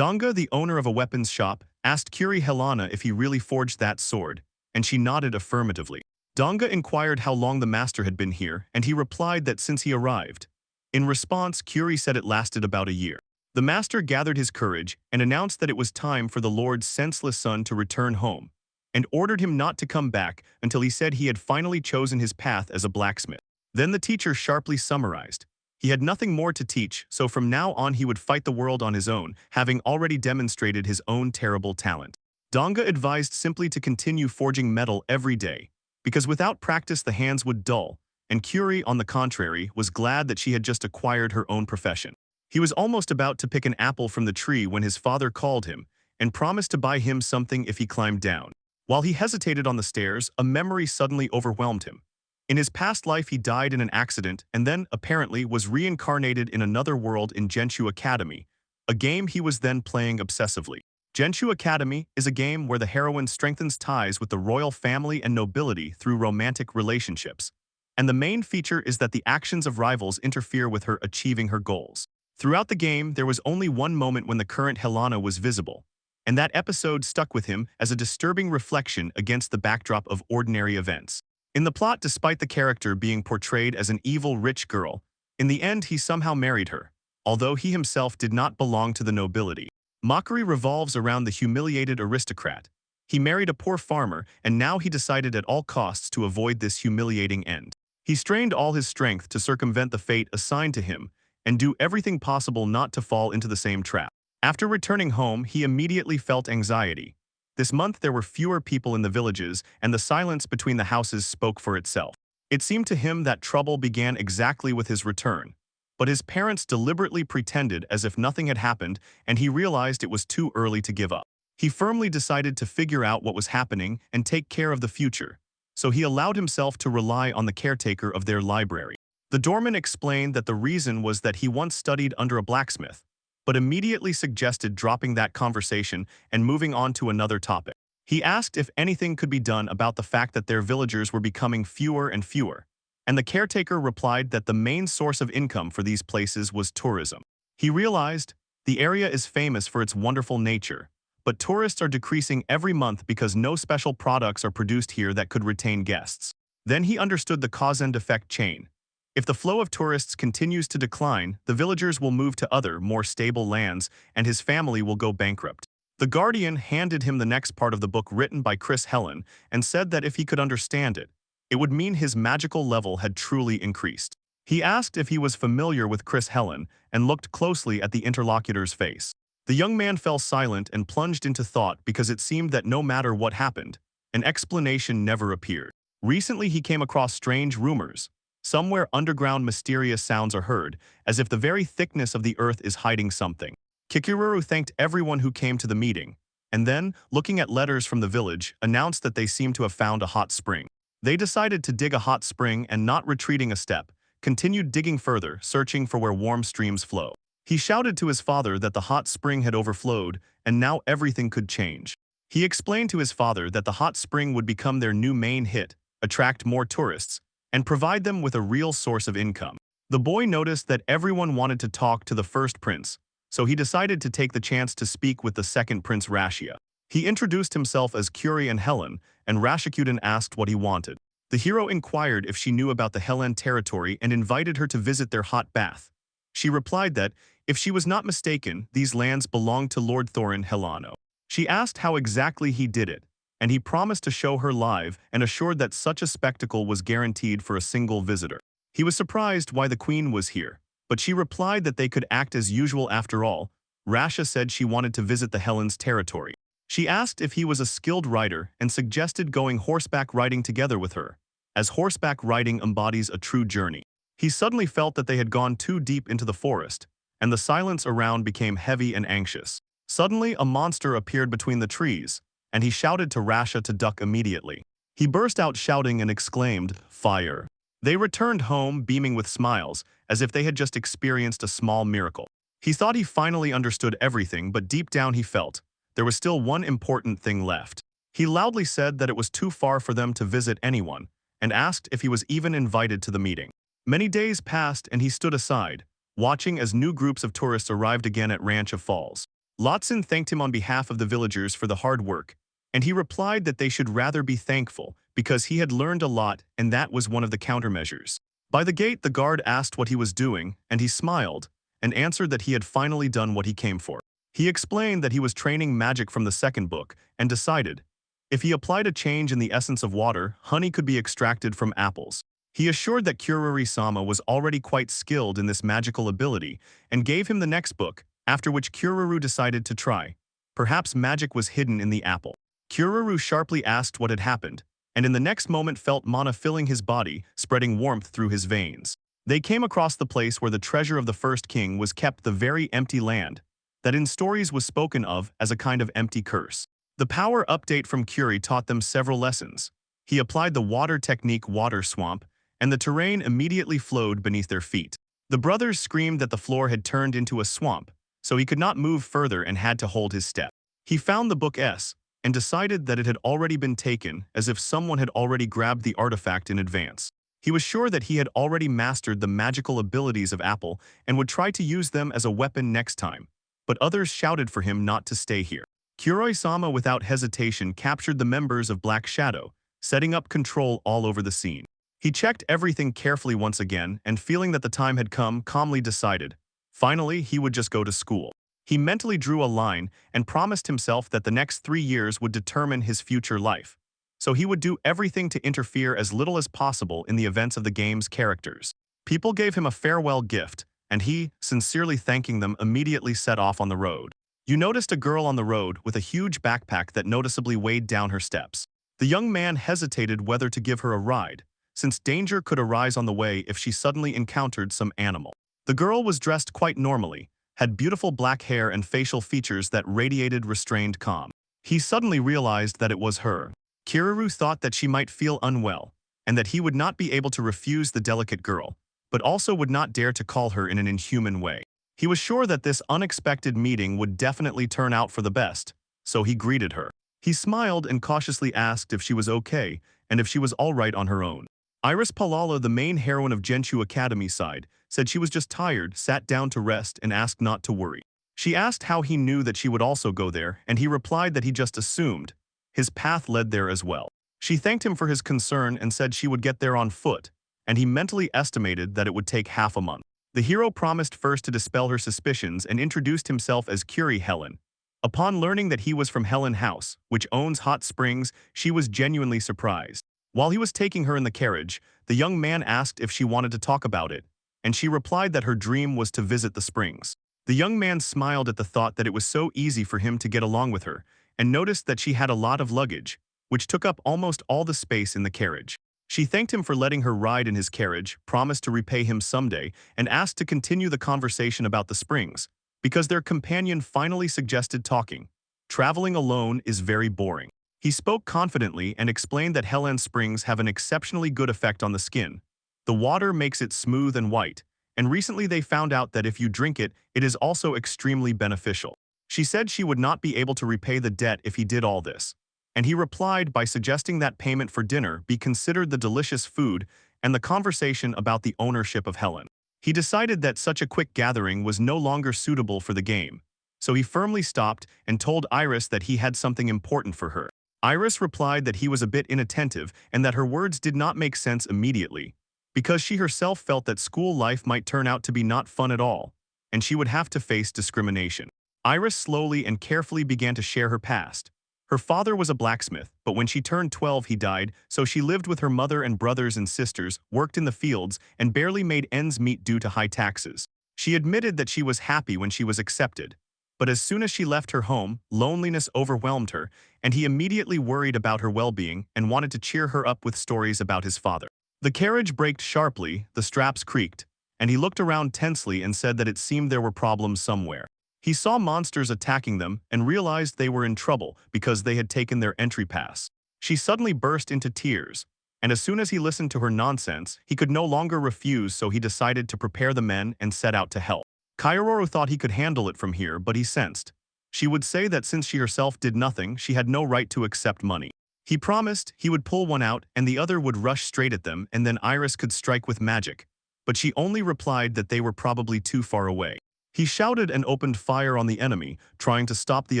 Donga, the owner of a weapons shop, asked Kuri Helena if he really forged that sword, and she nodded affirmatively. Donga inquired how long the master had been here, and he replied that since he arrived. In response, Kuri said it lasted about a year. The master gathered his courage and announced that it was time for the Lord's senseless son to return home, and ordered him not to come back until he said he had finally chosen his path as a blacksmith. Then the teacher sharply summarized. He had nothing more to teach, so from now on he would fight the world on his own, having already demonstrated his own terrible talent. Donga advised simply to continue forging metal every day, because without practice the hands would dull, and Kuri, on the contrary, was glad that she had just acquired her own profession. He was almost about to pick an apple from the tree when his father called him and promised to buy him something if he climbed down. While he hesitated on the stairs, a memory suddenly overwhelmed him. In his past life he died in an accident and then, apparently, was reincarnated in another world in Genshu Academy, a game he was then playing obsessively. Genshu Academy is a game where the heroine strengthens ties with the royal family and nobility through romantic relationships, and the main feature is that the actions of rivals interfere with her achieving her goals. Throughout the game, there was only one moment when the current Helena was visible, and that episode stuck with him as a disturbing reflection against the backdrop of ordinary events. In the plot, despite the character being portrayed as an evil rich girl, in the end he somehow married her, although he himself did not belong to the nobility. Mockery revolves around the humiliated aristocrat. He married a poor farmer, and now he decided at all costs to avoid this humiliating end. He strained all his strength to circumvent the fate assigned to him and do everything possible not to fall into the same trap. After returning home, he immediately felt anxiety. This month there were fewer people in the villages, and the silence between the houses spoke for itself. It seemed to him that trouble began exactly with his return, but his parents deliberately pretended as if nothing had happened, and he realized it was too early to give up. He firmly decided to figure out what was happening and take care of the future, so he allowed himself to rely on the caretaker of their library. The doorman explained that the reason was that he once studied under a blacksmith, but immediately suggested dropping that conversation and moving on to another topic. He asked if anything could be done about the fact that their villagers were becoming fewer and fewer, and the caretaker replied that the main source of income for these places was tourism. He realized the area is famous for its wonderful nature, but tourists are decreasing every month because no special products are produced here that could retain guests. Then he understood the cause and effect chain. If the flow of tourists continues to decline, the villagers will move to other, more stable lands, and his family will go bankrupt. The Guardian handed him the next part of the book written by Chris Helen and said that if he could understand it, it would mean his magical level had truly increased. He asked if he was familiar with Chris Helen and looked closely at the interlocutor's face. The young man fell silent and plunged into thought because it seemed that no matter what happened, an explanation never appeared. Recently he came across strange rumors. Somewhere underground mysterious sounds are heard, as if the very thickness of the earth is hiding something. Kikiruru thanked everyone who came to the meeting, and then, looking at letters from the village, announced that they seemed to have found a hot spring. They decided to dig a hot spring and, not retreating a step, continued digging further, searching for where warm streams flow. He shouted to his father that the hot spring had overflowed, and now everything could change. He explained to his father that the hot spring would become their new main hit, attract more tourists, and provide them with a real source of income. The boy noticed that everyone wanted to talk to the first prince, so he decided to take the chance to speak with the second Prince Rashia. He introduced himself as Kuri and Helen, and Rashikuden asked what he wanted. The hero inquired if she knew about the Helen territory and invited her to visit their hot bath. She replied that, if she was not mistaken, these lands belonged to Lord Thorin Helano. She asked how exactly he did it, and he promised to show her live and assured that such a spectacle was guaranteed for a single visitor. He was surprised why the queen was here, but she replied that they could act as usual after all. Rasha said she wanted to visit the Helen's territory. She asked if he was a skilled rider and suggested going horseback riding together with her, as horseback riding embodies a true journey. He suddenly felt that they had gone too deep into the forest, and the silence around became heavy and anxious. Suddenly, a monster appeared between the trees, and he shouted to Rasha to duck immediately. He burst out shouting and exclaimed, "Fire!" They returned home beaming with smiles, as if they had just experienced a small miracle. He thought he finally understood everything, but deep down he felt there was still one important thing left. He loudly said that it was too far for them to visit anyone, and asked if he was even invited to the meeting. Many days passed and he stood aside, watching as new groups of tourists arrived again at Ranch of Falls. Lotson thanked him on behalf of the villagers for the hard work, and he replied that they should rather be thankful because he had learned a lot and that was one of the countermeasures. By the gate, the guard asked what he was doing, and he smiled and answered that he had finally done what he came for. He explained that he was training magic from the second book and decided, if he applied a change in the essence of water, honey could be extracted from apples. He assured that Kururu-sama was already quite skilled in this magical ability and gave him the next book, after which Kururu decided to try. Perhaps magic was hidden in the apple. Kururu sharply asked what had happened, and in the next moment felt mana filling his body, spreading warmth through his veins. They came across the place where the treasure of the first king was kept, the very empty land that in stories was spoken of as a kind of empty curse. The power update from Curie taught them several lessons. He applied the water technique water swamp, and the terrain immediately flowed beneath their feet. The brothers screamed that the floor had turned into a swamp, so he could not move further and had to hold his step. He found the book S and decided that it had already been taken, as if someone had already grabbed the artifact in advance. He was sure that he had already mastered the magical abilities of Apple and would try to use them as a weapon next time, but others shouted for him not to stay here. Kuroi-sama without hesitation captured the members of Black Shadow, setting up control all over the scene. He checked everything carefully once again and, feeling that the time had come, calmly decided, finally he would just go to school. He mentally drew a line and promised himself that the next 3 years would determine his future life. So he would do everything to interfere as little as possible in the events of the game's characters. People gave him a farewell gift, and he, sincerely thanking them, immediately set off on the road. You noticed a girl on the road with a huge backpack that noticeably weighed down her steps. The young man hesitated whether to give her a ride, since danger could arise on the way if she suddenly encountered some animal. The girl was dressed quite normally, had beautiful black hair and facial features that radiated restrained calm. He suddenly realized that it was her. Kururu thought that she might feel unwell, and that he would not be able to refuse the delicate girl, but also would not dare to call her in an inhuman way. He was sure that this unexpected meeting would definitely turn out for the best, so he greeted her. He smiled and cautiously asked if she was okay and if she was all right on her own. Iris Palala, the main heroine of Genshu Academy side, said she was just tired, sat down to rest, and asked not to worry. She asked how he knew that she would also go there, and he replied that he just assumed. His path led there as well. She thanked him for his concern and said she would get there on foot, and he mentally estimated that it would take half a month. The hero promised first to dispel her suspicions and introduced himself as Curie Helen. Upon learning that he was from Helen House, which owns hot springs, she was genuinely surprised. While he was taking her in the carriage, the young man asked if she wanted to talk about it, and she replied that her dream was to visit the springs. The young man smiled at the thought that it was so easy for him to get along with her, and noticed that she had a lot of luggage, which took up almost all the space in the carriage. She thanked him for letting her ride in his carriage, promised to repay him someday, and asked to continue the conversation about the springs, because their companion finally suggested talking. Traveling alone is very boring. He spoke confidently and explained that Helen Springs have an exceptionally good effect on the skin. The water makes it smooth and white, and recently they found out that if you drink it, it is also extremely beneficial. She said she would not be able to repay the debt if he did all this, and he replied by suggesting that payment for dinner be considered the delicious food and the conversation about the ownership of Helen. He decided that such a quick gathering was no longer suitable for the game, so he firmly stopped and told Iris that he had something important for her. Iris replied that he was a bit inattentive and that her words did not make sense immediately, because she herself felt that school life might turn out to be not fun at all, and she would have to face discrimination. Iris slowly and carefully began to share her past. Her father was a blacksmith, but when she turned 12 he died, so she lived with her mother and brothers and sisters, worked in the fields, and barely made ends meet due to high taxes. She admitted that she was happy when she was accepted, but as soon as she left her home, loneliness overwhelmed her, and he immediately worried about her well-being and wanted to cheer her up with stories about his father. The carriage braked sharply, the straps creaked, and he looked around tensely and said that it seemed there were problems somewhere. He saw monsters attacking them and realized they were in trouble because they had taken their entry pass. She suddenly burst into tears, and as soon as he listened to her nonsense, he could no longer refuse, so he decided to prepare the men and set out to help. Kaioru thought he could handle it from here, but he sensed she would say that since she herself did nothing, she had no right to accept money. He promised he would pull one out and the other would rush straight at them, and then Iris could strike with magic, but she only replied that they were probably too far away. He shouted and opened fire on the enemy, trying to stop the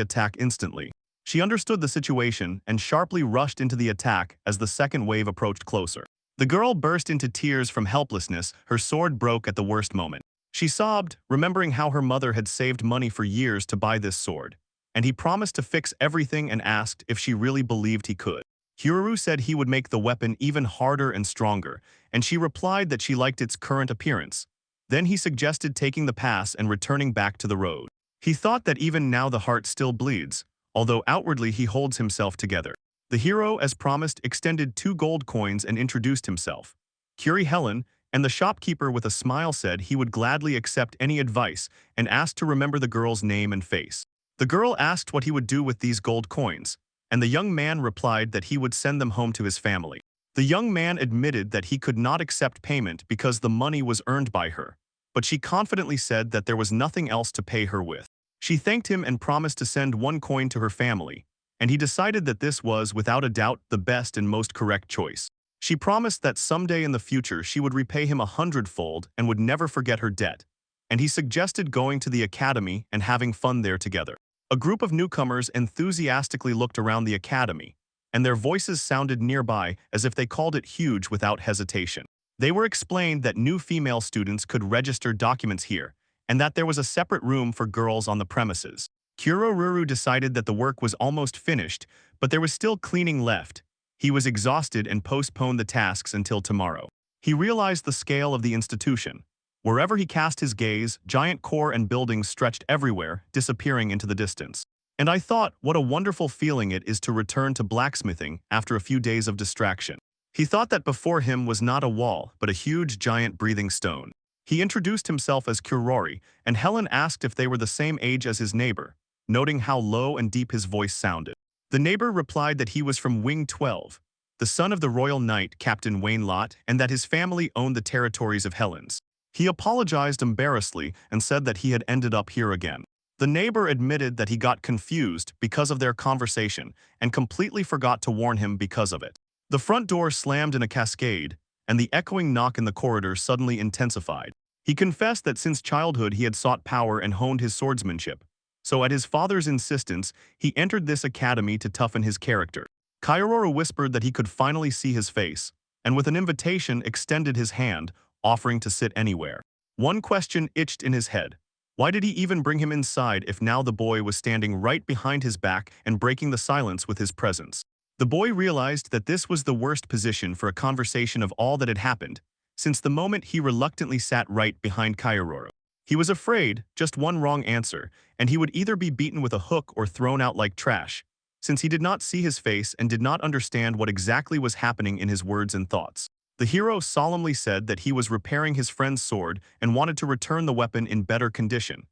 attack instantly. She understood the situation and sharply rushed into the attack as the second wave approached closer. The girl burst into tears from helplessness, her sword broke at the worst moment. She sobbed, remembering how her mother had saved money for years to buy this sword, and he promised to fix everything and asked if she really believed he could. Hiruru said he would make the weapon even harder and stronger, and she replied that she liked its current appearance. Then he suggested taking the pass and returning back to the road. He thought that even now the heart still bleeds, although outwardly he holds himself together. The hero, as promised, extended 2 gold coins and introduced himself. Curie Helen, and the shopkeeper with a smile said he would gladly accept any advice and asked to remember the girl's name and face. The girl asked what he would do with these gold coins, and the young man replied that he would send them home to his family. The young man admitted that he could not accept payment because the money was earned by her, but she confidently said that there was nothing else to pay her with. She thanked him and promised to send 1 coin to her family, and he decided that this was, without a doubt, the best and most correct choice. She promised that someday in the future she would repay him 100-fold and would never forget her debt, and he suggested going to the academy and having fun there together. A group of newcomers enthusiastically looked around the academy, and their voices sounded nearby as if they called it huge without hesitation. They were explained that new female students could register documents here, and that there was a separate room for girls on the premises. Kuroruru decided that the work was almost finished, but there was still cleaning left. He was exhausted and postponed the tasks until tomorrow. He realized the scale of the institution. Wherever he cast his gaze, giant core and buildings stretched everywhere, disappearing into the distance. And I thought, what a wonderful feeling it is to return to blacksmithing after a few days of distraction. He thought that before him was not a wall, but a huge giant breathing stone. He introduced himself as Kurori, and Helen asked if they were the same age as his neighbor, noting how low and deep his voice sounded. The neighbor replied that he was from Wing 12, the son of the royal knight Captain Wayne Lot, and that his family owned the territories of Helens. He apologized embarrassedly and said that he had ended up here again. The neighbor admitted that he got confused because of their conversation and completely forgot to warn him because of it. The front door slammed in a cascade, and the echoing knock in the corridor suddenly intensified. He confessed that since childhood he had sought power and honed his swordsmanship. So at his father's insistence, he entered this academy to toughen his character. Kaiorora whispered that he could finally see his face, and with an invitation extended his hand, offering to sit anywhere. One question itched in his head. Why did he even bring him inside if now the boy was standing right behind his back and breaking the silence with his presence? The boy realized that this was the worst position for a conversation of all that had happened, since the moment he reluctantly sat right behind Kaiorora. He was afraid, just one wrong answer, and he would either be beaten with a hook or thrown out like trash, since he did not see his face and did not understand what exactly was happening in his words and thoughts. The hero solemnly said that he was repairing his friend's sword and wanted to return the weapon in better condition.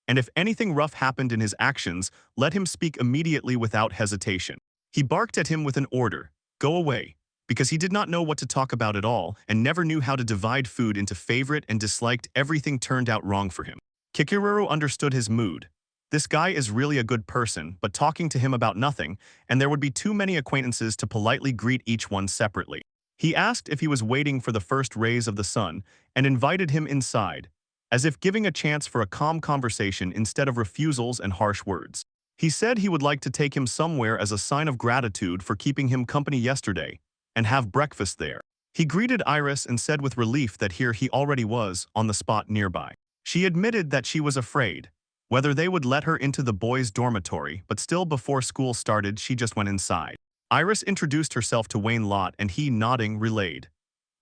And if anything rough happened in his actions, let him speak immediately without hesitation. He barked at him with an order, "Go away," because he did not know what to talk about at all and never knew how to divide food into favorite and disliked. Everything turned out wrong for him. Kikiroro understood his mood. This guy is really a good person, but talking to him about nothing, and there would be too many acquaintances to politely greet each one separately. He asked if he was waiting for the first rays of the sun and invited him inside, as if giving a chance for a calm conversation instead of refusals and harsh words. He said he would like to take him somewhere as a sign of gratitude for keeping him company yesterday, and have breakfast there. He greeted Iris and said with relief that here he already was, on the spot nearby. She admitted that she was afraid, whether they would let her into the boys' dormitory, but still before school started she just went inside. Iris introduced herself to Wayne Lot and he, nodding, relayed.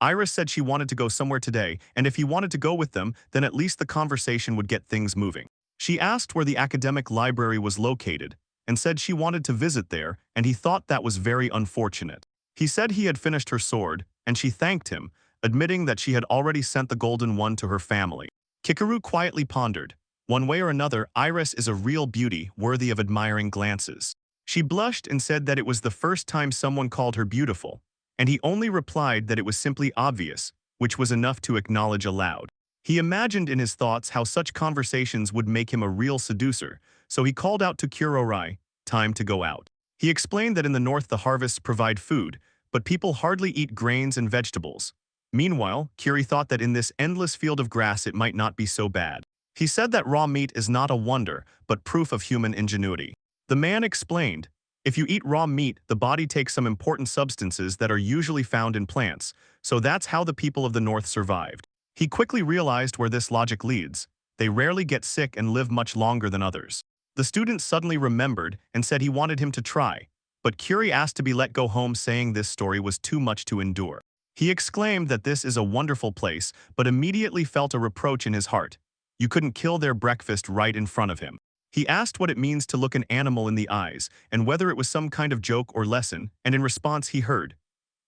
Iris said she wanted to go somewhere today, and if he wanted to go with them, then at least the conversation would get things moving. She asked where the academic library was located, and said she wanted to visit there, and he thought that was very unfortunate. He said he had finished her sword, and she thanked him, admitting that she had already sent the golden one to her family. Kikaru quietly pondered. One way or another, Iris is a real beauty, worthy of admiring glances. She blushed and said that it was the first time someone called her beautiful, and he only replied that it was simply obvious, which was enough to acknowledge aloud. He imagined in his thoughts how such conversations would make him a real seducer, so he called out to Kurorai, "Time to go out." He explained that in the north the harvests provide food, but people hardly eat grains and vegetables. Meanwhile, Kiri thought that in this endless field of grass it might not be so bad. He said that raw meat is not a wonder, but proof of human ingenuity. The man explained, if you eat raw meat, the body takes some important substances that are usually found in plants, so that's how the people of the North survived. He quickly realized where this logic leads. They rarely get sick and live much longer than others. The student suddenly remembered and said he wanted him to try, but Curie asked to be let go home, saying this story was too much to endure. He exclaimed that this is a wonderful place, but immediately felt a reproach in his heart. You couldn't kill their breakfast right in front of him. He asked what it means to look an animal in the eyes, and whether it was some kind of joke or lesson, and in response he heard,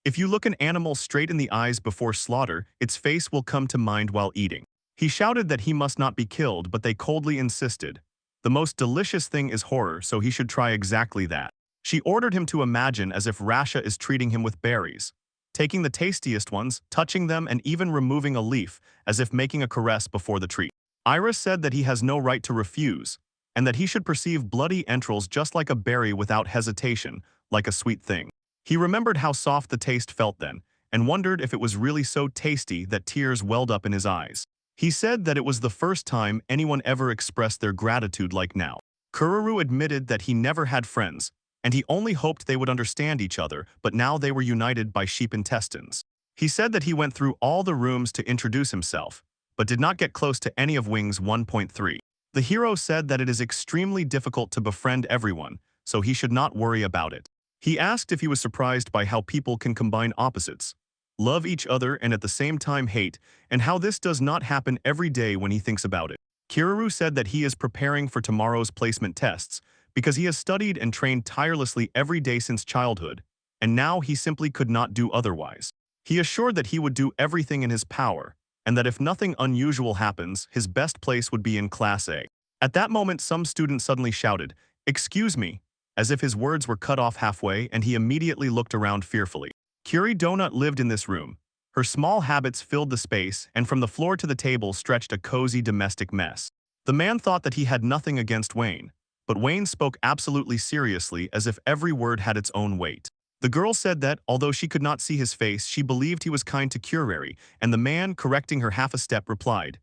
if you look an animal straight in the eyes before slaughter, its face will come to mind while eating. He shouted that he must not be killed, but they coldly insisted. The most delicious thing is horror, so he should try exactly that. She ordered him to imagine as if Rasha is treating him with berries, taking the tastiest ones, touching them, and even removing a leaf, as if making a caress before the treat. Iris said that he has no right to refuse, and that he should perceive bloody entrails just like a berry without hesitation, like a sweet thing. He remembered how soft the taste felt then, and wondered if it was really so tasty that tears welled up in his eyes. He said that it was the first time anyone ever expressed their gratitude like now. Kururu admitted that he never had friends, and he only hoped they would understand each other, but now they were united by sheep intestines. He said that he went through all the rooms to introduce himself, but did not get close to any of Wings 1.3. The hero said that it is extremely difficult to befriend everyone, so he should not worry about it. He asked if he was surprised by how people can combine opposites, love each other and at the same time hate, and how this does not happen every day when he thinks about it. Kururu said that he is preparing for tomorrow's placement tests because he has studied and trained tirelessly every day since childhood, and now he simply could not do otherwise. He assured that he would do everything in his power, and that if nothing unusual happens, his best place would be in Class A. At that moment, some student suddenly shouted, "Excuse me," as if his words were cut off halfway, and he immediately looked around fearfully. Curie Donut lived in this room. Her small habits filled the space, and from the floor to the table stretched a cozy domestic mess. The man thought that he had nothing against Wayne, but Wayne spoke absolutely seriously as if every word had its own weight. The girl said that, although she could not see his face, she believed he was kind to Curary, and the man, correcting her half a step, replied,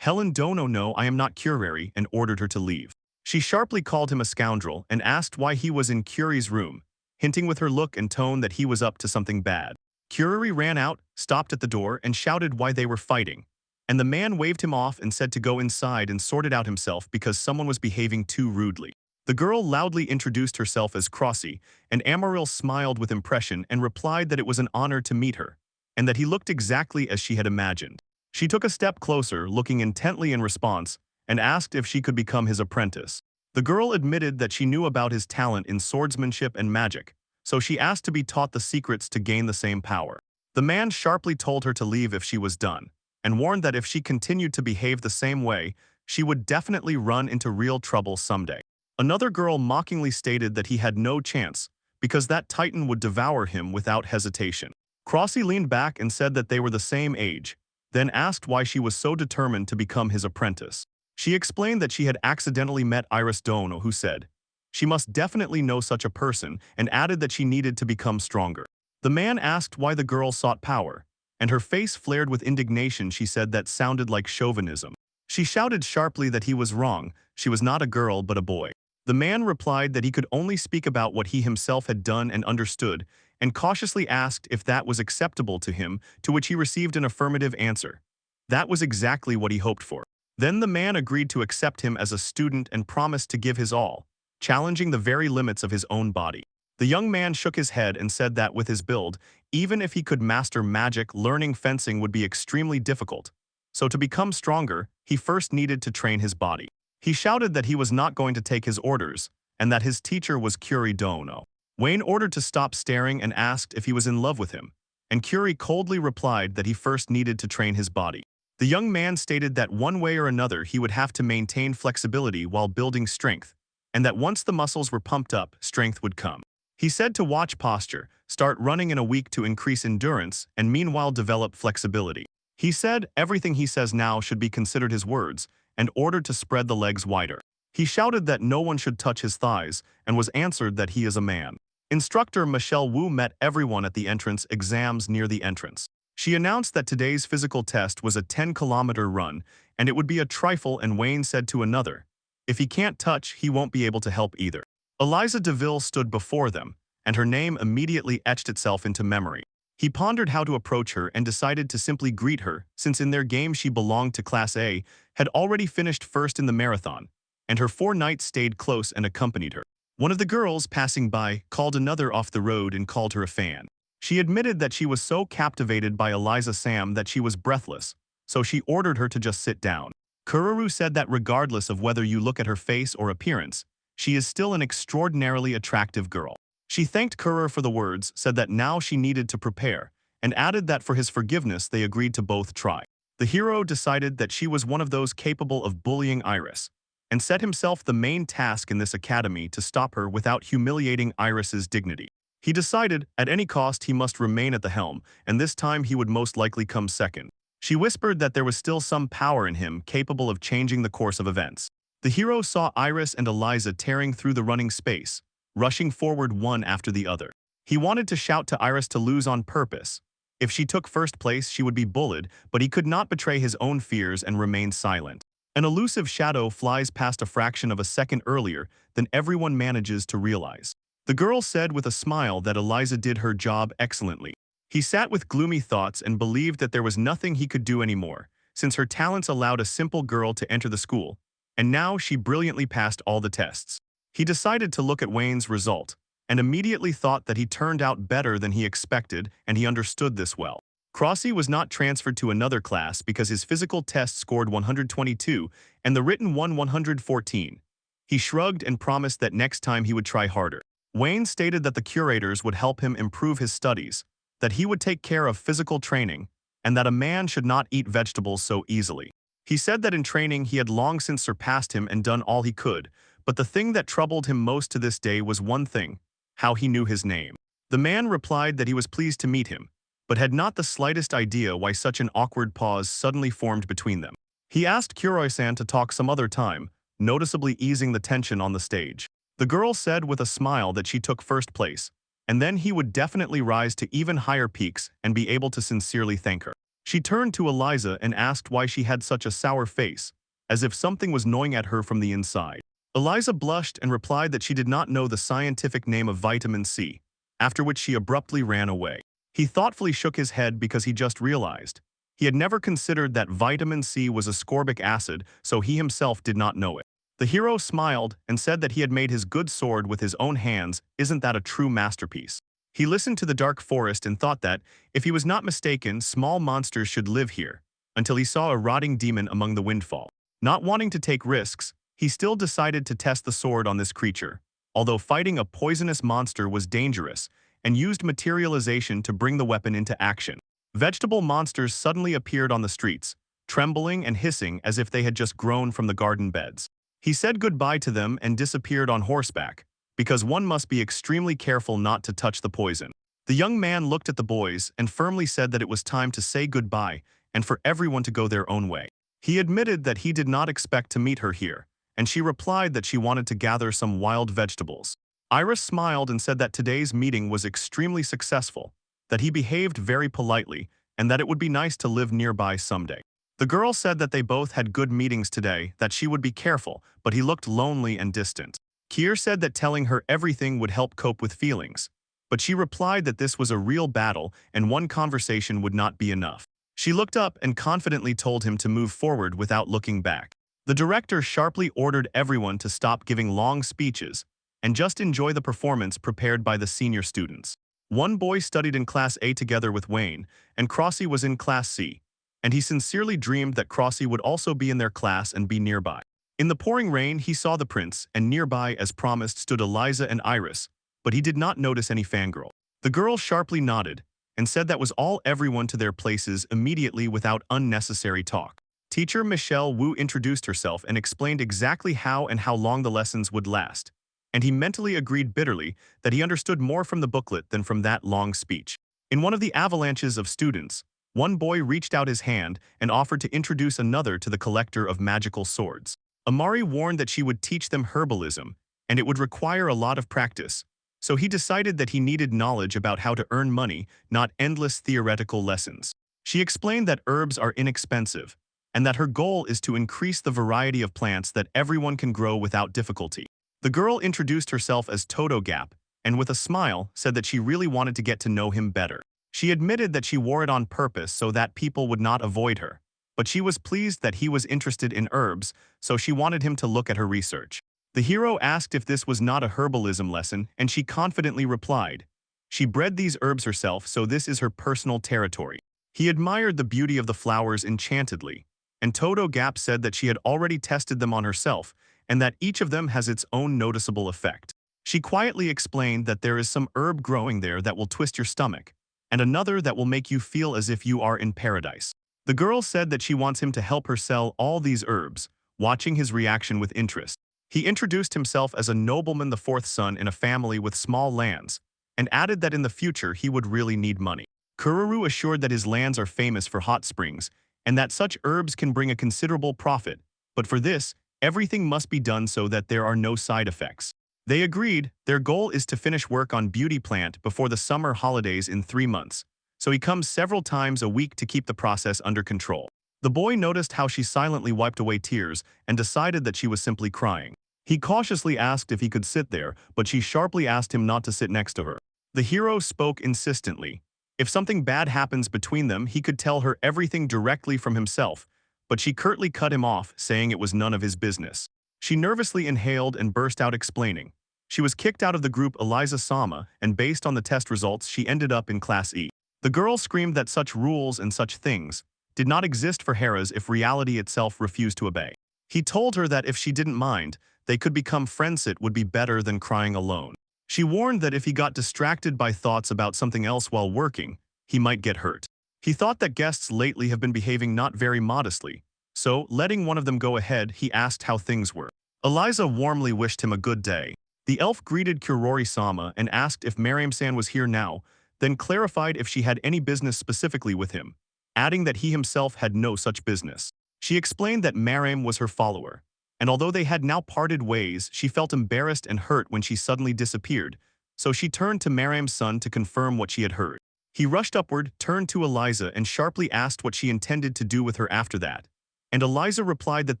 "Helen Dono, no, I am not Curary," and ordered her to leave. She sharply called him a scoundrel and asked why he was in Curie's room, hinting with her look and tone that he was up to something bad. Curie ran out, stopped at the door, and shouted why they were fighting. And the man waved him off and said to go inside and sort it out himself because someone was behaving too rudely. The girl loudly introduced herself as Crossy, and Amaryl smiled with impression and replied that it was an honor to meet her, and that he looked exactly as she had imagined. She took a step closer, looking intently in response, and asked if she could become his apprentice. The girl admitted that she knew about his talent in swordsmanship and magic, so she asked to be taught the secrets to gain the same power. The man sharply told her to leave if she was done, and warned that if she continued to behave the same way, she would definitely run into real trouble someday. Another girl mockingly stated that he had no chance, because that titan would devour him without hesitation. Crossy leaned back and said that they were the same age, then asked why she was so determined to become his apprentice. She explained that she had accidentally met Iris Dono, who said she must definitely know such a person, and added that she needed to become stronger. The man asked why the girl sought power, and her face flared with indignation. She said that sounded like chauvinism. She shouted sharply that he was wrong, she was not a girl but a boy. The man replied that he could only speak about what he himself had done and understood, and cautiously asked if that was acceptable to him, to which he received an affirmative answer. That was exactly what he hoped for. Then the man agreed to accept him as a student and promised to give his all, challenging the very limits of his own body. The young man shook his head and said that with his build, even if he could master magic, learning fencing would be extremely difficult. So to become stronger, he first needed to train his body. He shouted that he was not going to take his orders, and that his teacher was Curie Dono. Wayne ordered to stop staring and asked if he was in love with him, and Curie coldly replied that he first needed to train his body. The young man stated that one way or another he would have to maintain flexibility while building strength, and that once the muscles were pumped up, strength would come. He said to watch posture, start running in a week to increase endurance, and meanwhile develop flexibility. He said everything he says now should be considered his words, and ordered to spread the legs wider. He shouted that no one should touch his thighs, and was answered that he is a man. Instructor Michelle Wu met everyone at the entrance exams near the entrance. She announced that today's physical test was a 10-kilometer run, and it would be a trifle, and Wayne said to another, if he can't touch, he won't be able to help either. Eliza DeVille stood before them, and her name immediately etched itself into memory. He pondered how to approach her and decided to simply greet her, since in their game she belonged to Class A, had already finished first in the marathon, and her 4 knights stayed close and accompanied her. One of the girls passing by called another off the road and called her a fan. She admitted that she was so captivated by Eliza Sam that she was breathless, so she ordered her to just sit down. Kururu said that regardless of whether you look at her face or appearance, she is still an extraordinarily attractive girl. She thanked Kururu for the words, said that now she needed to prepare, and added that for his forgiveness they agreed to both try. The hero decided that she was one of those capable of bullying Iris, and set himself the main task in this academy to stop her without humiliating Iris's dignity. He decided, at any cost he must remain at the helm, and this time he would most likely come second. She whispered that there was still some power in him capable of changing the course of events. The hero saw Iris and Eliza tearing through the running space, rushing forward one after the other. He wanted to shout to Iris to lose on purpose. If she took first place, she would be bullied, but he could not betray his own fears and remain silent. An elusive shadow flies past a fraction of a second earlier than everyone manages to realize. The girl said with a smile that Eliza did her job excellently. He sat with gloomy thoughts and believed that there was nothing he could do anymore, since her talents allowed a simple girl to enter the school, and now she brilliantly passed all the tests. He decided to look at Wayne's result, and immediately thought that he turned out better than he expected, and he understood this well. Crossy was not transferred to another class because his physical test scored 122 and the written one 114. He shrugged and promised that next time he would try harder. Wayne stated that the curators would help him improve his studies, that he would take care of physical training, and that a man should not eat vegetables so easily. He said that in training he had long since surpassed him and done all he could, but the thing that troubled him most to this day was one thing: how he knew his name. The man replied that he was pleased to meet him, but had not the slightest idea why such an awkward pause suddenly formed between them. He asked Kuroi-san to talk some other time, noticeably easing the tension on the stage. The girl said with a smile that she took first place, and then he would definitely rise to even higher peaks and be able to sincerely thank her. She turned to Eliza and asked why she had such a sour face, as if something was gnawing at her from the inside. Eliza blushed and replied that she did not know the scientific name of vitamin C, after which she abruptly ran away. He thoughtfully shook his head because he just realized. He had never considered that vitamin C was ascorbic acid, so he himself did not know it. The hero smiled and said that he had made his good sword with his own hands. Isn't that a true masterpiece? He listened to the dark forest and thought that, if he was not mistaken, small monsters should live here, until he saw a rotting demon among the windfall. Not wanting to take risks, he still decided to test the sword on this creature, although fighting a poisonous monster was dangerous, and used materialization to bring the weapon into action. Vegetable monsters suddenly appeared on the streets, trembling and hissing as if they had just grown from the garden beds. He said goodbye to them and disappeared on horseback, because one must be extremely careful not to touch the poison. The young man looked at the boys and firmly said that it was time to say goodbye and for everyone to go their own way. He admitted that he did not expect to meet her here, and she replied that she wanted to gather some wild vegetables. Iris smiled and said that today's meeting was extremely successful, that he behaved very politely, and that it would be nice to live nearby someday. The girl said that they both had good meetings today, that she would be careful, but he looked lonely and distant. Kier said that telling her everything would help cope with feelings, but she replied that this was a real battle and one conversation would not be enough. She looked up and confidently told him to move forward without looking back. The director sharply ordered everyone to stop giving long speeches and just enjoy the performance prepared by the senior students. One boy studied in Class A together with Wayne, and Crossy was in Class C, and he sincerely dreamed that Crossy would also be in their class and be nearby. In the pouring rain, he saw the prince, and nearby, as promised, stood Eliza and Iris, but he did not notice any fangirl. The girl sharply nodded and said that was all. Everyone to their places immediately without unnecessary talk. Teacher Michelle Wu introduced herself and explained exactly how and how long the lessons would last, and he mentally agreed bitterly that he understood more from the booklet than from that long speech. In one of the avalanches of students, one boy reached out his hand and offered to introduce another to the collector of magical swords. Amari warned that she would teach them herbalism, and it would require a lot of practice, so he decided that he needed knowledge about how to earn money, not endless theoretical lessons. She explained that herbs are inexpensive, and that her goal is to increase the variety of plants that everyone can grow without difficulty. The girl introduced herself as Toto Gap, and with a smile, said that she really wanted to get to know him better. She admitted that she wore it on purpose so that people would not avoid her, but she was pleased that he was interested in herbs, so she wanted him to look at her research. The hero asked if this was not a herbalism lesson, and she confidently replied, she bred these herbs herself, so this is her personal territory. He admired the beauty of the flowers enchantedly, and Toto Gap said that she had already tested them on herself, and that each of them has its own noticeable effect. She quietly explained that there is some herb growing there that will twist your stomach, and another that will make you feel as if you are in paradise. The girl said that she wants him to help her sell all these herbs, watching his reaction with interest. He introduced himself as a nobleman, the fourth son in a family with small lands, and added that in the future he would really need money. Kururu assured that his lands are famous for hot springs, and that such herbs can bring a considerable profit, but for this, everything must be done so that there are no side effects. They agreed. Their goal is to finish work on Beauty Plant before the summer holidays in 3 months, so he comes several times a week to keep the process under control. The boy noticed how she silently wiped away tears and decided that she was simply crying. He cautiously asked if he could sit there, but she sharply asked him not to sit next to her. The hero spoke insistently. If something bad happens between them, he could tell her everything directly from himself, but she curtly cut him off, saying it was none of his business. She nervously inhaled and burst out explaining. She was kicked out of the group Eliza-sama, and based on the test results, she ended up in Class E. The girl screamed that such rules and such things did not exist for Heras if reality itself refused to obey. He told her that if she didn't mind, they could become friends. It would be better than crying alone. She warned that if he got distracted by thoughts about something else while working, he might get hurt. He thought that guests lately have been behaving not very modestly, so, letting one of them go ahead, he asked how things were. Eliza warmly wished him a good day. The elf greeted Kurori-sama and asked if Miriam-san was here now, then clarified if she had any business specifically with him, adding that he himself had no such business. She explained that Miriam was her follower, and although they had now parted ways, she felt embarrassed and hurt when she suddenly disappeared, so she turned to Miriam's son to confirm what she had heard. He rushed upward, turned to Eliza, and sharply asked what she intended to do with her after that. And Eliza replied that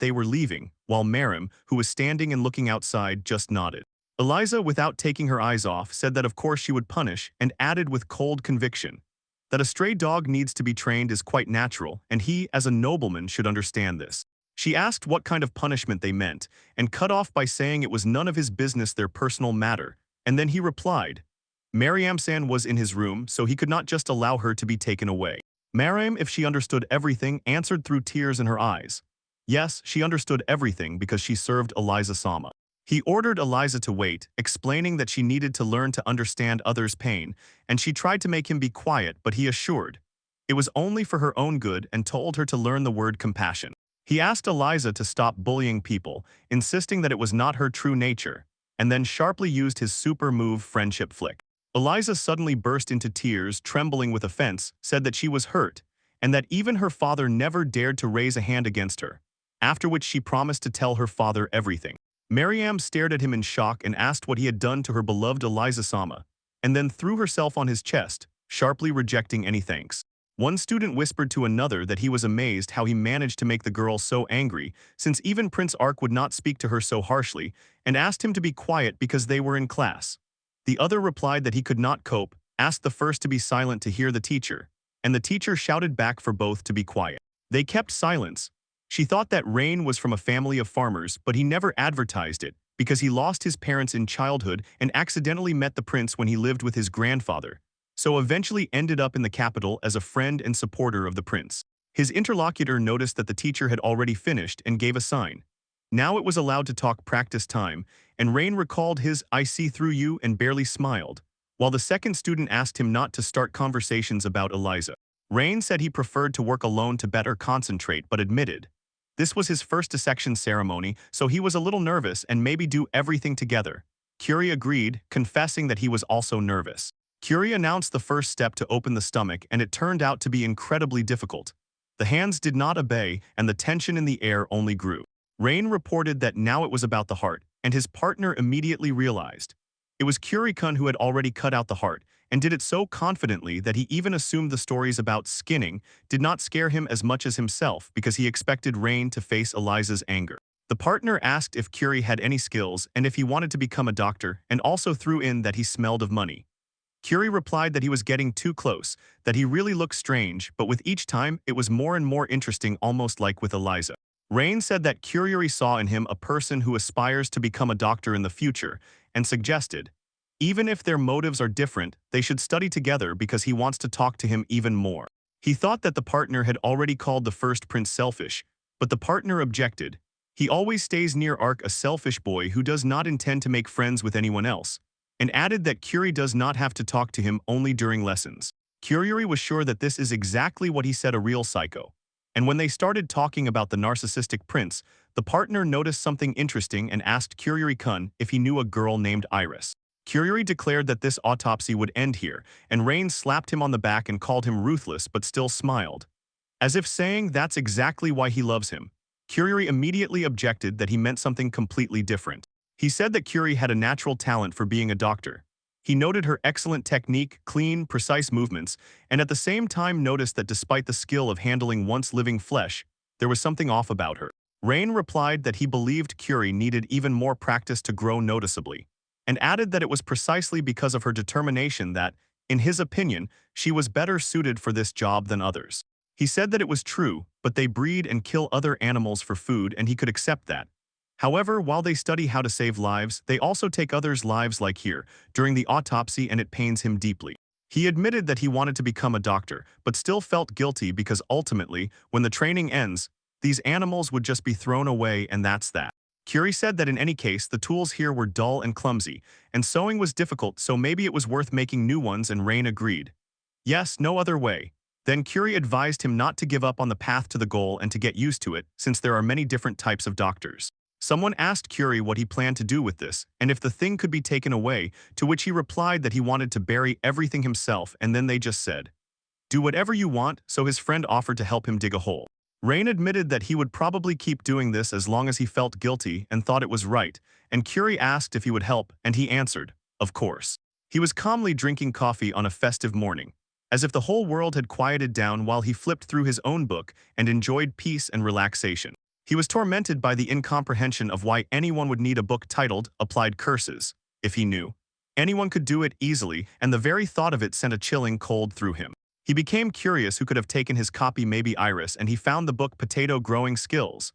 they were leaving, while Miriam, who was standing and looking outside, just nodded. Eliza, without taking her eyes off, said that of course she would punish, and added with cold conviction that a stray dog needs to be trained is quite natural, and he, as a nobleman, should understand this. She asked what kind of punishment they meant, and cut off by saying it was none of his business, their personal matter, and then he replied, Miriam-san was in his room, so he could not just allow her to be taken away. Miriam, if she understood everything, answered through tears in her eyes. Yes, she understood everything because she served Eliza-sama. He ordered Eliza to wait, explaining that she needed to learn to understand others' pain, and she tried to make him be quiet, but he assured it was only for her own good and told her to learn the word compassion. He asked Eliza to stop bullying people, insisting that it was not her true nature, and then sharply used his super move friendship flick. Eliza suddenly burst into tears, trembling with offense, said that she was hurt, and that even her father never dared to raise a hand against her, after which she promised to tell her father everything. Miriam stared at him in shock and asked what he had done to her beloved Eliza-sama, and then threw herself on his chest, sharply rejecting any thanks. One student whispered to another that he was amazed how he managed to make the girl so angry, since even Prince Ark would not speak to her so harshly, and asked him to be quiet because they were in class. The other replied that he could not cope, asked the first to be silent to hear the teacher, and the teacher shouted back for both to be quiet. They kept silence. She thought that Rain was from a family of farmers, but he never advertised it, because he lost his parents in childhood and accidentally met the prince when he lived with his grandfather, so eventually ended up in the capital as a friend and supporter of the prince. His interlocutor noticed that the teacher had already finished and gave a sign. Now it was allowed to talk practice time, and Rain recalled his "I see through you" and barely smiled, while the second student asked him not to start conversations about Eliza. Rain said he preferred to work alone to better concentrate, but admitted this was his first dissection ceremony, so he was a little nervous and maybe do everything together. Curie agreed, confessing that he was also nervous. Curie announced the first step to open the stomach, and it turned out to be incredibly difficult. The hands did not obey, and the tension in the air only grew. Rain reported that now it was about the heart, and his partner immediately realized It was Curie-kun who had already cut out the heart, and did it so confidently that he even assumed the stories about skinning did not scare him as much as himself because he expected Rain to face Eliza's anger. The partner asked if Curie had any skills and if he wanted to become a doctor, and also threw in that he smelled of money. Curie replied that he was getting too close, that he really looked strange, but with each time, it was more and more interesting, almost like with Eliza. Rain said that Curie saw in him a person who aspires to become a doctor in the future, and suggested, even if their motives are different, they should study together because he wants to talk to him even more. He thought that the partner had already called the first prince selfish, but the partner objected. He always stays near Ark, a selfish boy who does not intend to make friends with anyone else, and added that Curie does not have to talk to him only during lessons. Curie was sure that this is exactly what he said, a real psycho. And when they started talking about the narcissistic prince, the partner noticed something interesting and asked Curie-kun if he knew a girl named Iris. Curie declared that this autopsy would end here, and Rain slapped him on the back and called him ruthless but still smiled, as if saying that's exactly why he loves him. Curie immediately objected that he meant something completely different. He said that Curie had a natural talent for being a doctor. He noted her excellent technique, clean, precise movements, and at the same time noticed that despite the skill of handling once living flesh, there was something off about her. Rain replied that he believed Curie needed even more practice to grow noticeably, and added that it was precisely because of her determination that, in his opinion, she was better suited for this job than others. He said that it was true, but they breed and kill other animals for food and he could accept that. However, while they study how to save lives, they also take others' lives, like here, during the autopsy, and it pains him deeply. He admitted that he wanted to become a doctor, but still felt guilty because ultimately, when the training ends, these animals would just be thrown away, and that's that. Curie said that in any case, the tools here were dull and clumsy, and sewing was difficult, so maybe it was worth making new ones, and Rain agreed. Yes, no other way. Then Curie advised him not to give up on the path to the goal and to get used to it, since there are many different types of doctors. Someone asked Curie what he planned to do with this, and if the thing could be taken away, to which he replied that he wanted to bury everything himself, and then they just said, "Do whatever you want," so his friend offered to help him dig a hole. Rain admitted that he would probably keep doing this as long as he felt guilty and thought it was right, and Curie asked if he would help, and he answered, of course. He was calmly drinking coffee on a festive morning, as if the whole world had quieted down while he flipped through his own book and enjoyed peace and relaxation. He was tormented by the incomprehension of why anyone would need a book titled Applied Curses, if he knew. Anyone could do it easily, and the very thought of it sent a chilling cold through him. He became curious who could have taken his copy, maybe Iris, and he found the book Potato Growing Skills.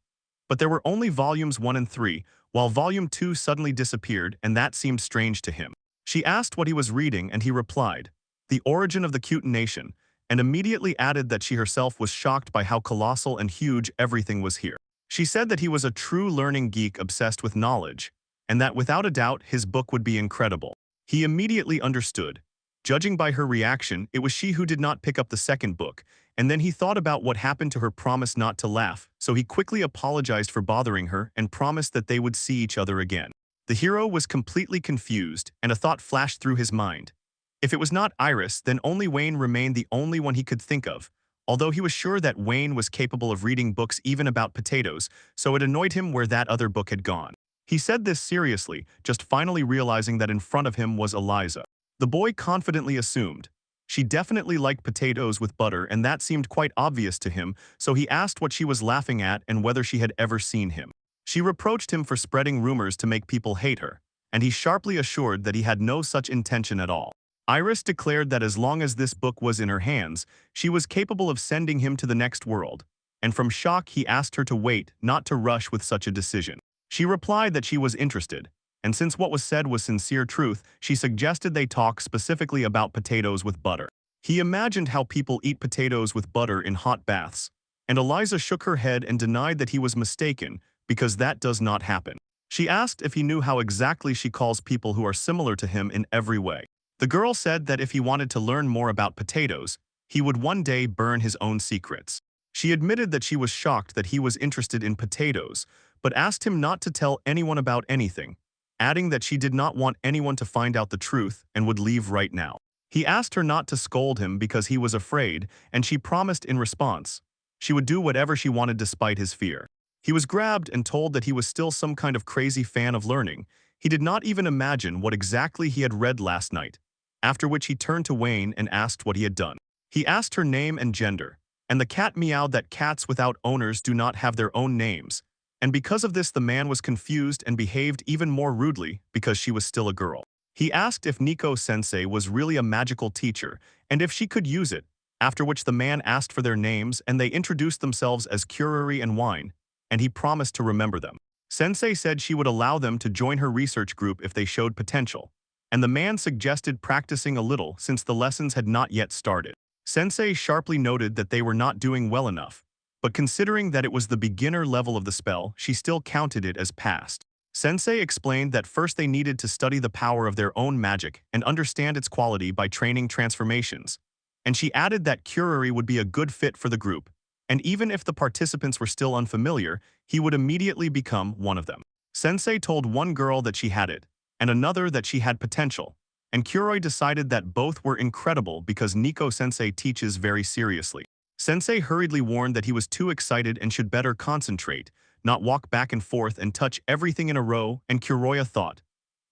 But there were only volumes 1 and 3, while volume 2 suddenly disappeared, and that seemed strange to him. She asked what he was reading, and he replied, The Origin of the Cute Nation, and immediately added that she herself was shocked by how colossal and huge everything was here. She said that he was a true learning geek obsessed with knowledge, and that without a doubt his book would be incredible. He immediately understood. Judging by her reaction, it was she who did not pick up the second book, and then he thought about what happened to her promise not to laugh, so he quickly apologized for bothering her and promised that they would see each other again. The hero was completely confused, and a thought flashed through his mind. If it was not Iris, then only Wayne remained the only one he could think of, although he was sure that Wayne was capable of reading books even about potatoes, so it annoyed him where that other book had gone. He said this seriously, just finally realizing that in front of him was Eliza. The boy confidently assumed. She definitely liked potatoes with butter, and that seemed quite obvious to him, so he asked what she was laughing at and whether she had ever seen him. She reproached him for spreading rumors to make people hate her, and he sharply assured that he had no such intention at all. Iris declared that as long as this book was in her hands, she was capable of sending him to the next world, and from shock he asked her to wait, not to rush with such a decision. She replied that she was interested, and since what was said was sincere truth, she suggested they talk specifically about potatoes with butter. He imagined how people eat potatoes with butter in hot baths, and Eliza shook her head and denied that he was mistaken, because that does not happen. She asked if he knew how exactly she calls people who are similar to him in every way. The girl said that if he wanted to learn more about potatoes, he would one day burn his own secrets. She admitted that she was shocked that he was interested in potatoes, but asked him not to tell anyone about anything, adding that she did not want anyone to find out the truth and would leave right now. He asked her not to scold him because he was afraid, and she promised in response. She would do whatever she wanted despite his fear. He was grabbed and told that he was still some kind of crazy fan of learning. He did not even imagine what exactly he had read last night, after which he turned to Wayne and asked what he had done. He asked her name and gender, and the cat meowed that cats without owners do not have their own names, and because of this the man was confused and behaved even more rudely because she was still a girl. He asked if Nico-sensei was really a magical teacher and if she could use it, after which the man asked for their names and they introduced themselves as Curry and Wine, and he promised to remember them. Sensei said she would allow them to join her research group if they showed potential, and the man suggested practicing a little since the lessons had not yet started. Sensei sharply noted that they were not doing well enough, but considering that it was the beginner level of the spell, she still counted it as passed. Sensei explained that first they needed to study the power of their own magic and understand its quality by training transformations, and she added that Curry would be a good fit for the group, and even if the participants were still unfamiliar, he would immediately become one of them. Sensei told one girl that she had it, and another that she had potential, and Kuroi decided that both were incredible because Nico-sensei teaches very seriously. Sensei hurriedly warned that he was too excited and should better concentrate, not walk back and forth and touch everything in a row, and Kuroya thought,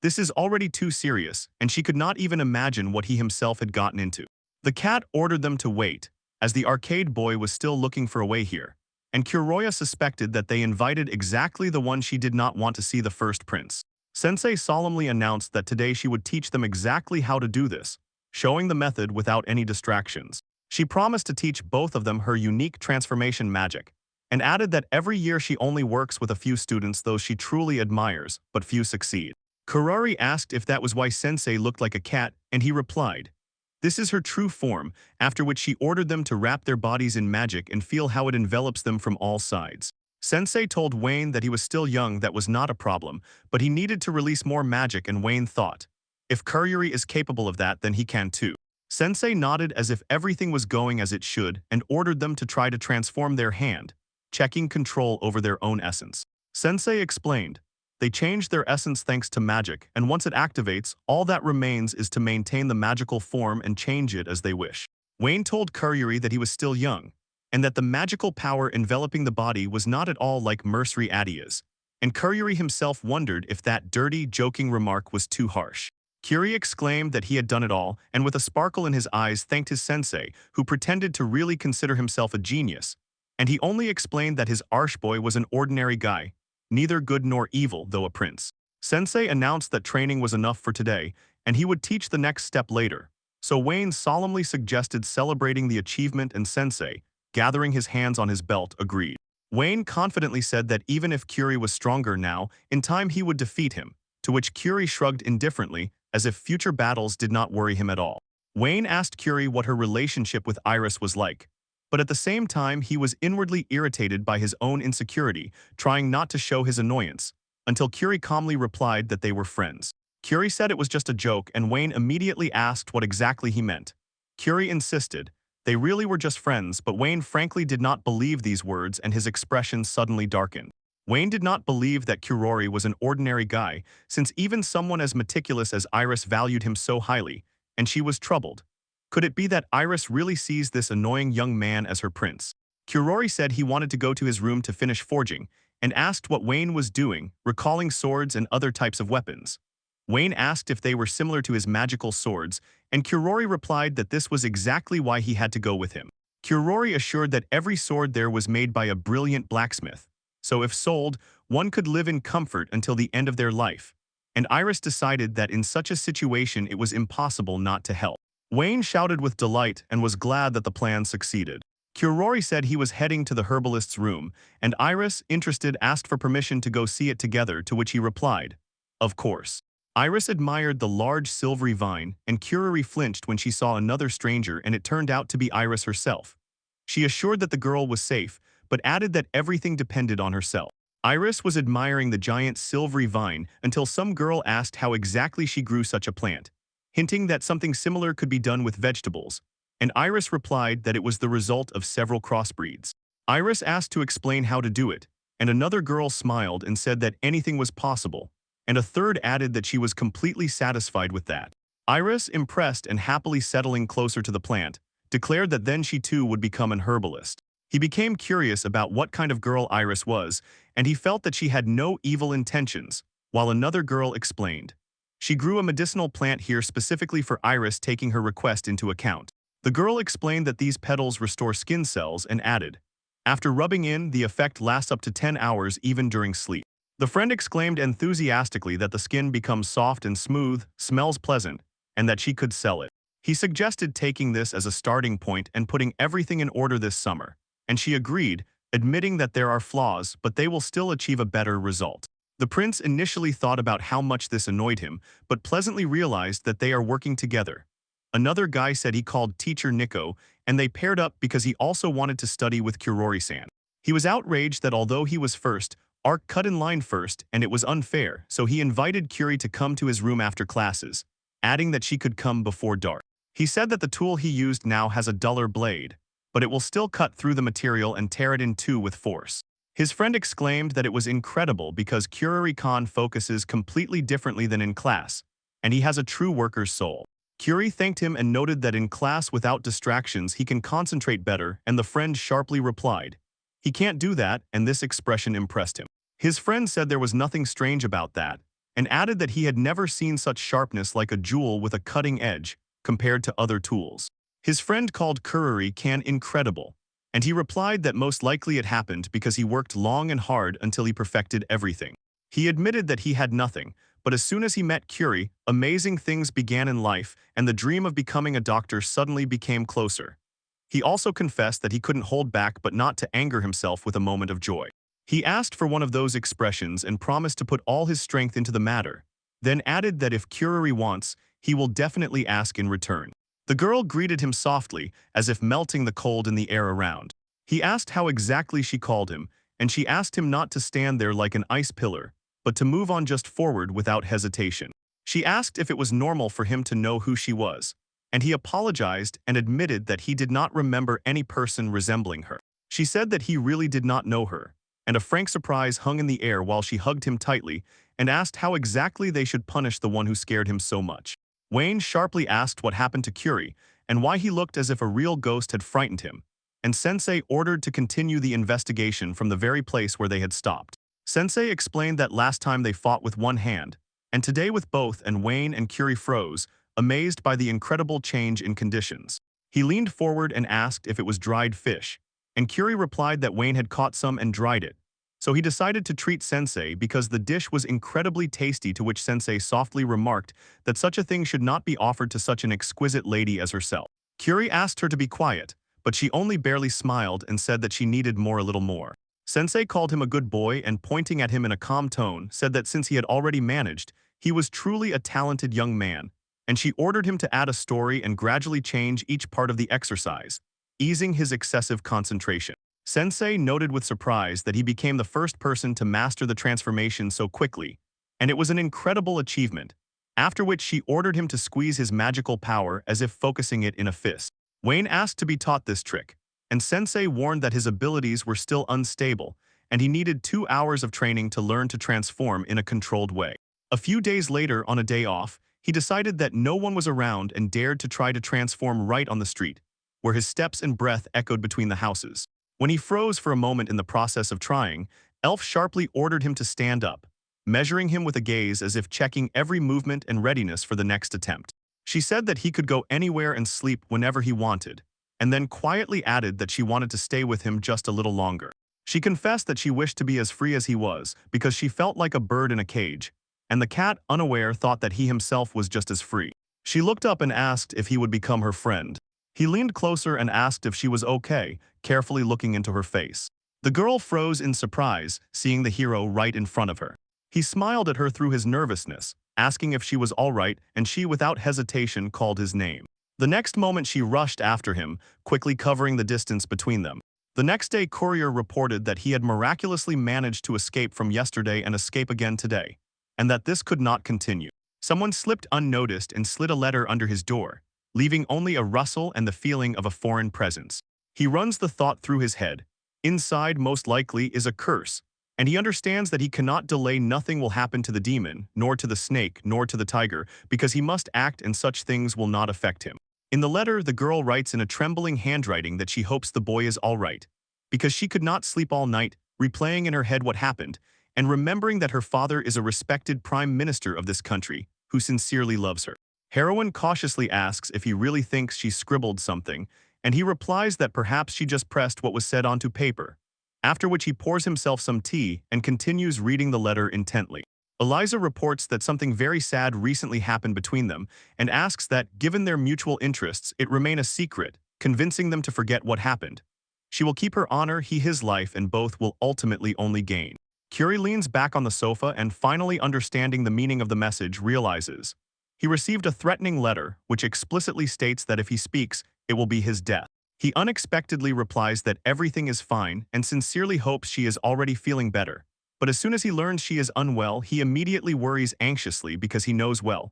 this is already too serious, and she could not even imagine what he himself had gotten into. The cat ordered them to wait, as the arcade boy was still looking for a way here, and Kuroya suspected that they invited exactly the one she did not want to see, the first prince. Sensei solemnly announced that today she would teach them exactly how to do this, showing the method without any distractions. She promised to teach both of them her unique transformation magic, and added that every year she only works with a few students those she truly admires, but few succeed. Kurari asked if that was why Sensei looked like a cat, and he replied, this is her true form, after which she ordered them to wrap their bodies in magic and feel how it envelops them from all sides. Sensei told Wayne that he was still young, that was not a problem, but he needed to release more magic, and Wayne thought, if Kuryuri is capable of that, then he can too. Sensei nodded as if everything was going as it should and ordered them to try to transform their hand, checking control over their own essence. Sensei explained, they change their essence thanks to magic, and once it activates, all that remains is to maintain the magical form and change it as they wish. Wayne told Kuryuri that he was still young, and that the magical power enveloping the body was not at all like Mercery Adia's, and Kuryuri himself wondered if that dirty, joking remark was too harsh. Kuri exclaimed that he had done it all, and with a sparkle in his eyes thanked his sensei, who pretended to really consider himself a genius, and he only explained that his Arshboy was an ordinary guy, neither good nor evil, though a prince. Sensei announced that training was enough for today, and he would teach the next step later, so Wayne solemnly suggested celebrating the achievement, and Sensei, gathering his hands on his belt, agreed. Wayne confidently said that even if Kuri was stronger now, in time he would defeat him, to which Kuri shrugged indifferently, as if future battles did not worry him at all. Wayne asked Kuri what her relationship with Iris was like, but at the same time he was inwardly irritated by his own insecurity, trying not to show his annoyance, until Kuri calmly replied that they were friends. Kuri said it was just a joke, and Wayne immediately asked what exactly he meant. Kuri insisted they really were just friends, but Wayne frankly did not believe these words, and his expression suddenly darkened. Wayne did not believe that Kurori was an ordinary guy, since even someone as meticulous as Iris valued him so highly, and she was troubled. Could it be that Iris really sees this annoying young man as her prince? Kurori said he wanted to go to his room to finish forging, and asked what Wayne was doing, recalling swords and other types of weapons. Wayne asked if they were similar to his magical swords, and Kurori replied that this was exactly why he had to go with him. Kurori assured that every sword there was made by a brilliant blacksmith, so if sold, one could live in comfort until the end of their life, and Iris decided that in such a situation it was impossible not to help. Wayne shouted with delight and was glad that the plan succeeded. Kurori said he was heading to the herbalist's room, and Iris, interested, asked for permission to go see it together, to which he replied, of course. Iris admired the large silvery vine, and Kurori flinched when she saw another stranger, and it turned out to be Iris herself. She assured that the girl was safe, but added that everything depended on herself. Iris was admiring the giant silvery vine until some girl asked how exactly she grew such a plant, hinting that something similar could be done with vegetables, and Iris replied that it was the result of several crossbreeds. Iris asked to explain how to do it, and another girl smiled and said that anything was possible, and a third added that she was completely satisfied with that. Iris, impressed and happily settling closer to the plant, declared that then she too would become an herbalist. He became curious about what kind of girl Iris was, and he felt that she had no evil intentions, while another girl explained. She grew a medicinal plant here specifically for Iris, taking her request into account. The girl explained that these petals restore skin cells and added, after rubbing in, the effect lasts up to 10 hours even during sleep. The friend exclaimed enthusiastically that the skin becomes soft and smooth, smells pleasant, and that she could sell it. He suggested taking this as a starting point and putting everything in order this summer, and she agreed, admitting that there are flaws but they will still achieve a better result. The prince initially thought about how much this annoyed him, but pleasantly realized that they are working together. Another guy said he called teacher Nico, and they paired up because he also wanted to study with Kurori-san. He was outraged that although he was first, Ark cut in line first, and it was unfair, so he invited Kuri to come to his room after classes, adding that she could come before dark. He said that the tool he used now has a duller blade, but it will still cut through the material and tear it in two with force. His friend exclaimed that it was incredible because Kurori-kan focuses completely differently than in class, and he has a true worker's soul. Kuri thanked him and noted that in class without distractions he can concentrate better, and the friend sharply replied, "He can't do that," and this expression impressed him. His friend said there was nothing strange about that, and added that he had never seen such sharpness like a jewel with a cutting edge compared to other tools. His friend called Kurori-kan incredible, and he replied that most likely it happened because he worked long and hard until he perfected everything. He admitted that he had nothing, but as soon as he met Kuri, amazing things began in life, and the dream of becoming a doctor suddenly became closer. He also confessed that he couldn't hold back but not to anger himself with a moment of joy. He asked for one of those expressions and promised to put all his strength into the matter, then added that if Kurori wants, he will definitely ask in return. The girl greeted him softly, as if melting the cold in the air around. He asked how exactly she called him, and she asked him not to stand there like an ice pillar, but to move on just forward without hesitation. She asked if it was normal for him to know who she was, and he apologized and admitted that he did not remember any person resembling her. She said that he really did not know her, and a frank surprise hung in the air while she hugged him tightly and asked how exactly they should punish the one who scared him so much. Wayne sharply asked what happened to Kuri and why he looked as if a real ghost had frightened him, and Sensei ordered to continue the investigation from the very place where they had stopped. Sensei explained that last time they fought with one hand, and today with both, and Wayne and Kuri froze, amazed by the incredible change in conditions. He leaned forward and asked if it was dried fish, and Kuri replied that Wayne had caught some and dried it. So he decided to treat Sensei because the dish was incredibly tasty, to which Sensei softly remarked that such a thing should not be offered to such an exquisite lady as herself. Kuri asked her to be quiet, but she only barely smiled and said that she needed a little more. Sensei called him a good boy and, pointing at him in a calm tone, said that since he had already managed, he was truly a talented young man, and she ordered him to add a story and gradually change each part of the exercise, easing his excessive concentration. Sensei noted with surprise that he became the first person to master the transformation so quickly, and it was an incredible achievement, after which she ordered him to squeeze his magical power as if focusing it in a fist. Wayne asked to be taught this trick, and Sensei warned that his abilities were still unstable, and he needed 2 hours of training to learn to transform in a controlled way. A few days later, on a day off, he decided that no one was around and dared to try to transform right on the street, where his steps and breath echoed between the houses. When he froze for a moment in the process of trying, Elf sharply ordered him to stand up, measuring him with a gaze as if checking every movement and readiness for the next attempt. She said that he could go anywhere and sleep whenever he wanted, and then quietly added that she wanted to stay with him just a little longer. She confessed that she wished to be as free as he was because she felt like a bird in a cage, and the cat, unaware, thought that he himself was just as free. She looked up and asked if he would become her friend. He leaned closer and asked if she was okay, carefully looking into her face. The girl froze in surprise, seeing the hero right in front of her. He smiled at her through his nervousness, asking if she was all right, and she without hesitation called his name. The next moment she rushed after him, quickly covering the distance between them. The next day, Courier reported that he had miraculously managed to escape from yesterday and escape again today, and that this could not continue. Someone slipped unnoticed and slid a letter under his door, leaving only a rustle and the feeling of a foreign presence. He runs the thought through his head. Inside, most likely, is a curse, and he understands that he cannot delay. Nothing will happen to the demon, nor to the snake, nor to the tiger, because he must act and such things will not affect him. In the letter, the girl writes in a trembling handwriting that she hopes the boy is all right, because she could not sleep all night, replaying in her head what happened, and remembering that her father is a respected prime minister of this country who sincerely loves her. Heroine cautiously asks if he really thinks she scribbled something, and he replies that perhaps she just pressed what was said onto paper, after which he pours himself some tea and continues reading the letter intently. Eliza reports that something very sad recently happened between them and asks that, given their mutual interests, it remain a secret, convincing them to forget what happened. She will keep her honor, he his life, and both will ultimately only gain. Curie leans back on the sofa and, finally understanding the meaning of the message, realizes he received a threatening letter which explicitly states that if he speaks, it will be his death. He unexpectedly replies that everything is fine and sincerely hopes she is already feeling better. But as soon as he learns she is unwell, he immediately worries anxiously because he knows well.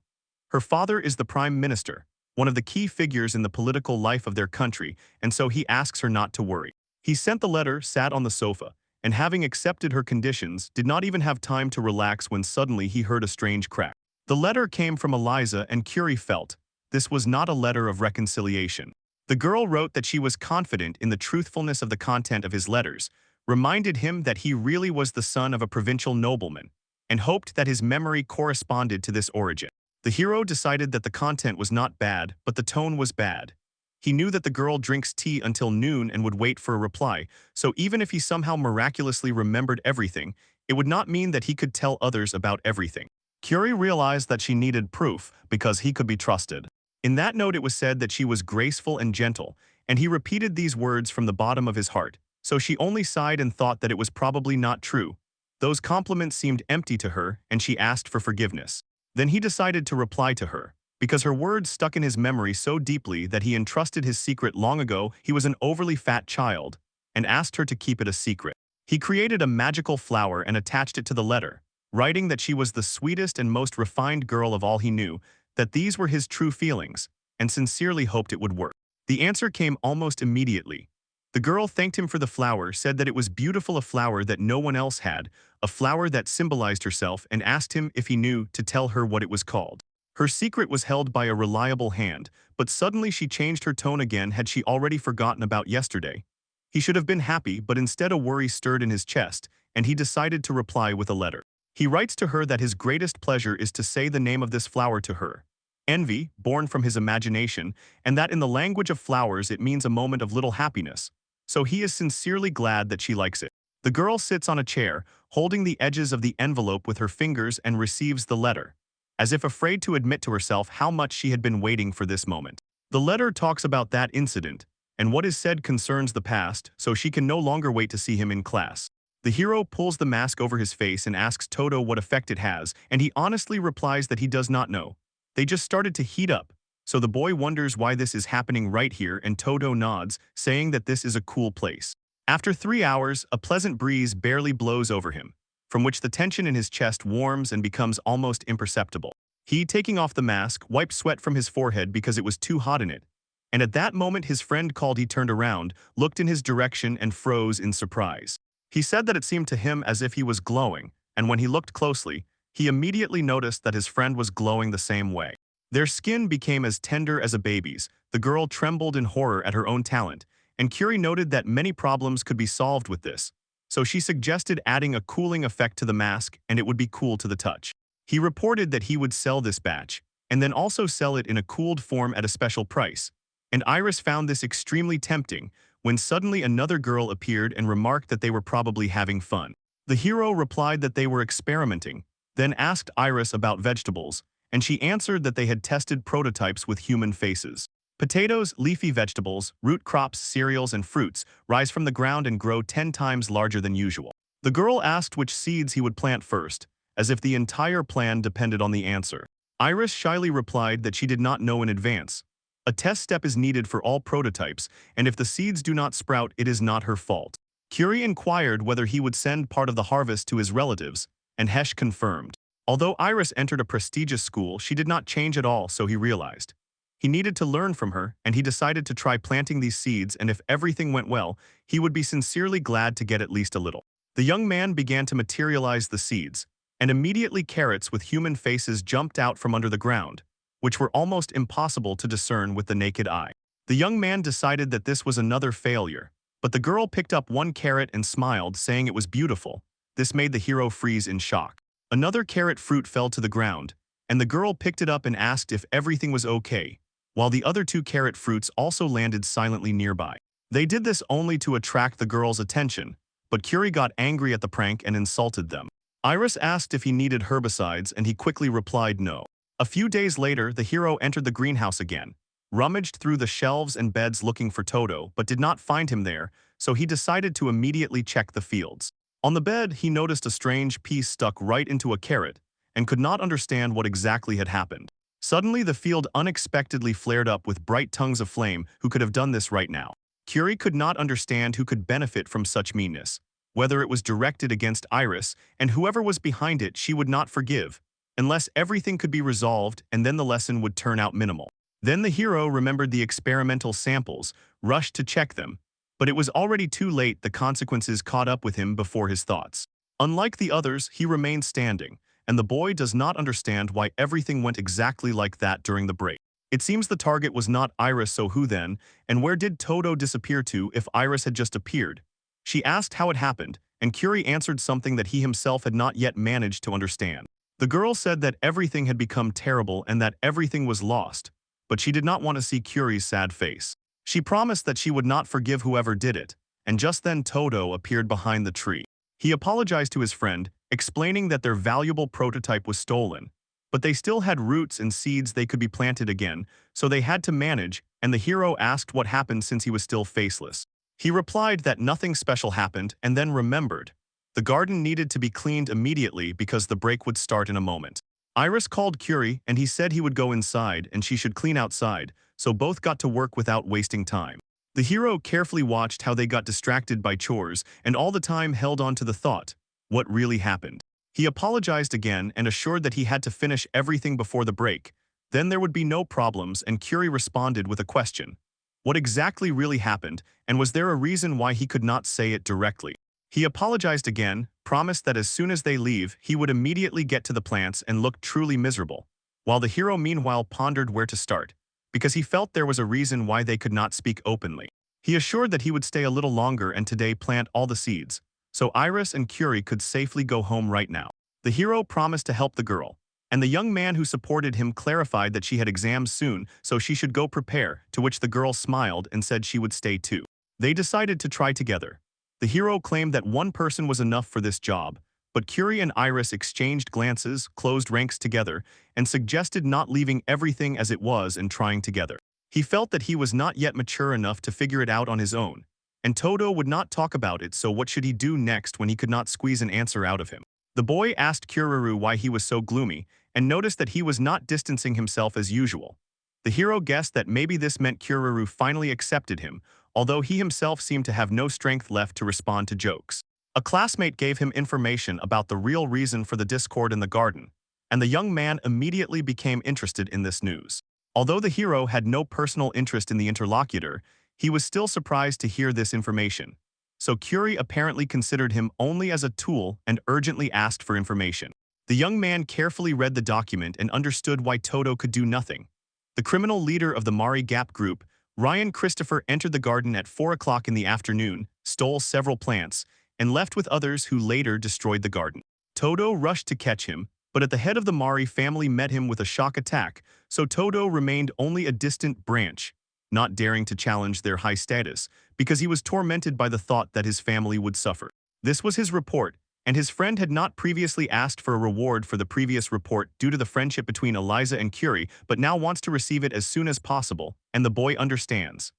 Her father is the prime minister, one of the key figures in the political life of their country, and so he asks her not to worry. He sent the letter, sat on the sofa, and having accepted her conditions, did not even have time to relax when suddenly he heard a strange crack. The letter came from Eliza, and Curie felt this was not a letter of reconciliation. The girl wrote that she was confident in the truthfulness of the content of his letters, reminded him that he really was the son of a provincial nobleman, and hoped that his memory corresponded to this origin. The hero decided that the content was not bad, but the tone was bad. He knew that the girl drinks tea until noon and would wait for a reply, so even if he somehow miraculously remembered everything, it would not mean that he could tell others about everything. Curie realized that she needed proof because he could be trusted. In that note it was said that she was graceful and gentle, and he repeated these words from the bottom of his heart, so she only sighed and thought that it was probably not true. Those compliments seemed empty to her, and she asked for forgiveness. Then he decided to reply to her, because her words stuck in his memory so deeply that he entrusted his secret long ago. He was an overly fat child, and asked her to keep it a secret. He created a magical flower and attached it to the letter, writing that she was the sweetest and most refined girl of all he knew, that these were his true feelings, and sincerely hoped it would work. The answer came almost immediately. The girl thanked him for the flower, said that it was beautiful, a flower that no one else had, a flower that symbolized herself, and asked him if he knew to tell her what it was called. Her secret was held by a reliable hand, but suddenly she changed her tone again. Had she already forgotten about yesterday? He should have been happy, but instead a worry stirred in his chest, and he decided to reply with a letter. He writes to her that his greatest pleasure is to say the name of this flower to her, envy, born from his imagination, and that in the language of flowers it means a moment of little happiness. So he is sincerely glad that she likes it. The girl sits on a chair, holding the edges of the envelope with her fingers, and receives the letter, as if afraid to admit to herself how much she had been waiting for this moment. The letter talks about that incident, and what is said concerns the past, so she can no longer wait to see him in class. The hero pulls the mask over his face and asks Toto what effect it has, and he honestly replies that he does not know. They just started to heat up, so the boy wonders why this is happening right here, and Toto nods, saying that this is a cool place. After 3 hours, a pleasant breeze barely blows over him, from which the tension in his chest warms and becomes almost imperceptible. He, taking off the mask, wiped sweat from his forehead because it was too hot in it. And at that moment his friend called. He turned around, looked in his direction, and froze in surprise. He said that it seemed to him as if he was glowing, and when he looked closely, he immediately noticed that his friend was glowing the same way. Their skin became as tender as a baby's. The girl trembled in horror at her own talent, and Curie noted that many problems could be solved with this. So she suggested adding a cooling effect to the mask, and it would be cool to the touch. He reported that he would sell this batch, and then also sell it in a cooled form at a special price. And Iris found this extremely tempting, when suddenly another girl appeared and remarked that they were probably having fun. The hero replied that they were experimenting, then asked Iris about vegetables, and she answered that they had tested prototypes with human faces. Potatoes, leafy vegetables, root crops, cereals, and fruits rise from the ground and grow 10 times larger than usual. The girl asked which seeds he would plant first, as if the entire plan depended on the answer. Iris shyly replied that she did not know in advance. A test step is needed for all prototypes, and if the seeds do not sprout, it is not her fault. Curie inquired whether he would send part of the harvest to his relatives, and Hesh confirmed. Although Iris entered a prestigious school, she did not change at all, so he realized. He needed to learn from her, and he decided to try planting these seeds, and if everything went well, he would be sincerely glad to get at least a little. The young man began to materialize the seeds, and immediately carrots with human faces jumped out from under the ground, which were almost impossible to discern with the naked eye. The young man decided that this was another failure, but the girl picked up one carrot and smiled, saying it was beautiful. This made the hero freeze in shock. Another carrot fruit fell to the ground, and the girl picked it up and asked if everything was okay, while the other two carrot fruits also landed silently nearby. They did this only to attract the girl's attention, but Curie got angry at the prank and insulted them. Iris asked if he needed herbicides, and he quickly replied no. A few days later, the hero entered the greenhouse again, rummaged through the shelves and beds looking for Todo, but did not find him there, so he decided to immediately check the fields. On the bed, he noticed a strange piece stuck right into a carrot, and could not understand what exactly had happened. Suddenly, the field unexpectedly flared up with bright tongues of flame. Who could have done this right now? Curie could not understand who could benefit from such meanness, whether it was directed against Iris, and whoever was behind it she would not forgive, unless everything could be resolved, and then the lesson would turn out minimal. Then the hero remembered the experimental samples, rushed to check them, but it was already too late. The consequences caught up with him before his thoughts. Unlike the others, he remained standing, and the boy does not understand why everything went exactly like that during the break. It seems the target was not Iris, so who then, and where did Todo disappear to if Iris had just appeared? She asked how it happened, and Curie answered something that he himself had not yet managed to understand. The girl said that everything had become terrible and that everything was lost, but she did not want to see Curie's sad face. She promised that she would not forgive whoever did it, and just then Todo appeared behind the tree. He apologized to his friend, explaining that their valuable prototype was stolen, but they still had roots and seeds they could be planted again, so they had to manage, and the hero asked what happened since he was still faceless. He replied that nothing special happened and then remembered. The garden needed to be cleaned immediately because the break would start in a moment. Iris called Curie and he said he would go inside and she should clean outside, so both got to work without wasting time. The hero carefully watched how they got distracted by chores and all the time held on to the thought, what really happened? He apologized again and assured that he had to finish everything before the break. Then there would be no problems, and Curie responded with a question. What exactly really happened, and was there a reason why he could not say it directly? He apologized again, promised that as soon as they leave, he would immediately get to the plants, and looked truly miserable, while the hero meanwhile pondered where to start, because he felt there was a reason why they could not speak openly. He assured that he would stay a little longer and today plant all the seeds, so Iris and Curie could safely go home right now. The hero promised to help the girl, and the young man who supported him clarified that she had exams soon, so she should go prepare, to which the girl smiled and said she would stay too. They decided to try together. The hero claimed that one person was enough for this job, but Curie and Iris exchanged glances, closed ranks together, and suggested not leaving everything as it was and trying together. He felt that he was not yet mature enough to figure it out on his own, and Todo would not talk about it, so what should he do next when he could not squeeze an answer out of him? The boy asked Kururu why he was so gloomy, and noticed that he was not distancing himself as usual. The hero guessed that maybe this meant Kururu finally accepted him, although he himself seemed to have no strength left to respond to jokes. A classmate gave him information about the real reason for the discord in the garden, and the young man immediately became interested in this news. Although the hero had no personal interest in the interlocutor, he was still surprised to hear this information. So Curie apparently considered him only as a tool and urgently asked for information. The young man carefully read the document and understood why Todo could do nothing. The criminal leader of the MangaRecap group, Ryan Christopher, entered the garden at 4 o'clock in the afternoon, stole several plants, and left with others who later destroyed the garden. Todo rushed to catch him, but at the head of the Mari family met him with a shock attack, so Todo remained only a distant branch, not daring to challenge their high status, because he was tormented by the thought that his family would suffer. This was his report, and his friend had not previously asked for a reward for the previous report due to the friendship between Eliza and Curie, but now wants to receive it as soon as possible, and the boy understands.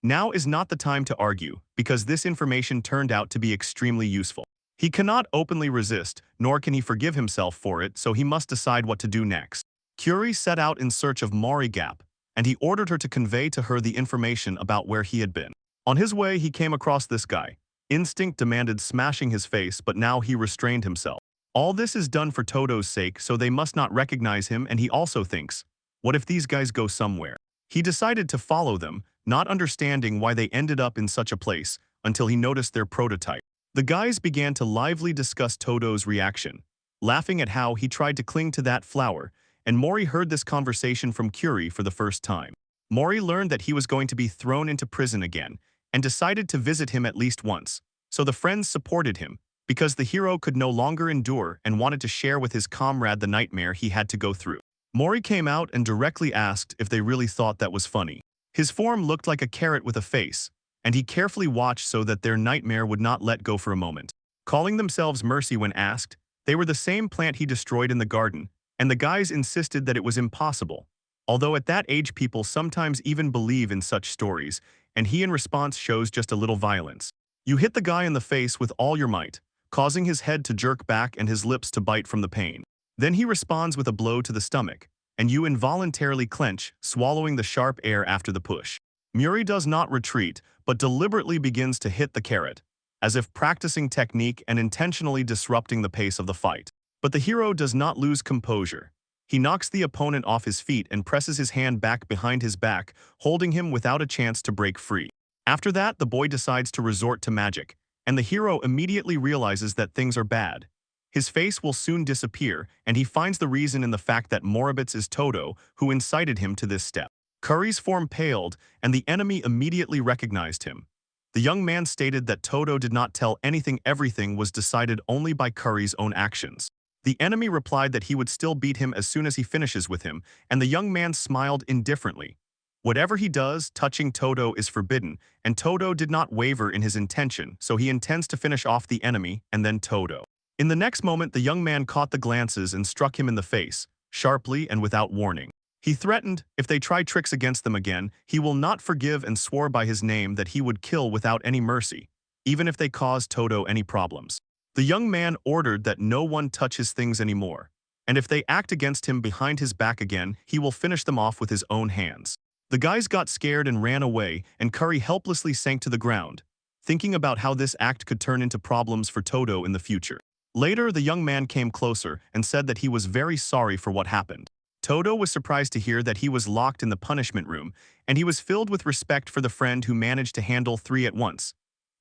Now is not the time to argue, because this information turned out to be extremely useful. He cannot openly resist, nor can he forgive himself for it, so he must decide what to do next. Curie set out in search of MangaRecap, and he ordered her to convey to her the information about where he had been. On his way, he came across this guy. Instinct demanded smashing his face, but now he restrained himself. All this is done for Todo's sake, so they must not recognize him, and he also thinks, what if these guys go somewhere? He decided to follow them, not understanding why they ended up in such a place, until he noticed their prototype. The guys began to lively discuss Todo's reaction, laughing at how he tried to cling to that flower, and Mori heard this conversation from Curie for the first time. Mori learned that he was going to be thrown into prison again, and decided to visit him at least once, so the friends supported him, because the hero could no longer endure and wanted to share with his comrade the nightmare he had to go through. Mori came out and directly asked if they really thought that was funny. His form looked like a carrot with a face, and he carefully watched so that their nightmare would not let go for a moment. Calling themselves Mercy when asked, they were the same plant he destroyed in the garden, and the guys insisted that it was impossible. Although at that age people sometimes even believe in such stories, and he in response shows just a little violence. You hit the guy in the face with all your might, causing his head to jerk back and his lips to bite from the pain. Then he responds with a blow to the stomach, and you involuntarily clench, swallowing the sharp air after the push. Muri does not retreat, but deliberately begins to hit the carrot, as if practicing technique and intentionally disrupting the pace of the fight. But the hero does not lose composure. He knocks the opponent off his feet and presses his hand back behind his back, holding him without a chance to break free. After that, the boy decides to resort to magic, and the hero immediately realizes that things are bad. His face will soon disappear, and he finds the reason in the fact that Moribus is Todo, who incited him to this step. Curry's form paled, and the enemy immediately recognized him. The young man stated that Todo did not tell everything was decided only by Curry's own actions. The enemy replied that he would still beat him as soon as he finishes with him, and the young man smiled indifferently. Whatever he does, touching Todo is forbidden, and Todo did not waver in his intention, so he intends to finish off the enemy and then Todo. In the next moment, the young man caught the glances and struck him in the face, sharply and without warning. He threatened, if they try tricks against them again, he will not forgive, and swore by his name that he would kill without any mercy, even if they caused Todo any problems. The young man ordered that no one touch his things anymore, and if they act against him behind his back again, he will finish them off with his own hands. The guys got scared and ran away, and Curry helplessly sank to the ground, thinking about how this act could turn into problems for Todo in the future. Later, the young man came closer and said that he was very sorry for what happened. Todo was surprised to hear that he was locked in the punishment room, and he was filled with respect for the friend who managed to handle 3 at once.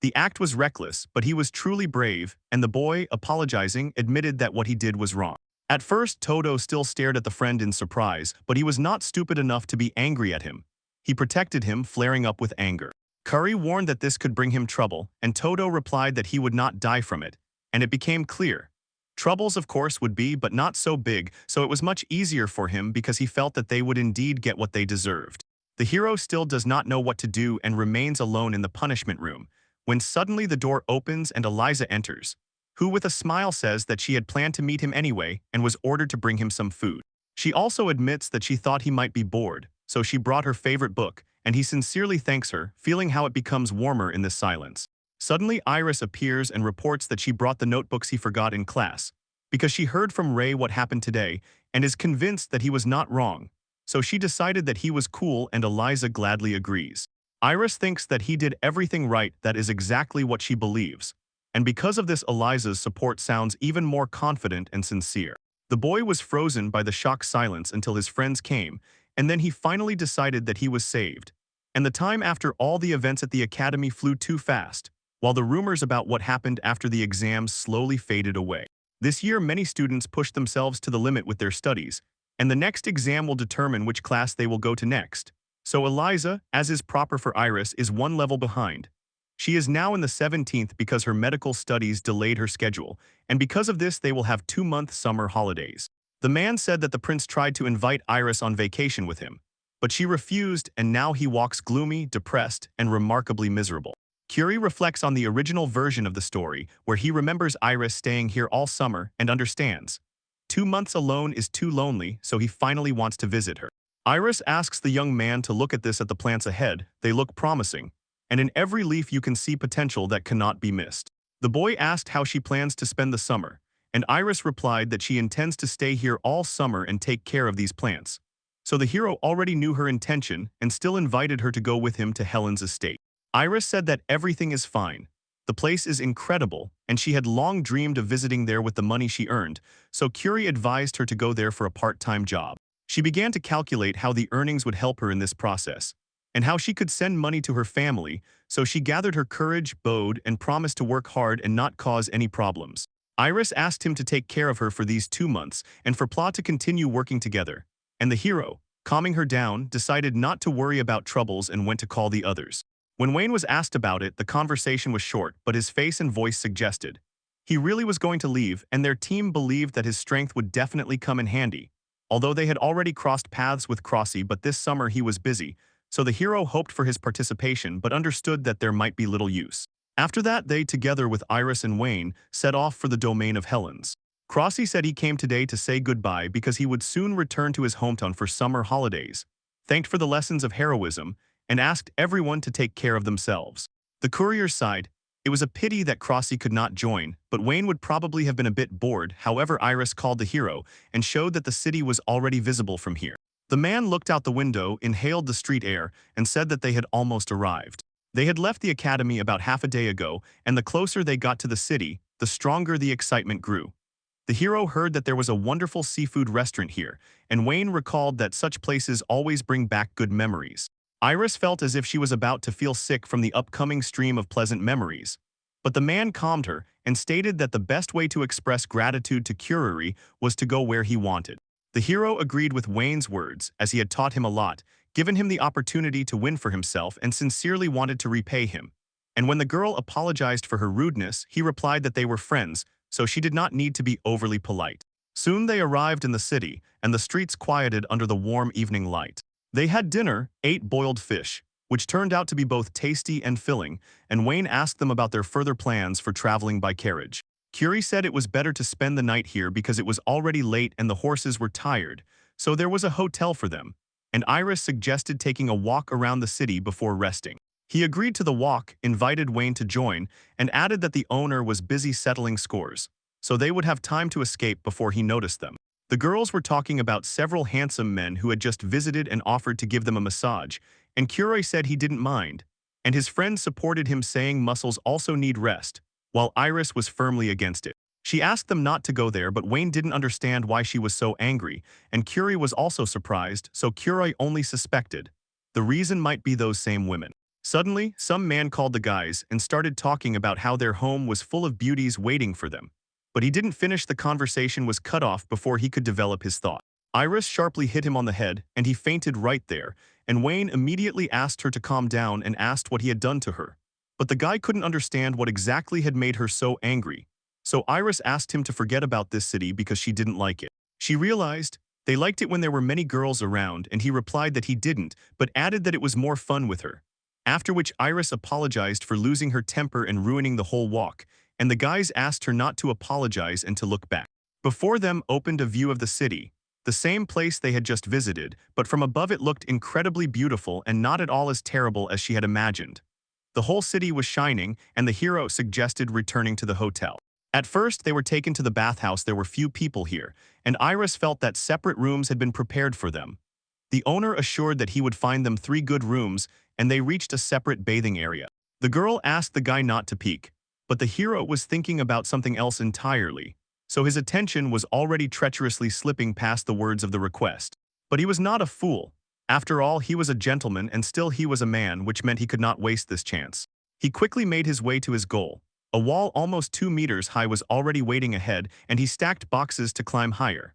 The act was reckless, but he was truly brave, and the boy, apologizing, admitted that what he did was wrong. At first, Todo still stared at the friend in surprise, but he was not stupid enough to be angry at him. He protected him, flaring up with anger. Curry warned that this could bring him trouble, and Todo replied that he would not die from it, and it became clear. Troubles, of course, would be, but not so big, so it was much easier for him because he felt that they would indeed get what they deserved. The hero still does not know what to do and remains alone in the punishment room, when suddenly the door opens and Eliza enters, who with a smile says that she had planned to meet him anyway and was ordered to bring him some food. She also admits that she thought he might be bored, so she brought her favorite book, and he sincerely thanks her, feeling how it becomes warmer in this silence. Suddenly, Iris appears and reports that she brought the notebooks he forgot in class, because she heard from Ray what happened today and is convinced that he was not wrong, so she decided that he was cool, and Eliza gladly agrees. Iris thinks that he did everything right. That is exactly what she believes, and because of this Eliza's support sounds even more confident and sincere. The boy was frozen by the shocked silence until his friends came, and then he finally decided that he was saved. And the time after all the events at the academy flew too fast, while the rumors about what happened after the exams slowly faded away. This year, many students pushed themselves to the limit with their studies, and the next exam will determine which class they will go to next. So Eliza, as is proper for Iris, is one level behind. She is now in the 17th because her medical studies delayed her schedule, and because of this they will have 2-month summer holidays. The man said that the prince tried to invite Iris on vacation with him, but she refused, and now he walks gloomy, depressed, and remarkably miserable. Curie reflects on the original version of the story, where he remembers Iris staying here all summer and understands. 2 months alone is too lonely, so he finally wants to visit her. Iris asks the young man to look at the plants ahead. They look promising, and in every leaf you can see potential that cannot be missed. The boy asked how she plans to spend the summer, and Iris replied that she intends to stay here all summer and take care of these plants. So the hero already knew her intention and still invited her to go with him to Helen's estate. Iris said that everything is fine. The place is incredible, and she had long dreamed of visiting there with the money she earned, so Curie advised her to go there for a part-time job. She began to calculate how the earnings would help her in this process, and how she could send money to her family, so she gathered her courage, bowed, and promised to work hard and not cause any problems. Iris asked him to take care of her for these 2 months and for Pla to continue working together, and the hero, calming her down, decided not to worry about troubles and went to call the others. When Wayne was asked about it, the conversation was short, but his face and voice suggested. He really was going to leave, and their team believed that his strength would definitely come in handy. Although they had already crossed paths with Crossy, but this summer he was busy, so the hero hoped for his participation but understood that there might be little use. After that, they, together with Iris and Wayne, set off for the domain of Helen's. Crossy said he came today to say goodbye because he would soon return to his hometown for summer holidays, thanked for the lessons of heroism, and asked everyone to take care of themselves. The courier sighed. It was a pity that Crossy could not join, but Wayne would probably have been a bit bored. However, Iris called the hero and showed that the city was already visible from here. The man looked out the window, inhaled the street air, and said that they had almost arrived. They had left the academy about half a day ago, and the closer they got to the city, the stronger the excitement grew. The hero heard that there was a wonderful seafood restaurant here, and Wayne recalled that such places always bring back good memories. Iris felt as if she was about to feel sick from the upcoming stream of pleasant memories. But the man calmed her and stated that the best way to express gratitude to Kuriri was to go where he wanted. The hero agreed with Wayne's words, as he had taught him a lot, given him the opportunity to win for himself, and sincerely wanted to repay him. And when the girl apologized for her rudeness, he replied that they were friends, so she did not need to be overly polite. Soon they arrived in the city, and the streets quieted under the warm evening light. They had dinner, ate boiled fish, which turned out to be both tasty and filling, and Wayne asked them about their further plans for traveling by carriage. Curie said it was better to spend the night here because it was already late and the horses were tired, so there was a hotel for them, and Iris suggested taking a walk around the city before resting. He agreed to the walk, invited Wayne to join, and added that the owner was busy settling scores, so they would have time to escape before he noticed them. The girls were talking about several handsome men who had just visited and offered to give them a massage, and Curie said he didn't mind, and his friends supported him, saying muscles also need rest, while Iris was firmly against it. She asked them not to go there, but Wayne didn't understand why she was so angry, and Curie was also surprised, so Curie only suspected. The reason might be those same women. Suddenly, some man called the guys and started talking about how their home was full of beauties waiting for them. But he didn't finish. The conversation was cut off before he could develop his thought. Iris sharply hit him on the head, and he fainted right there, and Wayne immediately asked her to calm down and asked what he had done to her. But the guy couldn't understand what exactly had made her so angry, so Iris asked him to forget about this city because she didn't like it. She realized they liked it when there were many girls around, and he replied that he didn't, but added that it was more fun with her. After which Iris apologized for losing her temper and ruining the whole walk, and the guys asked her not to apologize and to look back. Before them opened a view of the city, the same place they had just visited, but from above it looked incredibly beautiful and not at all as terrible as she had imagined. The whole city was shining, and the hero suggested returning to the hotel. At first, they were taken to the bathhouse. There were few people here, and Iris felt that separate rooms had been prepared for them. The owner assured that he would find them 3 good rooms, and they reached a separate bathing area. The girl asked the guy not to peek, but the hero was thinking about something else entirely, so his attention was already treacherously slipping past the words of the request. But he was not a fool. After all, he was a gentleman, and still he was a man, which meant he could not waste this chance. He quickly made his way to his goal. A wall almost 2 meters high was already waiting ahead, and he stacked boxes to climb higher.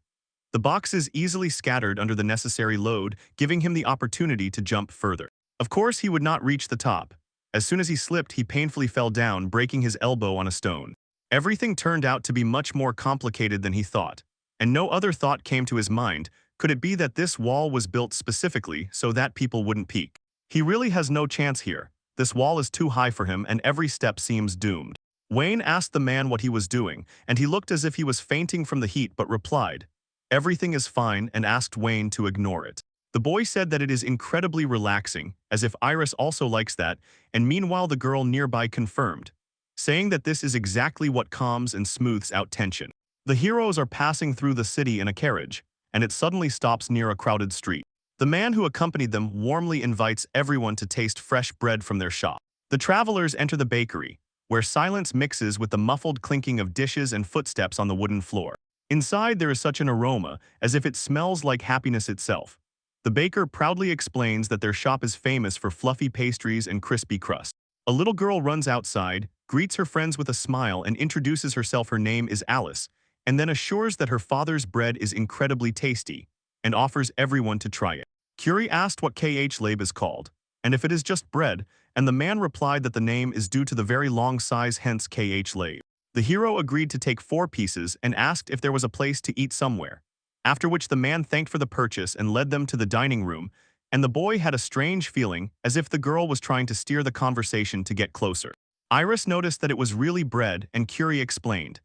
The boxes easily scattered under the necessary load, giving him the opportunity to jump further. Of course, he would not reach the top. As soon as he slipped, he painfully fell down, breaking his elbow on a stone. Everything turned out to be much more complicated than he thought, and no other thought came to his mind. Could it be that this wall was built specifically so that people wouldn't peek? He really has no chance here. This wall is too high for him, and every step seems doomed. Wayne asked the man what he was doing, and he looked as if he was fainting from the heat, but replied, "Everything is fine," and asked Wayne to ignore it. The boy said that it is incredibly relaxing, as if Iris also likes that, and meanwhile the girl nearby confirmed, saying that this is exactly what calms and smooths out tension. The heroes are passing through the city in a carriage, and it suddenly stops near a crowded street. The man who accompanied them warmly invites everyone to taste fresh bread from their shop. The travelers enter the bakery, where silence mixes with the muffled clinking of dishes and footsteps on the wooden floor. Inside there is such an aroma, as if it smells like happiness itself. The baker proudly explains that their shop is famous for fluffy pastries and crispy crust. A little girl runs outside, greets her friends with a smile, and introduces herself. Her name is Alice, and then assures that her father's bread is incredibly tasty, and offers everyone to try it. Curie asked what KH Lab is called, and if it is just bread, and the man replied that the name is due to the very long size, hence KH Lab. The hero agreed to take 4 pieces and asked if there was a place to eat somewhere, after which the man thanked for the purchase and led them to the dining room, and the boy had a strange feeling as if the girl was trying to steer the conversation to get closer. Iris noticed that it was really bread, and Curie explained.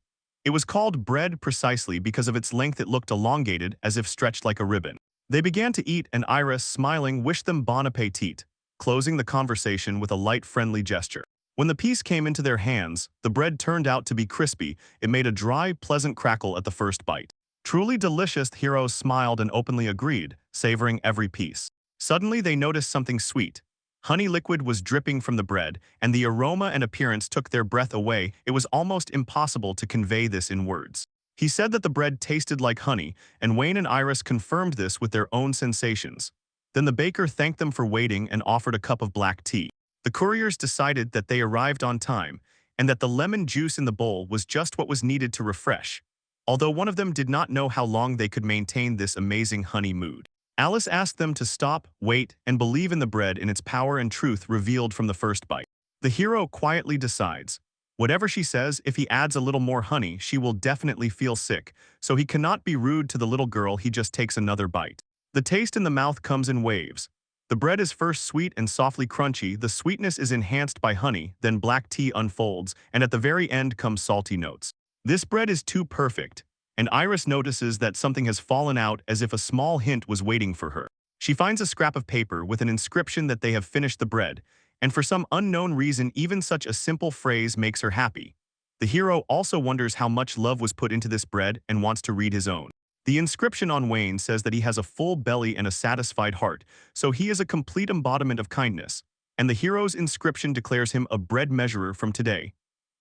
It was called bread precisely because of its length. It looked elongated, as if stretched like a ribbon. They began to eat, and Iris, smiling, wished them bon appetit, closing the conversation with a light, friendly gesture. When the piece came into their hands, the bread turned out to be crispy. It made a dry, pleasant crackle at the first bite. Truly delicious, the heroes smiled and openly agreed, savoring every piece. Suddenly they noticed something sweet. Honey liquid was dripping from the bread, and the aroma and appearance took their breath away. It was almost impossible to convey this in words. He said that the bread tasted like honey, and Wayne and Iris confirmed this with their own sensations. Then the baker thanked them for waiting and offered a cup of black tea. The couriers decided that they arrived on time, and that the lemon juice in the bowl was just what was needed to refresh, although one of them did not know how long they could maintain this amazing honey mood. Alice asked them to stop, wait, and believe in the bread in its power and truth revealed from the first bite. The hero quietly decides. Whatever she says, if he adds a little more honey, she will definitely feel sick, so he cannot be rude to the little girl. He just takes another bite. The taste in the mouth comes in waves. The bread is first sweet and softly crunchy, the sweetness is enhanced by honey, then black tea unfolds, and at the very end come salty notes. This bread is too perfect, and Iris notices that something has fallen out, as if a small hint was waiting for her. She finds a scrap of paper with an inscription that they have finished the bread, and for some unknown reason even such a simple phrase makes her happy. The hero also wonders how much love was put into this bread and wants to read his own. The inscription on Wayne says that he has a full belly and a satisfied heart, so he is a complete embodiment of kindness, and the hero's inscription declares him a bread measurer from today.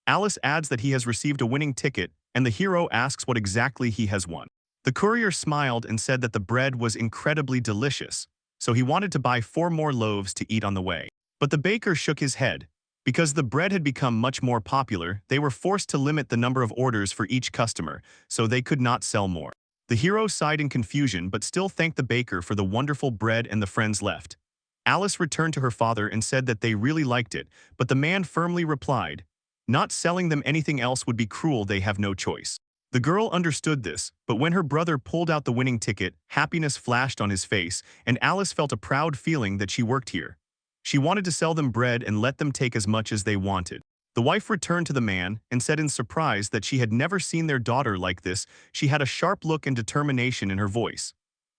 Alice adds that he has received a winning ticket, and the hero asks what exactly he has won. The courier smiled and said that the bread was incredibly delicious, so he wanted to buy 4 more loaves to eat on the way. But the baker shook his head. Because the bread had become much more popular, they were forced to limit the number of orders for each customer, so they could not sell more. The hero sighed in confusion but still thanked the baker for the wonderful bread, and the friends left. Alice returned to her father and said that they really liked it, but the man firmly replied, "Not selling them anything else would be cruel. They have no choice." The girl understood this, but when her brother pulled out the winning ticket, happiness flashed on his face, and Alice felt a proud feeling that she worked here. She wanted to sell them bread and let them take as much as they wanted. The wife returned to the man and said in surprise that she had never seen their daughter like this. She had a sharp look and determination in her voice.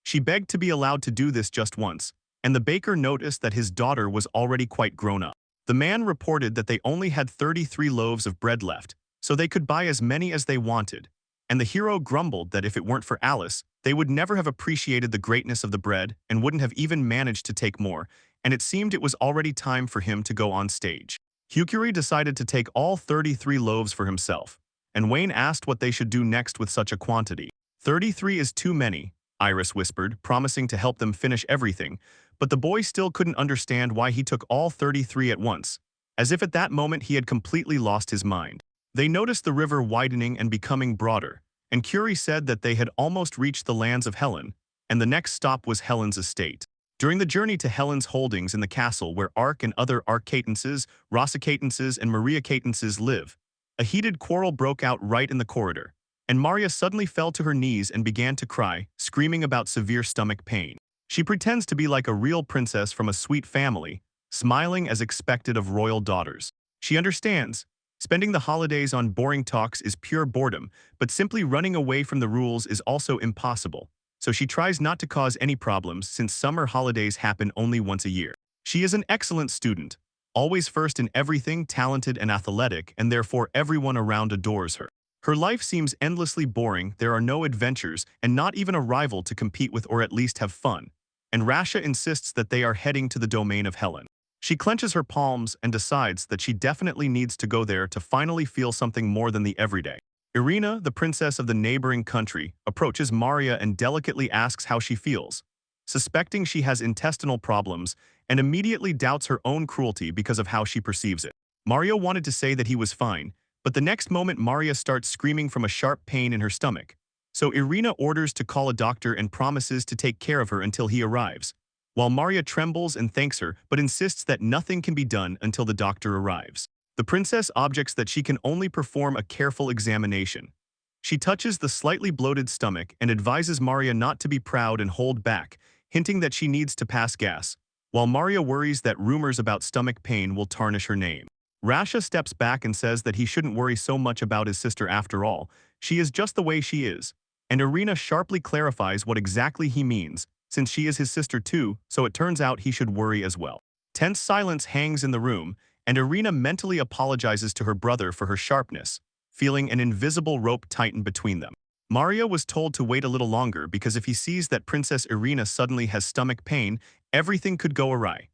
She begged to be allowed to do this just once, and the baker noticed that his daughter was already quite grown up. The man reported that they only had 33 loaves of bread left, so they could buy as many as they wanted, and the hero grumbled that if it weren't for Alice, they would never have appreciated the greatness of the bread and wouldn't have even managed to take more, and it seemed it was already time for him to go on stage. Hukuri decided to take all 33 loaves for himself, and Wayne asked what they should do next with such a quantity. 33 is too many, Iris whispered, promising to help them finish everything, but the boy still couldn't understand why he took all 33 at once, as if at that moment he had completely lost his mind. They noticed the river widening and becoming broader, and Curie said that they had almost reached the lands of Helen, and the next stop was Helen's estate. During the journey to Helen's holdings in the castle where Ark and other Arcatenses, Rossicatenses, and Mariacatenses live, a heated quarrel broke out right in the corridor, and Maria suddenly fell to her knees and began to cry, screaming about severe stomach pain. She pretends to be like a real princess from a sweet family, smiling as expected of royal daughters. She understands. Spending the holidays on boring talks is pure boredom, but simply running away from the rules is also impossible. So she tries not to cause any problems since summer holidays happen only once a year. She is an excellent student, always first in everything, talented and athletic, and therefore everyone around adores her. Her life seems endlessly boring. There are no adventures and not even a rival to compete with or at least have fun. And Rasha insists that they are heading to the domain of Helen. She clenches her palms and decides that she definitely needs to go there to finally feel something more than the everyday. Irina, the princess of the neighboring country, approaches Maria and delicately asks how she feels, suspecting she has intestinal problems, and immediately doubts her own cruelty because of how she perceives it. Maria wanted to say that he was fine, but the next moment Maria starts screaming from a sharp pain in her stomach. So Irina orders to call a doctor and promises to take care of her until he arrives, while Maria trembles and thanks her but insists that nothing can be done until the doctor arrives. The princess objects that she can only perform a careful examination. She touches the slightly bloated stomach and advises Maria not to be proud and hold back, hinting that she needs to pass gas, while Maria worries that rumors about stomach pain will tarnish her name. Rasha steps back and says that he shouldn't worry so much about his sister after all. She is just the way she is. And Irina sharply clarifies what exactly he means, since she is his sister too, so it turns out he should worry as well. Tense silence hangs in the room, and Irina mentally apologizes to her brother for her sharpness, feeling an invisible rope tighten between them. Maria was told to wait a little longer because if he sees that Princess Irina suddenly has stomach pain, everything could go awry.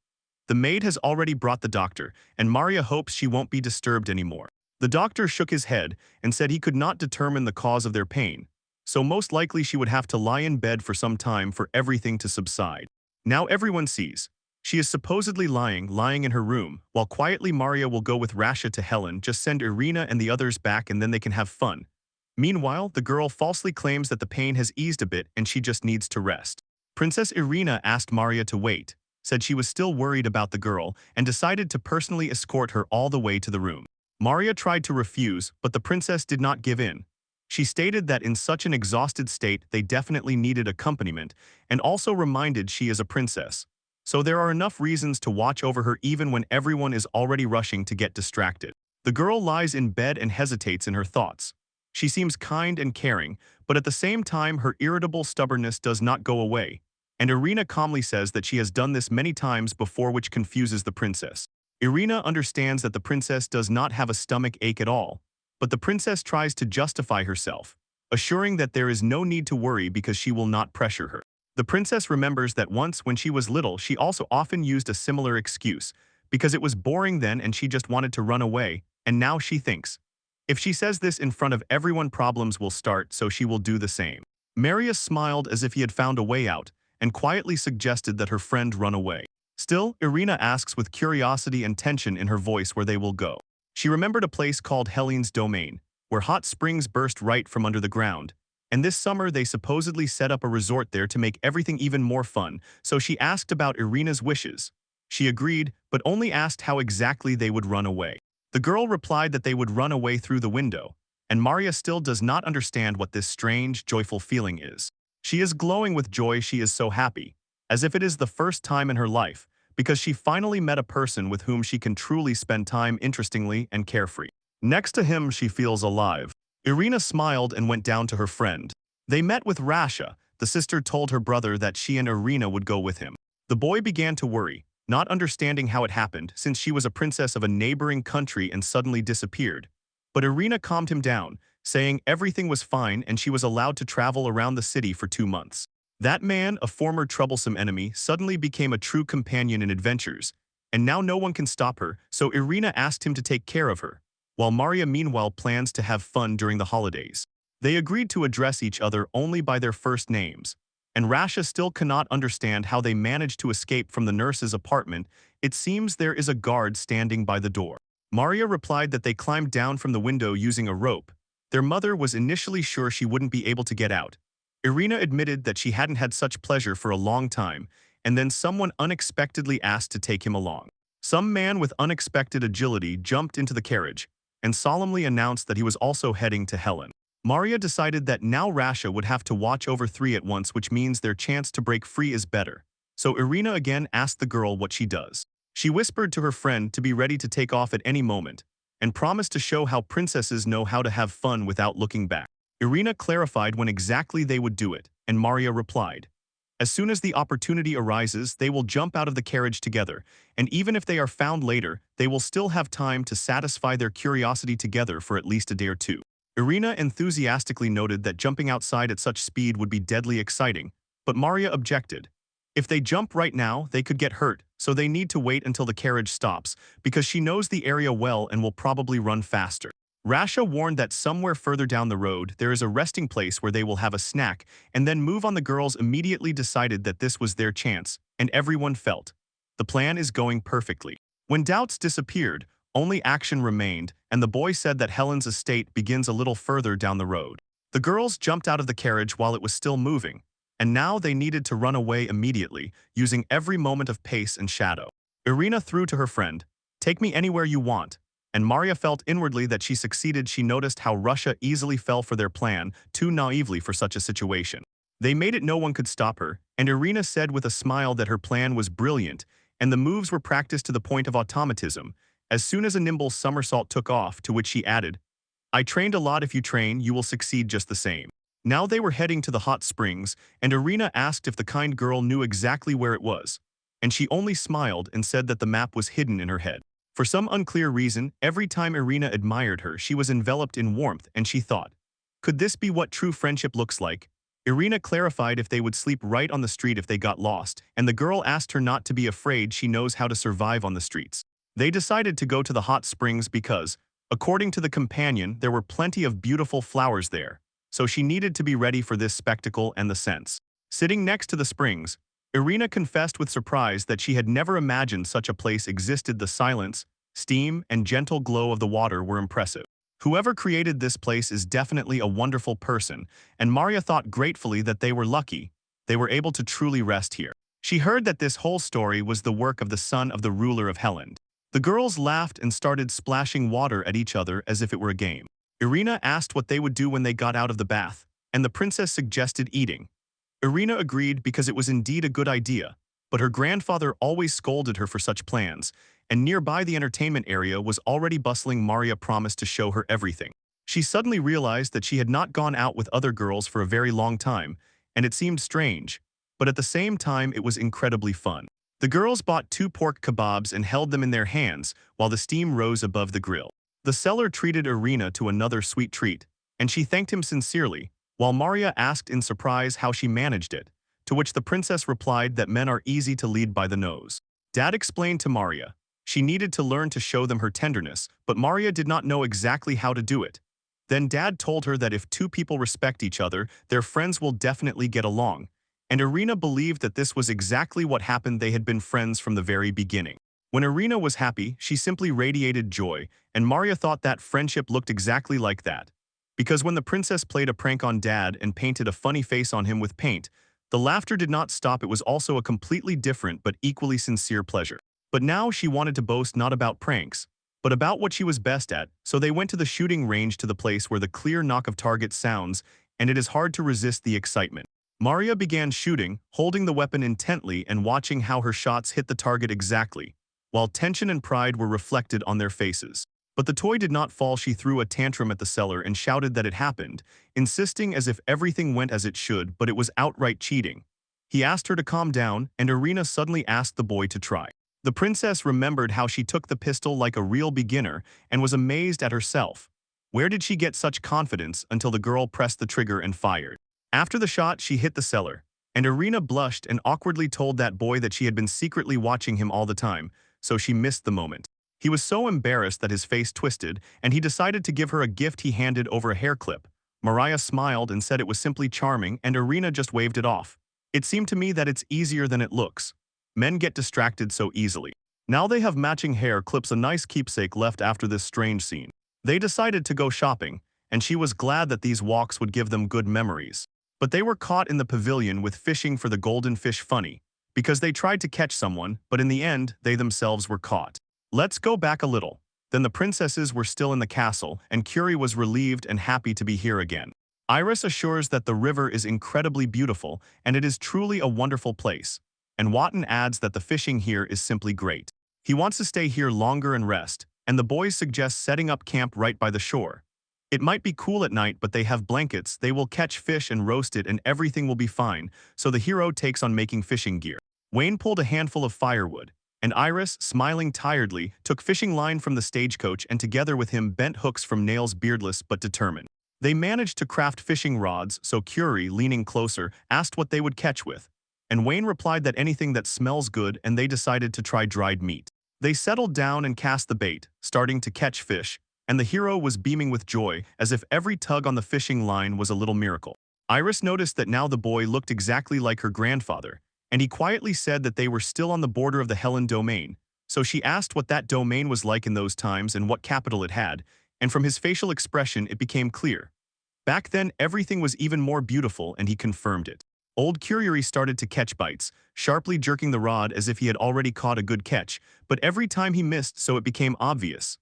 The maid has already brought the doctor, and Maria hopes she won't be disturbed anymore. The doctor shook his head and said he could not determine the cause of their pain, so most likely she would have to lie in bed for some time for everything to subside. Now everyone sees. She is supposedly lying in her room, while quietly Maria will go with Rasha to Helen, just send Irina and the others back and then they can have fun. Meanwhile, the girl falsely claims that the pain has eased a bit and she just needs to rest. Princess Irina asked Maria to wait, said she was still worried about the girl, and decided to personally escort her all the way to the room. Maria tried to refuse, but the princess did not give in. She stated that in such an exhausted state they definitely needed accompaniment, and also reminded she is a princess. So there are enough reasons to watch over her even when everyone is already rushing to get distracted. The girl lies in bed and hesitates in her thoughts. She seems kind and caring, but at the same time her irritable stubbornness does not go away, and Irina calmly says that she has done this many times before, which confuses the princess. Irina understands that the princess does not have a stomach ache at all, but the princess tries to justify herself, assuring that there is no need to worry because she will not pressure her. The princess remembers that once when she was little she also often used a similar excuse, because it was boring then and she just wanted to run away, and now she thinks, if she says this in front of everyone problems will start, so she will do the same. Marius smiled as if he had found a way out, and quietly suggested that her friend run away. Still, Irina asks with curiosity and tension in her voice where they will go. She remembered a place called Helene's Domain, where hot springs burst right from under the ground, and this summer they supposedly set up a resort there to make everything even more fun, so she asked about Irina's wishes. She agreed, but only asked how exactly they would run away. The girl replied that they would run away through the window, and Maria still does not understand what this strange, joyful feeling is. She is glowing with joy. She is so happy, as if it is the first time in her life, because she finally met a person with whom she can truly spend time interestingly and carefree. Next to him, she feels alive. Irina smiled and went down to her friend. They met with Rasha. The sister told her brother that she and Irina would go with him. The boy began to worry, not understanding how it happened since she was a princess of a neighboring country and suddenly disappeared. But Irina calmed him down, saying everything was fine and she was allowed to travel around the city for 2 months. That man, a former troublesome enemy, suddenly became a true companion in adventures, and now no one can stop her, so Irina asked him to take care of her, while Maria meanwhile plans to have fun during the holidays. They agreed to address each other only by their first names, and Rasha still cannot understand how they managed to escape from the nurse's apartment. It seems there is a guard standing by the door. Maria replied that they climbed down from the window using a rope. Their mother was initially sure she wouldn't be able to get out. Irina admitted that she hadn't had such pleasure for a long time, and then someone unexpectedly asked to take him along. Some man with unexpected agility jumped into the carriage and solemnly announced that he was also heading to Helen. Maria decided that now Rasha would have to watch over 3 at once, which means their chance to break free is better. So Irina again asked the girl what she does. She whispered to her friend to be ready to take off at any moment, and promised to show how princesses know how to have fun without looking back. Irina clarified when exactly they would do it, and Maria replied, as soon as the opportunity arises, they will jump out of the carriage together, and even if they are found later, they will still have time to satisfy their curiosity together for at least a day or two. Irina enthusiastically noted that jumping outside at such speed would be deadly exciting, but Maria objected. If they jump right now, they could get hurt, so they need to wait until the carriage stops, because she knows the area well and will probably run faster. Rasha warned that somewhere further down the road there is a resting place where they will have a snack and then move on. The girls immediately decided that this was their chance, and everyone felt the plan is going perfectly. When doubts disappeared, only action remained, and the boy said that Helen's estate begins a little further down the road. The girls jumped out of the carriage while it was still moving, and now they needed to run away immediately, using every moment of pace and shadow. Irina threw to her friend, "Take me anywhere you want," and Maria felt inwardly that she succeeded. She noticed how Russia easily fell for their plan, too naively for such a situation. They made it no one could stop her, and Irina said with a smile that her plan was brilliant, and the moves were practiced to the point of automatism, as soon as a nimble somersault took off, to which she added, "I trained a lot. If you train, you will succeed just the same." Now they were heading to the hot springs, and Irina asked if the kind girl knew exactly where it was, and she only smiled and said that the map was hidden in her head. For some unclear reason, every time Irina admired her, she was enveloped in warmth, and she thought, could this be what true friendship looks like? Irina clarified if they would sleep right on the street if they got lost, and the girl asked her not to be afraid. She knows how to survive on the streets. They decided to go to the hot springs because, according to the companion, there were plenty of beautiful flowers there, so she needed to be ready for this spectacle and the scents. Sitting next to the springs, Irina confessed with surprise that she had never imagined such a place existed. The silence, steam, and gentle glow of the water were impressive. Whoever created this place is definitely a wonderful person, and Maria thought gratefully that they were lucky. They were able to truly rest here. She heard that this whole story was the work of the son of the ruler of Helland. The girls laughed and started splashing water at each other as if it were a game. Irina asked what they would do when they got out of the bath, and the princess suggested eating. Irina agreed because it was indeed a good idea, but her grandfather always scolded her for such plans, and nearby the entertainment area was already bustling. Maria promised to show her everything. She suddenly realized that she had not gone out with other girls for a very long time, and it seemed strange, but at the same time it was incredibly fun. The girls bought 2 pork kebabs and held them in their hands while the steam rose above the grill. The seller treated Irina to another sweet treat, and she thanked him sincerely, while Maria asked in surprise how she managed it, to which the princess replied that men are easy to lead by the nose. Dad explained to Maria she needed to learn to show them her tenderness, but Maria did not know exactly how to do it. Then Dad told her that if 2 people respect each other, their friends will definitely get along, and Irina believed that this was exactly what happened. They had been friends from the very beginning. When Irina was happy, she simply radiated joy, and Maria thought that friendship looked exactly like that. Because when the princess played a prank on Dad and painted a funny face on him with paint, the laughter did not stop. It was also a completely different but equally sincere pleasure. But now she wanted to boast not about pranks, but about what she was best at, so they went to the shooting range, to the place where the clear knock of target sounds, and it is hard to resist the excitement. Maria began shooting, holding the weapon intently and watching how her shots hit the target exactly, while tension and pride were reflected on their faces. But the toy did not fall. She threw a tantrum at the seller and shouted that it happened, insisting as if everything went as it should, but it was outright cheating. He asked her to calm down, and Irina suddenly asked the boy to try. The princess remembered how she took the pistol like a real beginner and was amazed at herself. Where did she get such confidence? Until the girl pressed the trigger and fired. After the shot, she hit the seller, and Irina blushed and awkwardly told that boy that she had been secretly watching him all the time, so she missed the moment. He was so embarrassed that his face twisted, and he decided to give her a gift. He handed over a hair clip. Maria smiled and said it was simply charming, and Irina just waved it off. It seemed to me that it's easier than it looks. Men get distracted so easily. Now they have matching hair clips, a nice keepsake left after this strange scene. They decided to go shopping, and she was glad that these walks would give them good memories. But they were caught in the pavilion with fishing for the golden fish. Funny, because they tried to catch someone, but in the end, they themselves were caught. Let's go back a little. Then the princesses were still in the castle, and Curie was relieved and happy to be here again. Iris assures that the river is incredibly beautiful, and it is truly a wonderful place. And Watton adds that the fishing here is simply great. He wants to stay here longer and rest, and the boys suggest setting up camp right by the shore. It might be cool at night, but they have blankets. They will catch fish and roast it, and everything will be fine, so the hero takes on making fishing gear. Wayne pulled a handful of firewood, and Iris, smiling tiredly, took fishing line from the stagecoach and together with him bent hooks from nails, beardless but determined. They managed to craft fishing rods, so Curie, leaning closer, asked what they would catch with. And Wayne replied that anything that smells good, and they decided to try dried meat. They settled down and cast the bait, starting to catch fish, and the hero was beaming with joy, as if every tug on the fishing line was a little miracle. Iris noticed that now the boy looked exactly like her grandfather, and he quietly said that they were still on the border of the Helen domain, so she asked what that domain was like in those times and what capital it had, and from his facial expression it became clear. Back then everything was even more beautiful, and he confirmed it. Old Curie started to catch bites, sharply jerking the rod as if he had already caught a good catch, but every time he missed, so it became obvious.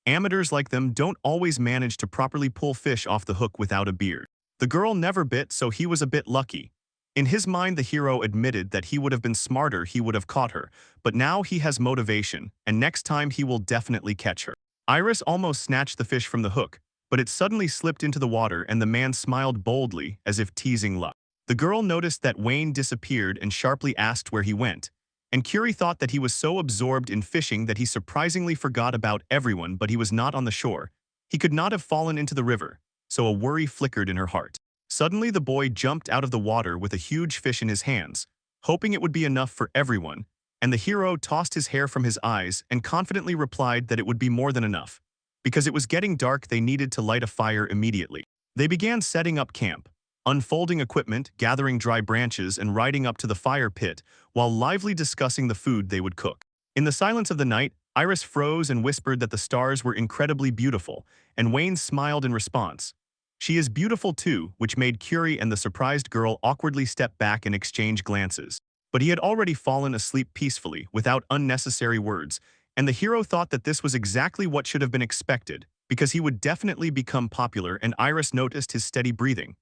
Amateurs like them don't always manage to properly pull fish off the hook without a beard. The girl never bit, so he was a bit lucky. In his mind, the hero admitted that he would have been smarter, he would have caught her, but now he has motivation, and next time he will definitely catch her. Iris almost snatched the fish from the hook, but it suddenly slipped into the water and the man smiled boldly, as if teasing luck. The girl noticed that Wayne disappeared and sharply asked where he went, and Curie thought that he was so absorbed in fishing that he surprisingly forgot about everyone, but he was not on the shore. He could not have fallen into the river, so a worry flickered in her heart. Suddenly the boy jumped out of the water with a huge fish in his hands, hoping it would be enough for everyone, and the hero tossed his hair from his eyes and confidently replied that it would be more than enough. Because it was getting dark, they needed to light a fire immediately. They began setting up camp, unfolding equipment, gathering dry branches, and riding up to the fire pit while lively discussing the food they would cook. In the silence of the night, Iris froze and whispered that the stars were incredibly beautiful, and Wayne smiled in response. She is beautiful too, which made Curie and the surprised girl awkwardly step back and exchange glances. But he had already fallen asleep peacefully, without unnecessary words, and the hero thought that this was exactly what should have been expected, because he would definitely become popular, and Iris noticed his steady breathing.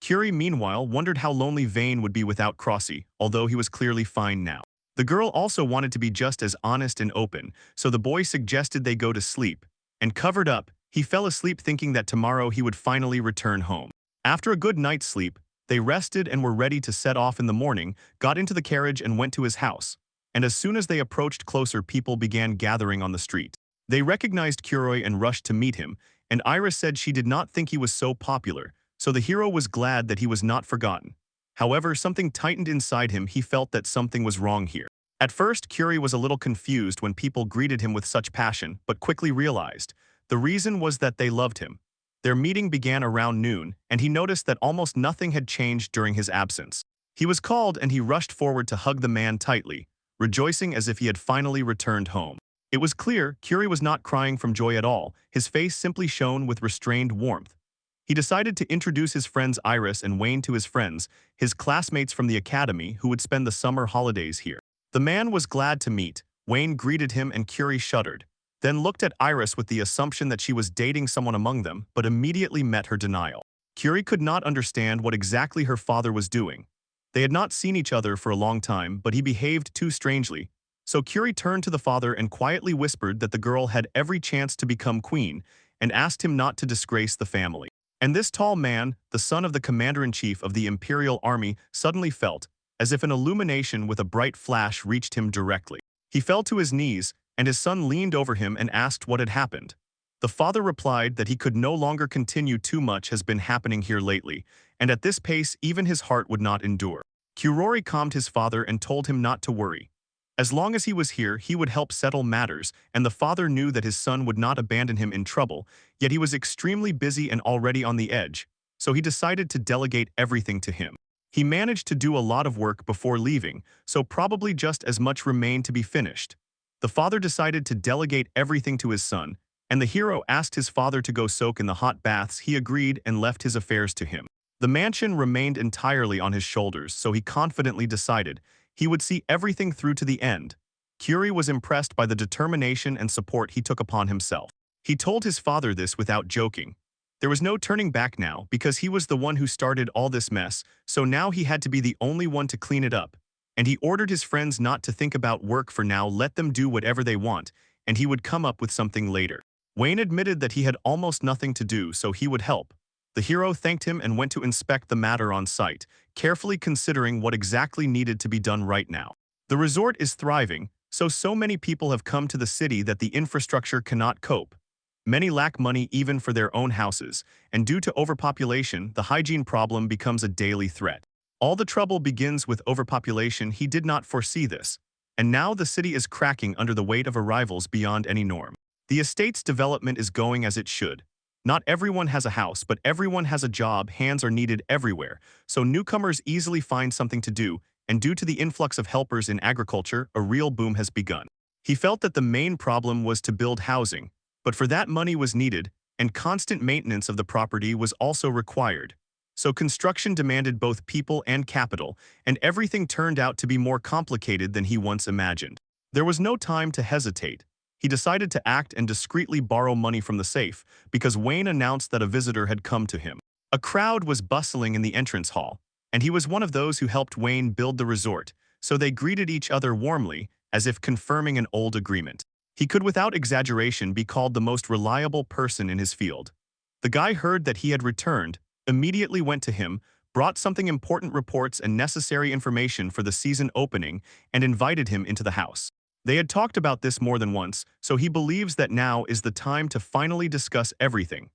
Curie, meanwhile, wondered how lonely Vane would be without Crossy, although he was clearly fine now. The girl also wanted to be just as honest and open, so the boy suggested they go to sleep, and covered up, he fell asleep thinking that tomorrow he would finally return home. After a good night's sleep, they rested and were ready to set off in the morning, got into the carriage and went to his house. And as soon as they approached closer, people began gathering on the street. They recognized Curie and rushed to meet him, and Iris said she did not think he was so popular, so the hero was glad that he was not forgotten. However, something tightened inside him. He felt that something was wrong here. At first, Curie was a little confused when people greeted him with such passion, but quickly realized the reason was that they loved him. Their meeting began around noon, and he noticed that almost nothing had changed during his absence. He was called and he rushed forward to hug the man tightly, rejoicing as if he had finally returned home. It was clear Curie was not crying from joy at all. His face simply shone with restrained warmth. He decided to introduce his friends Iris and Wayne to his friends, his classmates from the academy who would spend the summer holidays here. The man was glad to meet. Wayne greeted him and Curie shuddered, then looked at Iris with the assumption that she was dating someone among them, but immediately met her denial. Curie could not understand what exactly her father was doing. They had not seen each other for a long time, but he behaved too strangely. So Curie turned to the father and quietly whispered that the girl had every chance to become queen, and asked him not to disgrace the family. And this tall man, the son of the commander-in-chief of the Imperial Army, suddenly felt as if an illumination with a bright flash reached him directly. He fell to his knees, and his son leaned over him and asked what had happened. The father replied that he could no longer continue. Too much has been happening here lately, and at this pace even his heart would not endure. Curie calmed his father and told him not to worry. As long as he was here, he would help settle matters, and the father knew that his son would not abandon him in trouble, yet he was extremely busy and already on the edge, so he decided to delegate everything to him. He managed to do a lot of work before leaving, so probably just as much remained to be finished. The father decided to delegate everything to his son, and the hero asked his father to go soak in the hot baths. He agreed and left his affairs to him. The mansion remained entirely on his shoulders, so he confidently decided he would see everything through to the end. Curie was impressed by the determination and support he took upon himself. He told his father this without joking. There was no turning back now, because he was the one who started all this mess, so now he had to be the only one to clean it up. And he ordered his friends not to think about work for now, let them do whatever they want, and he would come up with something later. Wayne admitted that he had almost nothing to do, so he would help. The hero thanked him and went to inspect the matter on site, carefully considering what exactly needed to be done right now. The resort is thriving, so many people have come to the city that the infrastructure cannot cope. Many lack money even for their own houses, and due to overpopulation, the hygiene problem becomes a daily threat. All the trouble begins with overpopulation. He did not foresee this, and now the city is cracking under the weight of arrivals beyond any norm. The estate's development is going as it should. Not everyone has a house, but everyone has a job. Hands are needed everywhere, so newcomers easily find something to do, and due to the influx of helpers in agriculture, a real boom has begun. He felt that the main problem was to build housing, but for that money was needed, and constant maintenance of the property was also required. So construction demanded both people and capital, and everything turned out to be more complicated than he once imagined. There was no time to hesitate. He decided to act and discreetly borrow money from the safe because Wayne announced that a visitor had come to him. A crowd was bustling in the entrance hall, and he was one of those who helped Wayne build the resort, so they greeted each other warmly, as if confirming an old agreement. He could without exaggeration be called the most reliable person in his field. The guy heard that he had returned, immediately went to him, brought something important reports and necessary information for the season opening, and invited him into the house. They had talked about this more than once, so he believes that now is the time to finally discuss everything.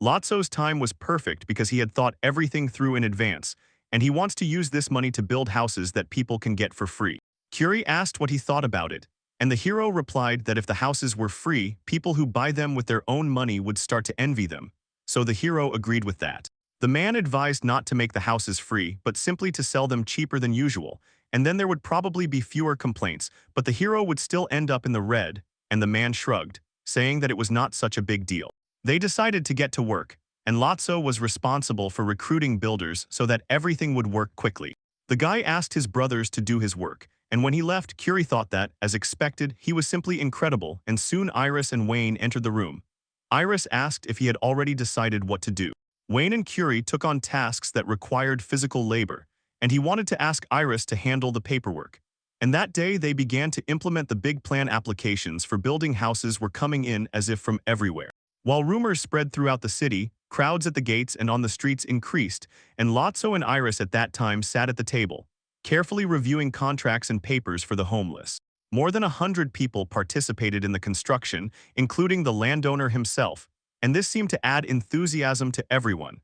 Lotso's time was perfect because he had thought everything through in advance, and he wants to use this money to build houses that people can get for free. Curie asked what he thought about it, and the hero replied that if the houses were free, people who buy them with their own money would start to envy them. So the hero agreed with that. The man advised not to make the houses free, but simply to sell them cheaper than usual, and then there would probably be fewer complaints, but the hero would still end up in the red, and the man shrugged, saying that it was not such a big deal. They decided to get to work, and Lotso was responsible for recruiting builders so that everything would work quickly. The guy asked his brothers to do his work, and when he left, Curie thought that, as expected, he was simply incredible, and soon Iris and Wayne entered the room. Iris asked if he had already decided what to do. Wayne and Curie took on tasks that required physical labor, and he wanted to ask Iris to handle the paperwork. And that day, they began to implement the big plan applications for building houses were coming in as if from everywhere. While rumors spread throughout the city, crowds at the gates and on the streets increased, and Lotso and Iris at that time sat at the table, carefully reviewing contracts and papers for the homeless. More than 100 people participated in the construction, including the landowner himself, and this seemed to add enthusiasm to everyone.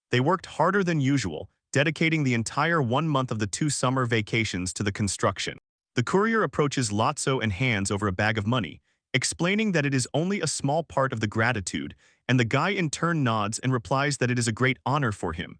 They worked harder than usual, dedicating the entire 1 month of the 2 summer vacations to the construction. The courier approaches Lotso and hands over a bag of money, explaining that it is only a small part of the gratitude, and the guy in turn nods and replies that it is a great honor for him.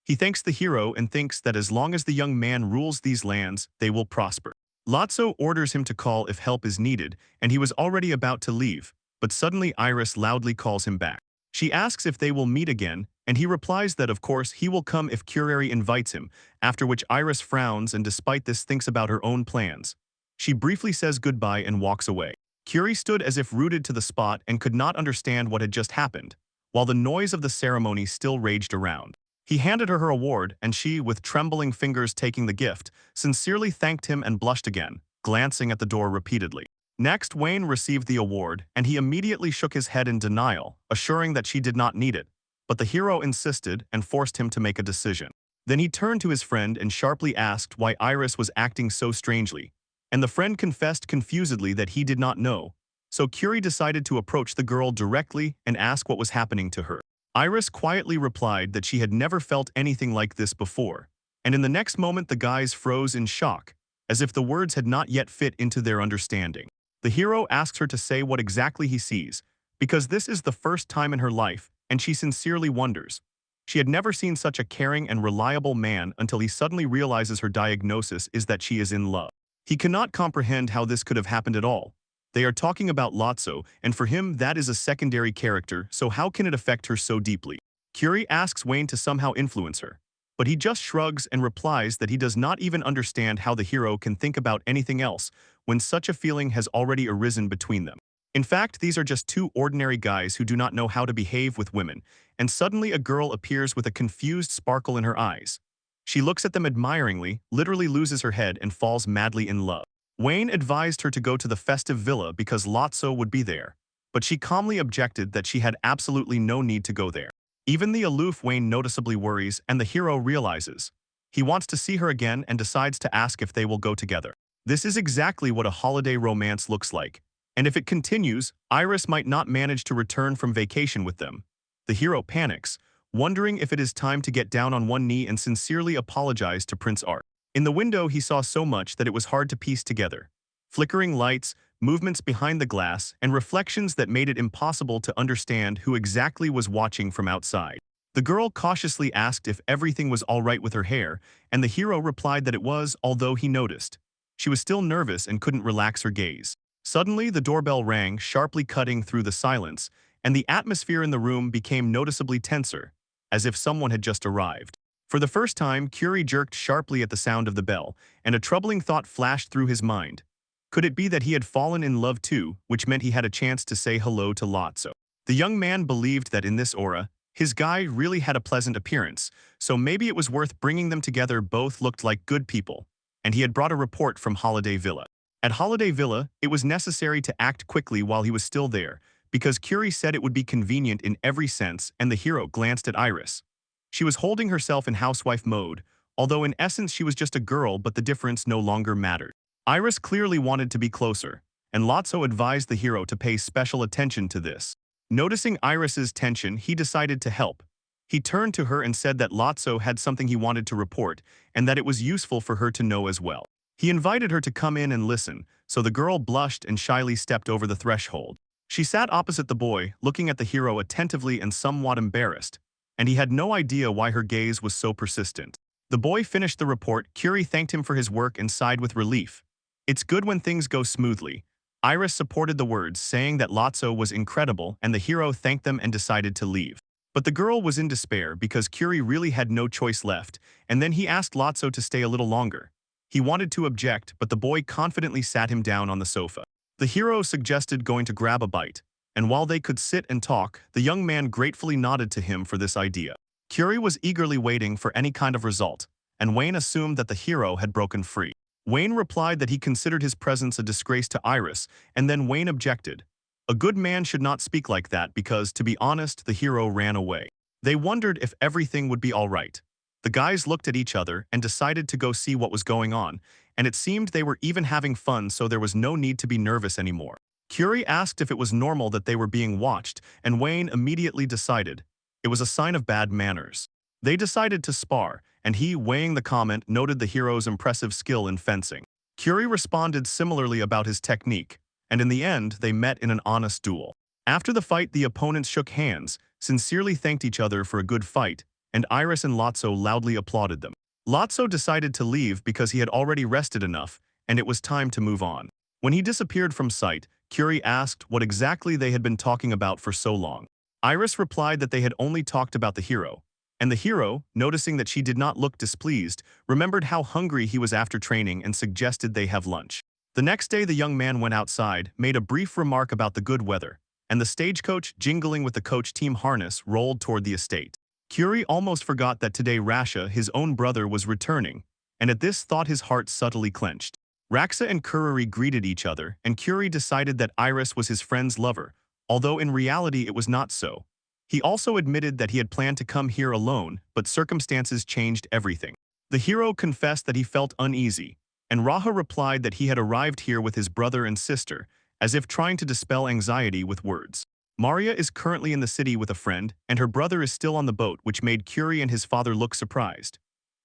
He thanks the hero and thinks that as long as the young man rules these lands, they will prosper. Lotso orders him to call if help is needed, and he was already about to leave, but suddenly Iris loudly calls him back. She asks if they will meet again, and he replies that of course he will come if Curie invites him, after which Iris frowns and despite this thinks about her own plans. She briefly says goodbye and walks away. Curie stood as if rooted to the spot and could not understand what had just happened, while the noise of the ceremony still raged around. He handed her her award, and she, with trembling fingers taking the gift, sincerely thanked him and blushed again, glancing at the door repeatedly. Next, Wayne received the award, and he immediately shook his head in denial, assuring that she did not need it. But the hero insisted and forced him to make a decision. Then he turned to his friend and sharply asked why Iris was acting so strangely, and the friend confessed confusedly that he did not know. So Curie decided to approach the girl directly and ask what was happening to her. Iris quietly replied that she had never felt anything like this before, and in the next moment the guys froze in shock, as if the words had not yet fit into their understanding. The hero asks her to say what exactly he sees, because this is the first time in her life, and she sincerely wonders. She had never seen such a caring and reliable man until he suddenly realizes her diagnosis is that she is in love. He cannot comprehend how this could have happened at all. They are talking about Lotso, and for him that is a secondary character, so how can it affect her so deeply? Curie asks Wayne to somehow influence her, but he just shrugs and replies that he does not even understand how the hero can think about anything else when such a feeling has already arisen between them. In fact, these are just 2 ordinary guys who do not know how to behave with women, and suddenly a girl appears with a confused sparkle in her eyes. She looks at them admiringly, literally loses her head, and falls madly in love. Wayne advised her to go to the festive villa because Lotso would be there, but she calmly objected that she had absolutely no need to go there. Even the aloof Wayne noticeably worries, and the hero realizes. He wants to see her again and decides to ask if they will go together. This is exactly what a holiday romance looks like, and if it continues, Iris might not manage to return from vacation with them. The hero panics, wondering if it is time to get down on one knee and sincerely apologize to Prince Art. In the window, he saw so much that it was hard to piece together. Flickering lights, movements behind the glass, and reflections that made it impossible to understand who exactly was watching from outside. The girl cautiously asked if everything was all right with her hair, and the hero replied that it was, although he noticed. She was still nervous and couldn't relax her gaze. Suddenly, the doorbell rang, sharply cutting through the silence, and the atmosphere in the room became noticeably tenser, as if someone had just arrived. For the first time, Curie jerked sharply at the sound of the bell, and a troubling thought flashed through his mind. Could it be that he had fallen in love too, which meant he had a chance to say hello to Lotso? The young man believed that in this aura, his guy really had a pleasant appearance, so maybe it was worth bringing them together. Both looked like good people, and he had brought a report from Holiday Villa. At Holiday Villa, it was necessary to act quickly while he was still there, because Curie said it would be convenient in every sense, and the hero glanced at Iris. She was holding herself in housewife mode, although in essence she was just a girl, but the difference no longer mattered. Iris clearly wanted to be closer, and Lotso advised the hero to pay special attention to this. Noticing Iris's tension, he decided to help. He turned to her and said that Lotso had something he wanted to report, and that it was useful for her to know as well. He invited her to come in and listen, so the girl blushed and shyly stepped over the threshold. She sat opposite the boy, looking at the hero attentively and somewhat embarrassed, and he had no idea why her gaze was so persistent. The boy finished the report. Curie thanked him for his work and sighed with relief. It's good when things go smoothly. Iris supported the words, saying that Lotso was incredible, and the hero thanked them and decided to leave. But the girl was in despair because Curie really had no choice left, and then he asked Lotso to stay a little longer. He wanted to object, but the boy confidently sat him down on the sofa. The hero suggested going to grab a bite, and while they could sit and talk, the young man gratefully nodded to him for this idea. Curie was eagerly waiting for any kind of result, and Wayne assumed that the hero had broken free. Wayne replied that he considered his presence a disgrace to Iris, and then Wayne objected. A good man should not speak like that because, to be honest, the hero ran away. They wondered if everything would be all right. The guys looked at each other and decided to go see what was going on, and it seemed they were even having fun, so there was no need to be nervous anymore. Curie asked if it was normal that they were being watched, and Wayne immediately decided it was a sign of bad manners. They decided to spar, and he, weighing the comment, noted the hero's impressive skill in fencing. Curie responded similarly about his technique, and in the end, they met in an honest duel. After the fight, the opponents shook hands, sincerely thanked each other for a good fight, and Iris and Lotso loudly applauded them. Lotso decided to leave because he had already rested enough, and it was time to move on. When he disappeared from sight, Curie asked what exactly they had been talking about for so long. Iris replied that they had only talked about the hero, and the hero, noticing that she did not look displeased, remembered how hungry he was after training and suggested they have lunch. The next day, the young man went outside, made a brief remark about the good weather, and the stagecoach, jingling with the coach team harness, rolled toward the estate. Curie almost forgot that today Rasha, his own brother, was returning, and at this thought his heart subtly clenched. Raxa and Kurari greeted each other, and Curie decided that Iris was his friend's lover, although in reality it was not so. He also admitted that he had planned to come here alone, but circumstances changed everything. The hero confessed that he felt uneasy, and Raha replied that he had arrived here with his brother and sister, as if trying to dispel anxiety with words. Maria is currently in the city with a friend, and her brother is still on the boat, which made Curie and his father look surprised.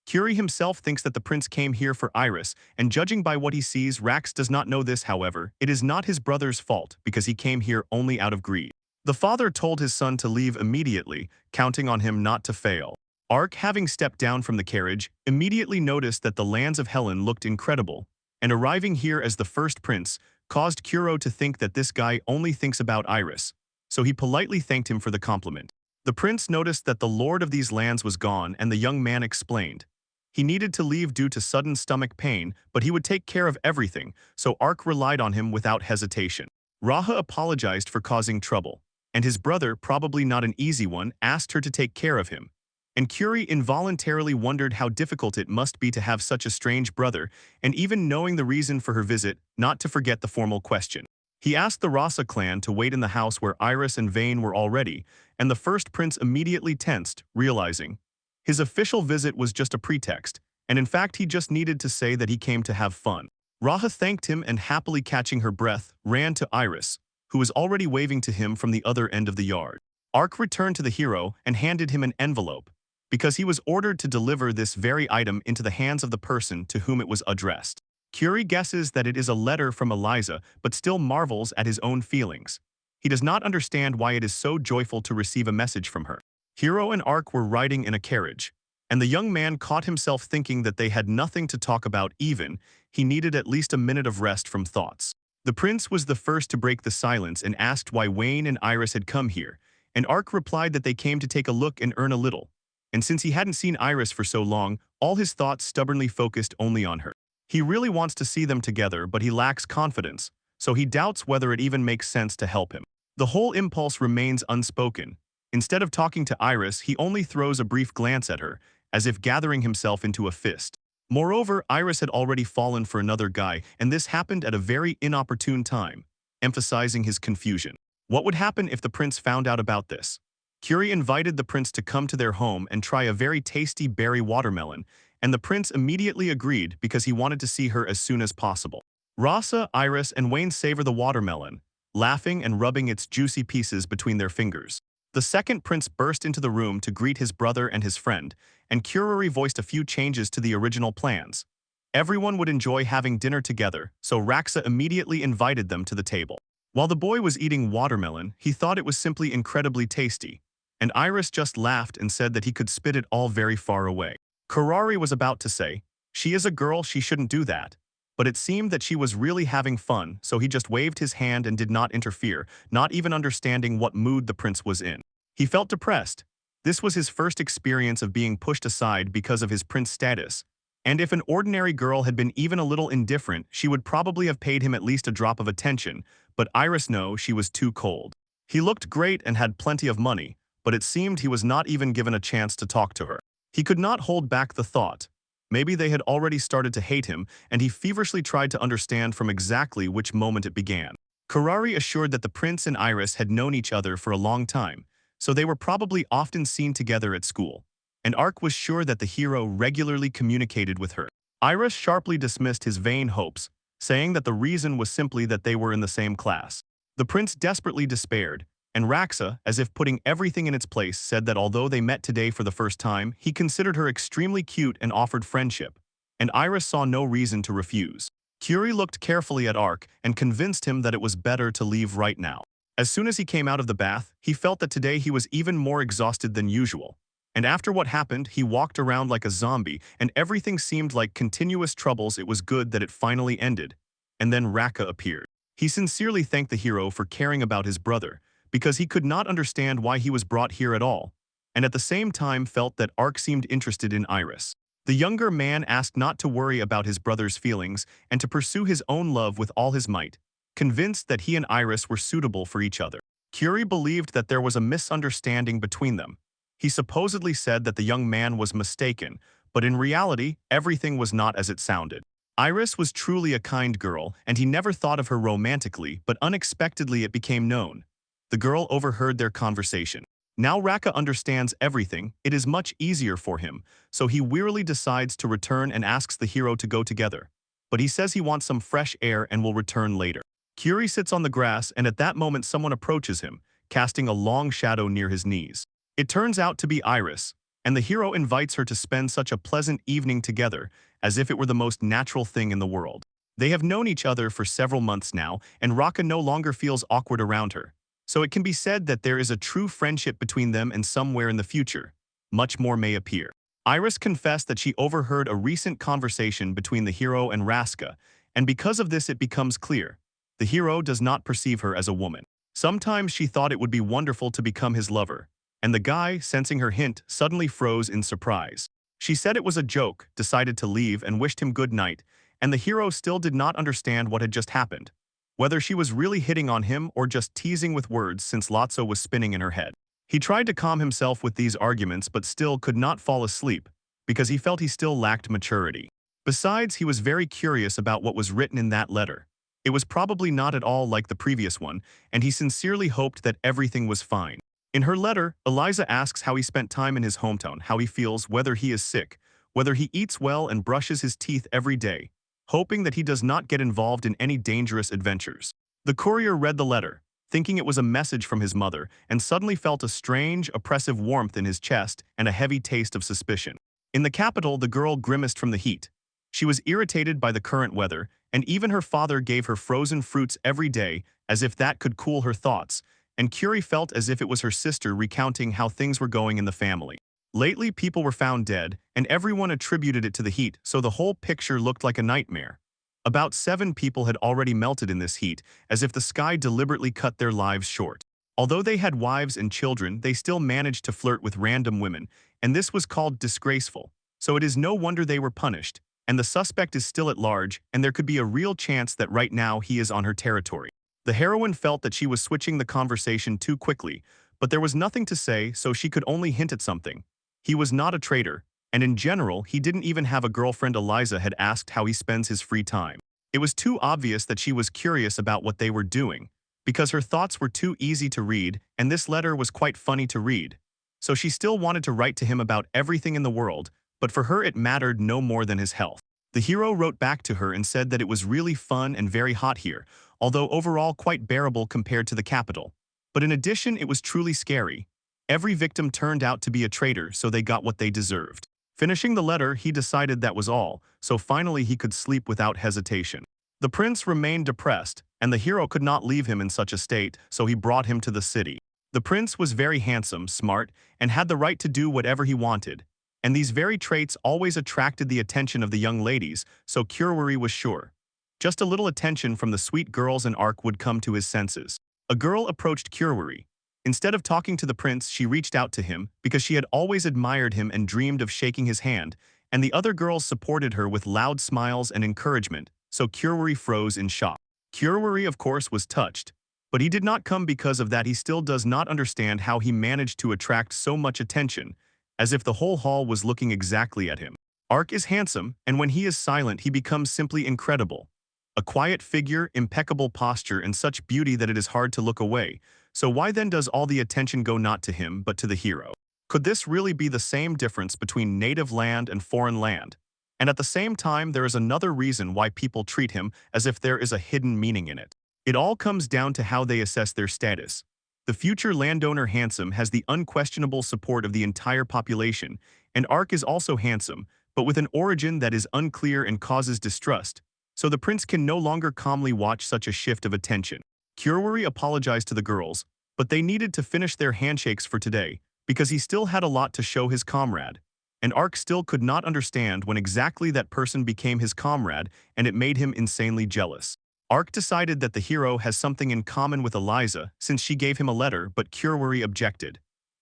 Curie himself thinks that the prince came here for Iris, and judging by what he sees, Rax does not know this. However, it is not his brother's fault because he came here only out of greed. The father told his son to leave immediately, counting on him not to fail. Ark, having stepped down from the carriage, immediately noticed that the lands of Helen looked incredible, and arriving here as the first prince caused Kuro to think that this guy only thinks about Iris, so he politely thanked him for the compliment. The prince noticed that the lord of these lands was gone, and the young man explained. He needed to leave due to sudden stomach pain, but he would take care of everything, so Ark relied on him without hesitation. Raha apologized for causing trouble, and his brother, probably not an easy one, asked her to take care of him. And Curie involuntarily wondered how difficult it must be to have such a strange brother, and even knowing the reason for her visit, not to forget the formal question. He asked the Rasa clan to wait in the house where Iris and Vane were already, and the first prince immediately tensed, realizing his official visit was just a pretext, and in fact he just needed to say that he came to have fun. Raha thanked him and, happily catching her breath, ran to Iris, who was already waving to him from the other end of the yard. Ark returned to the hero and handed him an envelope, because he was ordered to deliver this very item into the hands of the person to whom it was addressed. Curie guesses that it is a letter from Eliza, but still marvels at his own feelings. He does not understand why it is so joyful to receive a message from her. Hero and Ark were riding in a carriage, and the young man caught himself thinking that they had nothing to talk about. Even he needed at least a minute of rest from thoughts. The prince was the first to break the silence and asked why Wayne and Iris had come here, and Ark replied that they came to take a look and earn a little. And since he hadn't seen Iris for so long, all his thoughts stubbornly focused only on her. He really wants to see them together, but he lacks confidence, so he doubts whether it even makes sense to help him. The whole impulse remains unspoken. Instead of talking to Iris, he only throws a brief glance at her, as if gathering himself into a fist. Moreover, Iris had already fallen for another guy, and this happened at a very inopportune time, emphasizing his confusion. What would happen if the prince found out about this? Curie invited the prince to come to their home and try a very tasty berry watermelon, and the prince immediately agreed because he wanted to see her as soon as possible. Rasa, Iris, and Wayne savor the watermelon, laughing and rubbing its juicy pieces between their fingers. The second prince burst into the room to greet his brother and his friend, and Curie voiced a few changes to the original plans. Everyone would enjoy having dinner together, so Raxa immediately invited them to the table. While the boy was eating watermelon, he thought it was simply incredibly tasty, and Iris just laughed and said that he could spit it all very far away. Karari was about to say, "She is a girl, she shouldn't do that." But it seemed that she was really having fun, so he just waved his hand and did not interfere, not even understanding what mood the prince was in. He felt depressed. This was his first experience of being pushed aside because of his prince status, and if an ordinary girl had been even a little indifferent, she would probably have paid him at least a drop of attention, but Iris no, she was too cold. He looked great and had plenty of money, but it seemed he was not even given a chance to talk to her. He could not hold back the thought. Maybe they had already started to hate him, and he feverishly tried to understand from exactly which moment it began. Karari assured that the prince and Iris had known each other for a long time, so they were probably often seen together at school, and Ark was sure that the hero regularly communicated with her. Iris sharply dismissed his vain hopes, saying that the reason was simply that they were in the same class. The prince desperately despaired, and Raxa, as if putting everything in its place, said that although they met today for the first time, he considered her extremely cute and offered friendship, and Iris saw no reason to refuse. Curie looked carefully at Ark and convinced him that it was better to leave right now. As soon as he came out of the bath, he felt that today he was even more exhausted than usual. And after what happened, he walked around like a zombie, and everything seemed like continuous troubles. It was good that it finally ended. And then Raka appeared. He sincerely thanked the hero for caring about his brother, because he could not understand why he was brought here at all, and at the same time felt that Ark seemed interested in Iris. The younger man asked not to worry about his brother's feelings and to pursue his own love with all his might, convinced that he and Iris were suitable for each other. Curie believed that there was a misunderstanding between them. He supposedly said that the young man was mistaken, but in reality, everything was not as it sounded. Iris was truly a kind girl, and he never thought of her romantically, but unexpectedly it became known. The girl overheard their conversation. Now Raka understands everything, it is much easier for him, so he wearily decides to return and asks the hero to go together. But he says he wants some fresh air and will return later. Curie sits on the grass, and at that moment someone approaches him, casting a long shadow near his knees. It turns out to be Iris, and the hero invites her to spend such a pleasant evening together, as if it were the most natural thing in the world. They have known each other for several months now, and Raka no longer feels awkward around her. So it can be said that there is a true friendship between them, and somewhere in the future, much more may appear. Iris confessed that she overheard a recent conversation between the hero and Raska, and because of this it becomes clear. The hero does not perceive her as a woman. Sometimes she thought it would be wonderful to become his lover, and the guy, sensing her hint, suddenly froze in surprise. She said it was a joke, decided to leave, and wished him good night, and the hero still did not understand what had just happened. Whether she was really hitting on him or just teasing with words, since Lotso was spinning in her head. He tried to calm himself with these arguments but still could not fall asleep, because he felt he still lacked maturity. Besides, he was very curious about what was written in that letter. It was probably not at all like the previous one, and he sincerely hoped that everything was fine. In her letter, Eliza asks how he spent time in his hometown, how he feels, whether he is sick, whether he eats well and brushes his teeth every day, hoping that he does not get involved in any dangerous adventures. The courier read the letter, thinking it was a message from his mother, and suddenly felt a strange, oppressive warmth in his chest and a heavy taste of suspicion. In the capital, the girl grimaced from the heat. She was irritated by the current weather, and even her father gave her frozen fruits every day, as if that could cool her thoughts, and Curie felt as if it was her sister recounting how things were going in the family. Lately, people were found dead, and everyone attributed it to the heat, so the whole picture looked like a nightmare. About 7 people had already melted in this heat, as if the sky deliberately cut their lives short. Although they had wives and children, they still managed to flirt with random women, and this was called disgraceful, so it is no wonder they were punished. and the suspect is still at large, and there could be a real chance that right now he is on her territory. The heroine felt that she was switching the conversation too quickly, but there was nothing to say, so she could only hint at something. He was not a traitor, and in general, he didn't even have a girlfriend. Eliza had asked how he spends his free time. It was too obvious that she was curious about what they were doing, because her thoughts were too easy to read, and this letter was quite funny to read. So she still wanted to write to him about everything in the world, but for her it mattered no more than his health. The hero wrote back to her and said that it was really fun and very hot here, although overall quite bearable compared to the capital. But in addition, it was truly scary. Every victim turned out to be a traitor, so they got what they deserved. Finishing the letter, he decided that was all, so finally he could sleep without hesitation. The prince remained depressed, and the hero could not leave him in such a state, so he brought him to the city. The prince was very handsome, smart, and had the right to do whatever he wanted. And these very traits always attracted the attention of the young ladies, so Kurwari was sure. Just a little attention from the sweet girls in Arc would come to his senses. A girl approached Kurwari. Instead of talking to the prince, she reached out to him because she had always admired him and dreamed of shaking his hand, and the other girls supported her with loud smiles and encouragement, so Kurwari froze in shock. Kurwari, of course, was touched, but he did not come because of that. He still does not understand how he managed to attract so much attention, as if the whole hall was looking exactly at him. Arc is handsome, and when he is silent, he becomes simply incredible. A quiet figure, impeccable posture, and such beauty that it is hard to look away. So why then does all the attention go not to him, but to the hero? Could this really be the same difference between native land and foreign land? And at the same time, there is another reason why people treat him as if there is a hidden meaning in it. It all comes down to how they assess their status. The future landowner handsome has the unquestionable support of the entire population, and Arc is also handsome, but with an origin that is unclear and causes distrust, so the prince can no longer calmly watch such a shift of attention. Kurwari apologized to the girls, but they needed to finish their handshakes for today, because he still had a lot to show his comrade. And Arc still could not understand when exactly that person became his comrade, and it made him insanely jealous. Arc decided that the hero has something in common with Eliza since she gave him a letter, but Kurwari objected.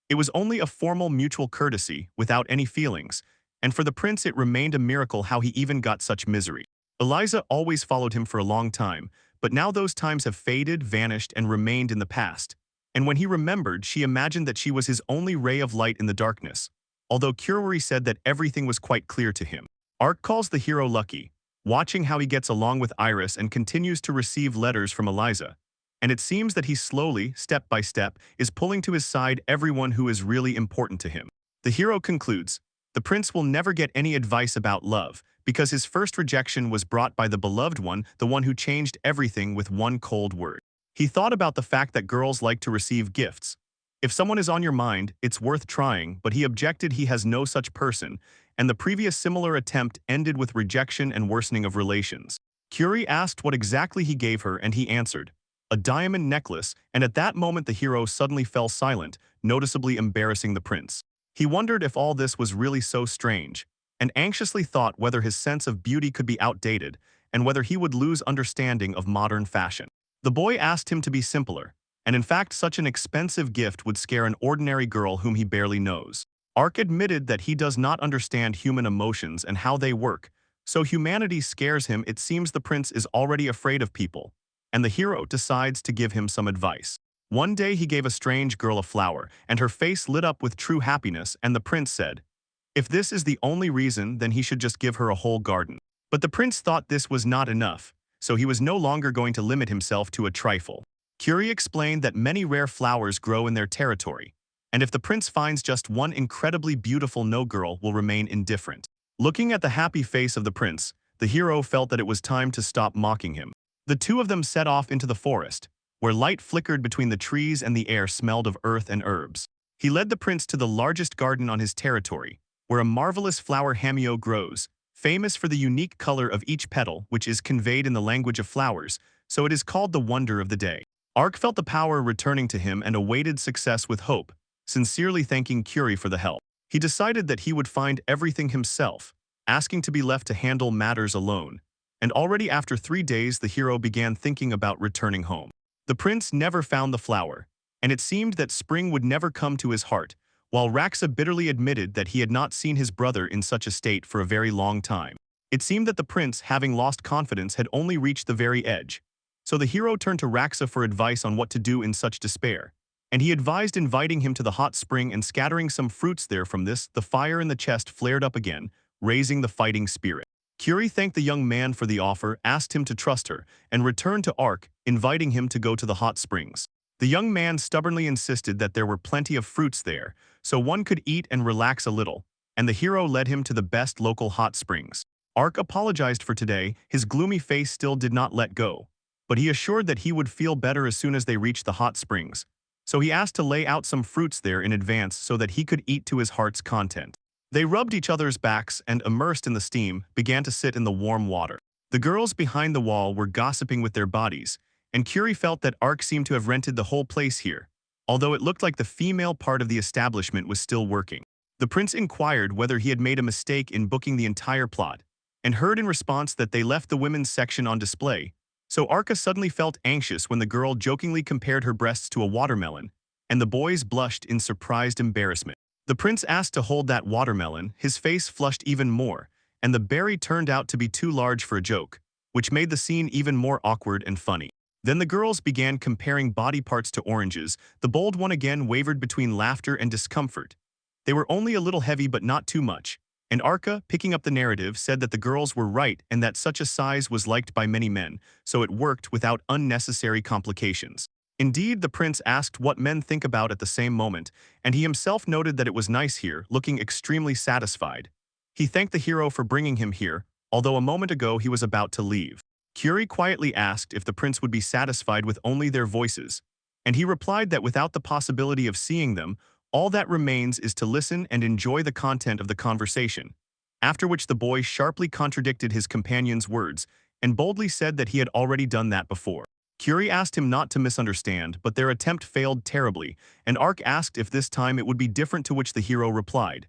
It was only a formal mutual courtesy, without any feelings, and for the prince it remained a miracle how he even got such misery. Eliza always followed him for a long time, but now those times have faded, vanished, and remained in the past. And when he remembered, she imagined that she was his only ray of light in the darkness, although Kurwari said that everything was quite clear to him. Arc calls the hero lucky, watching how he gets along with Iris and continues to receive letters from Eliza. And it seems that he slowly, step by step, is pulling to his side everyone who is really important to him. The hero concludes, the prince will never get any advice about love, because his first rejection was brought by the beloved one, the one who changed everything with one cold word. He thought about the fact that girls like to receive gifts. If someone is on your mind, it's worth trying, but he objected he has no such person, and the previous similar attempt ended with rejection and worsening of relations. Curie asked what exactly he gave her, and he answered, a diamond necklace, and at that moment the hero suddenly fell silent, noticeably embarrassing the prince. He wondered if all this was really so strange, and anxiously thought whether his sense of beauty could be outdated, and whether he would lose understanding of modern fashion. The boy asked him to be simpler, and in fact such an expensive gift would scare an ordinary girl whom he barely knows. Arc admitted that he does not understand human emotions and how they work, so humanity scares him. It seems the prince is already afraid of people, and the hero decides to give him some advice. One day he gave a strange girl a flower, and her face lit up with true happiness, and the prince said, if this is the only reason, then he should just give her a whole garden. But the prince thought this was not enough, so he was no longer going to limit himself to a trifle. Curie explained that many rare flowers grow in their territory, and if the prince finds just one incredibly beautiful, no girl will remain indifferent. Looking at the happy face of the prince, the hero felt that it was time to stop mocking him. The two of them set off into the forest, where light flickered between the trees and the air smelled of earth and herbs. He led the prince to the largest garden on his territory, where a marvelous flower hameo grows, famous for the unique color of each petal, which is conveyed in the language of flowers, so it is called the wonder of the day. Arc felt the power returning to him and awaited success with hope, sincerely thanking Curie for the help. He decided that he would find everything himself, asking to be left to handle matters alone. And already after 3 days the hero began thinking about returning home. The prince never found the flower, and it seemed that spring would never come to his heart, while Raxa bitterly admitted that he had not seen his brother in such a state for a very long time. It seemed that the prince, having lost confidence, had only reached the very edge. So the hero turned to Raxa for advice on what to do in such despair. And he advised inviting him to the hot spring and scattering some fruits there. From this, the fire in the chest flared up again, raising the fighting spirit. Curie thanked the young man for the offer, asked him to trust her, and returned to Ark, inviting him to go to the hot springs. The young man stubbornly insisted that there were plenty of fruits there, so one could eat and relax a little, and the hero led him to the best local hot springs. Ark apologized for today, his gloomy face still did not let go, but he assured that he would feel better as soon as they reached the hot springs. So he asked to lay out some fruits there in advance so that he could eat to his heart's content. They rubbed each other's backs and, immersed in the steam, began to sit in the warm water. The girls behind the wall were gossiping with their bodies, and Curie felt that Ark seemed to have rented the whole place here, although it looked like the female part of the establishment was still working. The prince inquired whether he had made a mistake in booking the entire plot, and heard in response that they left the women's section on display. So Arka suddenly felt anxious when the girl jokingly compared her breasts to a watermelon, and the boys blushed in surprised embarrassment. The prince asked to hold that watermelon, his face flushed even more, and the berry turned out to be too large for a joke, which made the scene even more awkward and funny. Then the girls began comparing body parts to oranges. The bold one again wavered between laughter and discomfort. They were only a little heavy but not too much, and Arka, picking up the narrative, said that the girls were right and that such a size was liked by many men, so it worked without unnecessary complications. Indeed, the prince asked what men think about at the same moment, and he himself noted that it was nice here, looking extremely satisfied. He thanked the hero for bringing him here, although a moment ago he was about to leave. Curie quietly asked if the prince would be satisfied with only their voices, and he replied that without the possibility of seeing them, all that remains is to listen and enjoy the content of the conversation, after which the boy sharply contradicted his companion's words and boldly said that he had already done that before. Curie asked him not to misunderstand, but their attempt failed terribly, and Ark asked if this time it would be different, to which the hero replied,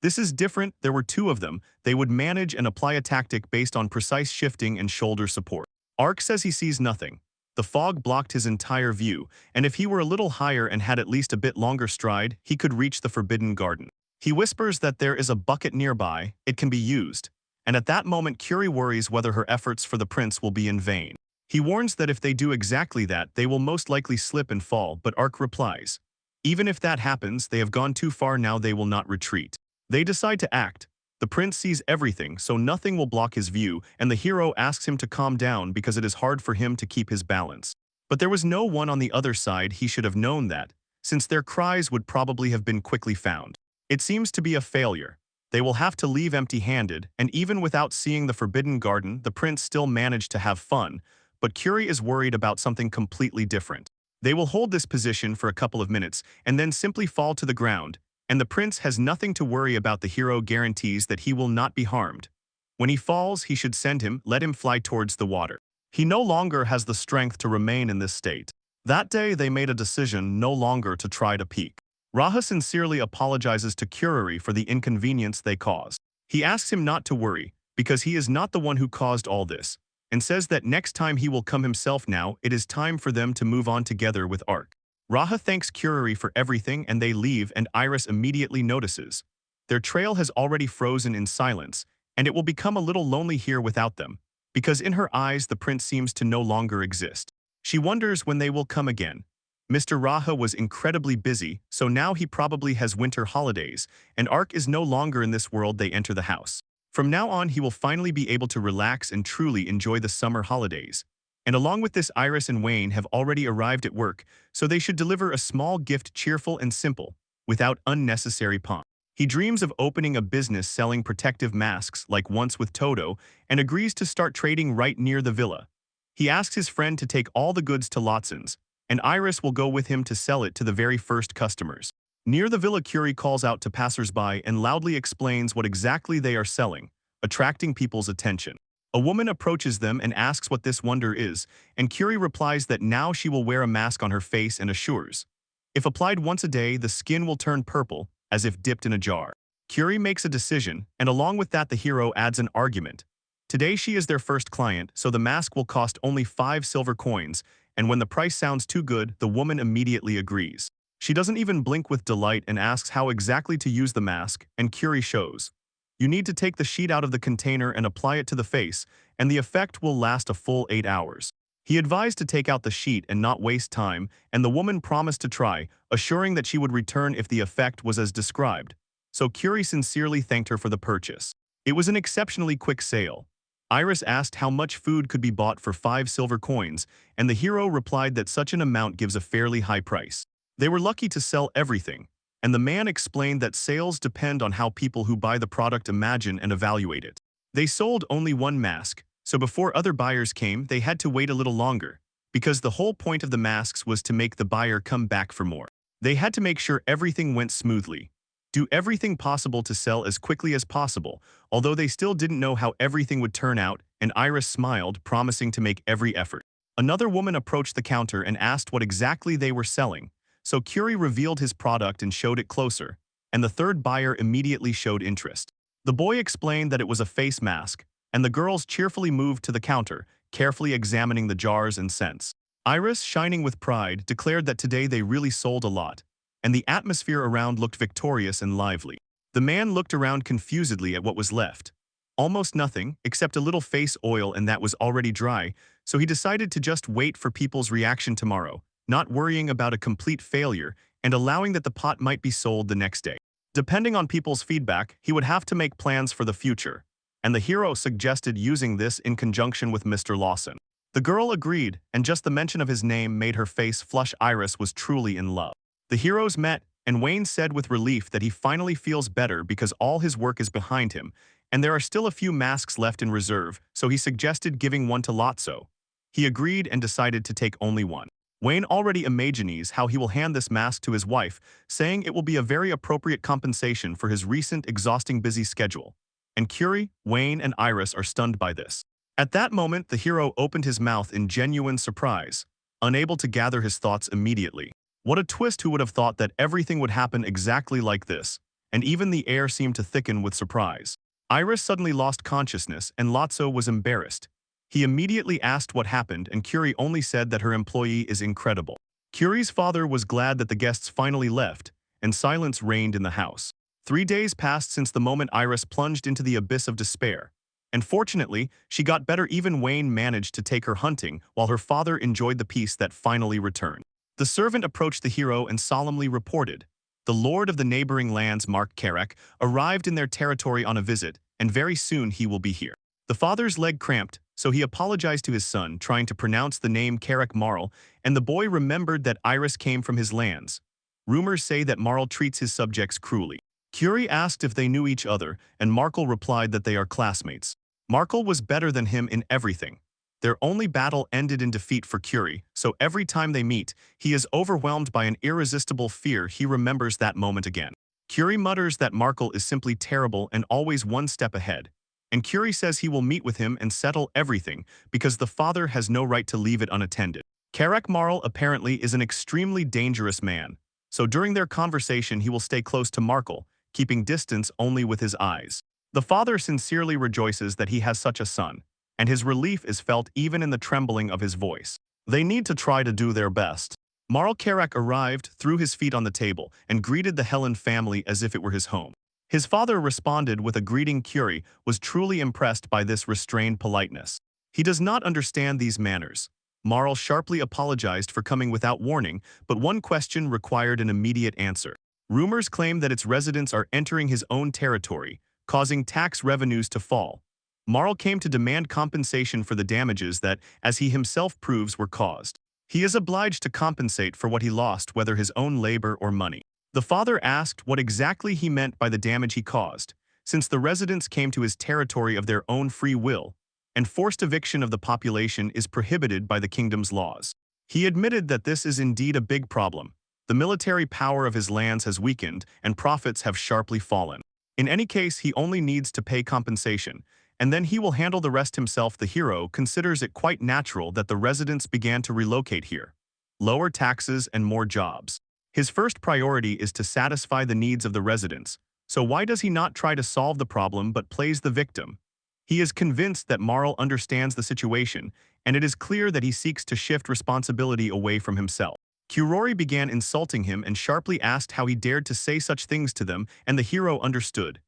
"This is different, there were two of them, they would manage and apply a tactic based on precise shifting and shoulder support." Ark says he sees nothing. The fog blocked his entire view, and if he were a little higher and had at least a bit longer stride, he could reach the forbidden garden. He whispers that there is a bucket nearby, it can be used, and at that moment Curie worries whether her efforts for the prince will be in vain. He warns that if they do exactly that, they will most likely slip and fall, but Ark replies, "Even if that happens, they have gone too far now, they will not retreat." They decide to act. The prince sees everything, so nothing will block his view, and the hero asks him to calm down because it is hard for him to keep his balance. But there was no one on the other side. He should have known that, since their cries would probably have been quickly found. It seems to be a failure. They will have to leave empty-handed, and even without seeing the forbidden garden, the prince still managed to have fun, but Curie is worried about something completely different. They will hold this position for a couple of minutes, and then simply fall to the ground, and the prince has nothing to worry about. The hero guarantees that he will not be harmed. When he falls, he should let him fly towards the water. He no longer has the strength to remain in this state. That day they made a decision no longer to try to peek. Raha sincerely apologizes to Curie for the inconvenience they caused. He asks him not to worry, because he is not the one who caused all this, and says that next time he will come himself. Now it is time for them to move on together with Ark. Raha thanks Curie for everything and they leave, and Iris immediately notices. Their trail has already frozen in silence, and it will become a little lonely here without them, because in her eyes the prince seems to no longer exist. She wonders when they will come again. Mr. Raha was incredibly busy, so now he probably has winter holidays, and Ark is no longer in this world. They enter the house. From now on he will finally be able to relax and truly enjoy the summer holidays. And along with this, Iris and Wayne have already arrived at work, so they should deliver a small gift, cheerful and simple, without unnecessary pomp. He dreams of opening a business selling protective masks like once with Toto, and agrees to start trading right near the villa. He asks his friend to take all the goods to Lotson's, and Iris will go with him to sell it to the very first customers. Near the villa, Curie calls out to passers-by and loudly explains what exactly they are selling, attracting people's attention. A woman approaches them and asks what this wonder is, and Curie replies that now she will wear a mask on her face and assures, if applied once a day, the skin will turn purple, as if dipped in a jar. Curie makes a decision, and along with that the hero adds an argument. Today she is their first client, so the mask will cost only 5 silver coins, and when the price sounds too good, the woman immediately agrees. She doesn't even blink with delight and asks how exactly to use the mask, and Curie shows. You need to take the sheet out of the container and apply it to the face, and the effect will last a full 8 hours. He advised to take out the sheet and not waste time, and the woman promised to try, assuring that she would return if the effect was as described. So Curie sincerely thanked her for the purchase. It was an exceptionally quick sale. Iris asked how much food could be bought for 5 silver coins, and the hero replied that such an amount gives a fairly high price. They were lucky to sell everything, and the man explained that sales depend on how people who buy the product imagine and evaluate it. They sold only one mask, so before other buyers came, they had to wait a little longer, because the whole point of the masks was to make the buyer come back for more. They had to make sure everything went smoothly, do everything possible to sell as quickly as possible, although they still didn't know how everything would turn out, and Iris smiled, promising to make every effort. Another woman approached the counter and asked what exactly they were selling, so Curie revealed his product and showed it closer, and the third buyer immediately showed interest. The boy explained that it was a face mask, and the girls cheerfully moved to the counter, carefully examining the jars and scents. Iris, shining with pride, declared that today they really sold a lot, and the atmosphere around looked victorious and lively. The man looked around confusedly at what was left. Almost nothing, except a little face oil, and that was already dry, so he decided to just wait for people's reaction tomorrow, not worrying about a complete failure and allowing that the pot might be sold the next day. Depending on people's feedback, he would have to make plans for the future, and the hero suggested using this in conjunction with Mr. Lawson. The girl agreed, and just the mention of his name made her face flush. Iris was truly in love. The heroes met, and Wayne said with relief that he finally feels better because all his work is behind him, and there are still a few masks left in reserve, so he suggested giving one to Lotso. He agreed and decided to take only one. Wayne already imagines how he will hand this mask to his wife, saying it will be a very appropriate compensation for his recent exhausting busy schedule. And Curie, Wayne, and Iris are stunned by this. At that moment, the hero opened his mouth in genuine surprise, unable to gather his thoughts immediately. What a twist! Who would have thought that everything would happen exactly like this? And even the air seemed to thicken with surprise. Iris suddenly lost consciousness, and Lotso was embarrassed. He immediately asked what happened, and Curie only said that her employee is incredible. Curie's father was glad that the guests finally left, and silence reigned in the house. 3 days passed since the moment Iris plunged into the abyss of despair. And fortunately, she got better. Even Wayne managed to take her hunting, while her father enjoyed the peace that finally returned. The servant approached the hero and solemnly reported, "The lord of the neighboring lands, Mark Carrack, arrived in their territory on a visit, and very soon he will be here." The father's leg cramped, so he apologized to his son, trying to pronounce the name Carrack Marl, and the boy remembered that Iris came from his lands. Rumors say that Marl treats his subjects cruelly. Curie asked if they knew each other, and Markle replied that they are classmates. Markle was better than him in everything. Their only battle ended in defeat for Curie, so every time they meet, he is overwhelmed by an irresistible fear. He remembers that moment again. Curie mutters that Markle is simply terrible and always one step ahead. And Curie says he will meet with him and settle everything, because the father has no right to leave it unattended. Carrack Marl apparently is an extremely dangerous man, so during their conversation he will stay close to Markle, keeping distance only with his eyes. The father sincerely rejoices that he has such a son, and his relief is felt even in the trembling of his voice. They need to try to do their best. Marl Carrack arrived, threw his feet on the table, and greeted the Helen family as if it were his home. His father responded with a greeting. Curie was truly impressed by this restrained politeness. He does not understand these manners. Marl sharply apologized for coming without warning, but one question required an immediate answer. Rumors claim that its residents are entering his own territory, causing tax revenues to fall. Marl came to demand compensation for the damages that, as he himself proves, were caused. He is obliged to compensate for what he lost, whether his own labor or money. The father asked what exactly he meant by the damage he caused, since the residents came to his territory of their own free will, and forced eviction of the population is prohibited by the kingdom's laws. He admitted that this is indeed a big problem. The military power of his lands has weakened, and profits have sharply fallen. In any case, he only needs to pay compensation, and then he will handle the rest himself. The hero considers it quite natural that the residents began to relocate here. Lower taxes and more jobs. His first priority is to satisfy the needs of the residents, so why does he not try to solve the problem but plays the victim? He is convinced that Marl understands the situation, and it is clear that he seeks to shift responsibility away from himself. Curie began insulting him and sharply asked how he dared to say such things to them, and the hero understood.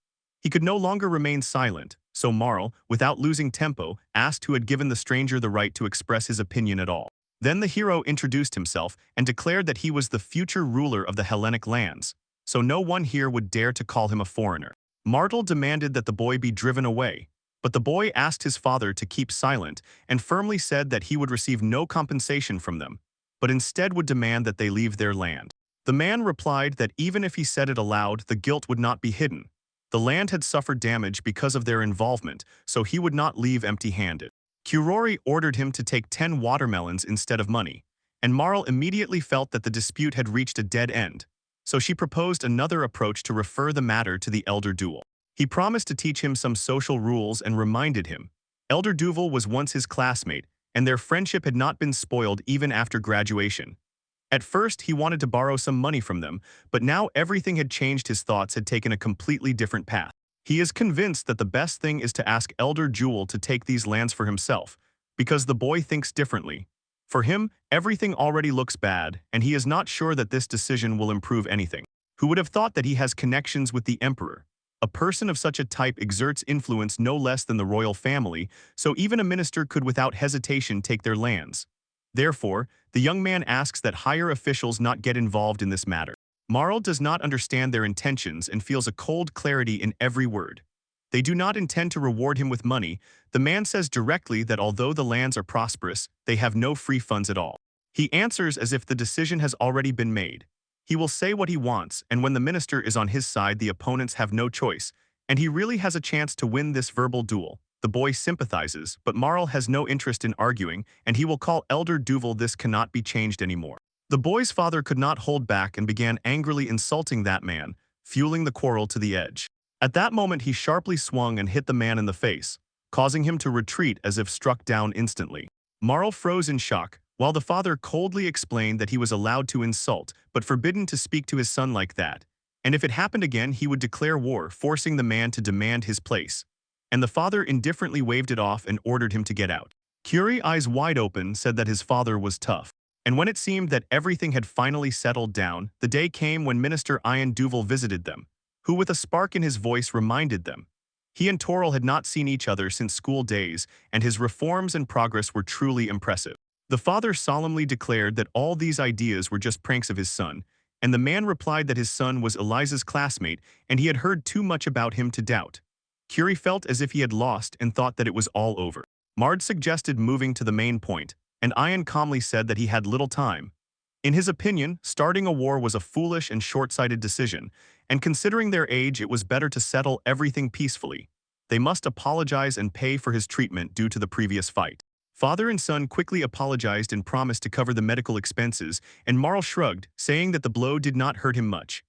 He could no longer remain silent, so Marl, without losing tempo, asked who had given the stranger the right to express his opinion at all. Then the hero introduced himself and declared that he was the future ruler of the Hellenic lands, so no one here would dare to call him a foreigner. Martel demanded that the boy be driven away, but the boy asked his father to keep silent and firmly said that he would receive no compensation from them, but instead would demand that they leave their land. The man replied that even if he said it aloud, the guilt would not be hidden. The land had suffered damage because of their involvement, so he would not leave empty-handed. Kurori ordered him to take 10 watermelons instead of money, and Marl immediately felt that the dispute had reached a dead end, so she proposed another approach to refer the matter to the elder Duval. He promised to teach him some social rules and reminded him. Elder Duval was once his classmate, and their friendship had not been spoiled even after graduation. At first, he wanted to borrow some money from them, but now everything had changed. His thoughts had taken a completely different path. He is convinced that the best thing is to ask Elder Jewel to take these lands for himself, because the boy thinks differently. For him, everything already looks bad, and he is not sure that this decision will improve anything. Who would have thought that he has connections with the Emperor? A person of such a type exerts influence no less than the royal family, so even a minister could without hesitation take their lands. Therefore, the young man asks that higher officials not get involved in this matter. Marl does not understand their intentions and feels a cold clarity in every word. They do not intend to reward him with money. The man says directly that although the lands are prosperous, they have no free funds at all. He answers as if the decision has already been made. He will say what he wants, and when the minister is on his side, the opponents have no choice, and he really has a chance to win this verbal duel. The boy sympathizes, but Marl has no interest in arguing, and he will call Elder Duval. This cannot be changed anymore. The boy's father could not hold back and began angrily insulting that man, fueling the quarrel to the edge. At that moment, he sharply swung and hit the man in the face, causing him to retreat as if struck down instantly. Marl froze in shock, while the father coldly explained that he was allowed to insult, but forbidden to speak to his son like that, and if it happened again, he would declare war, forcing the man to demand his place. And the father indifferently waved it off and ordered him to get out. Curie, eyes wide open, said that his father was tough. And when it seemed that everything had finally settled down, the day came when Minister Ian Duval visited them, who with a spark in his voice reminded them. He and Toril had not seen each other since school days, and his reforms and progress were truly impressive. The father solemnly declared that all these ideas were just pranks of his son, and the man replied that his son was Eliza's classmate and he had heard too much about him to doubt. Curie felt as if he had lost and thought that it was all over. Mard suggested moving to the main point, and Ian calmly said that he had little time. In his opinion, starting a war was a foolish and short-sighted decision, and considering their age, it was better to settle everything peacefully. They must apologize and pay for his treatment due to the previous fight. Father and son quickly apologized and promised to cover the medical expenses, and Marl shrugged, saying that the blow did not hurt him much.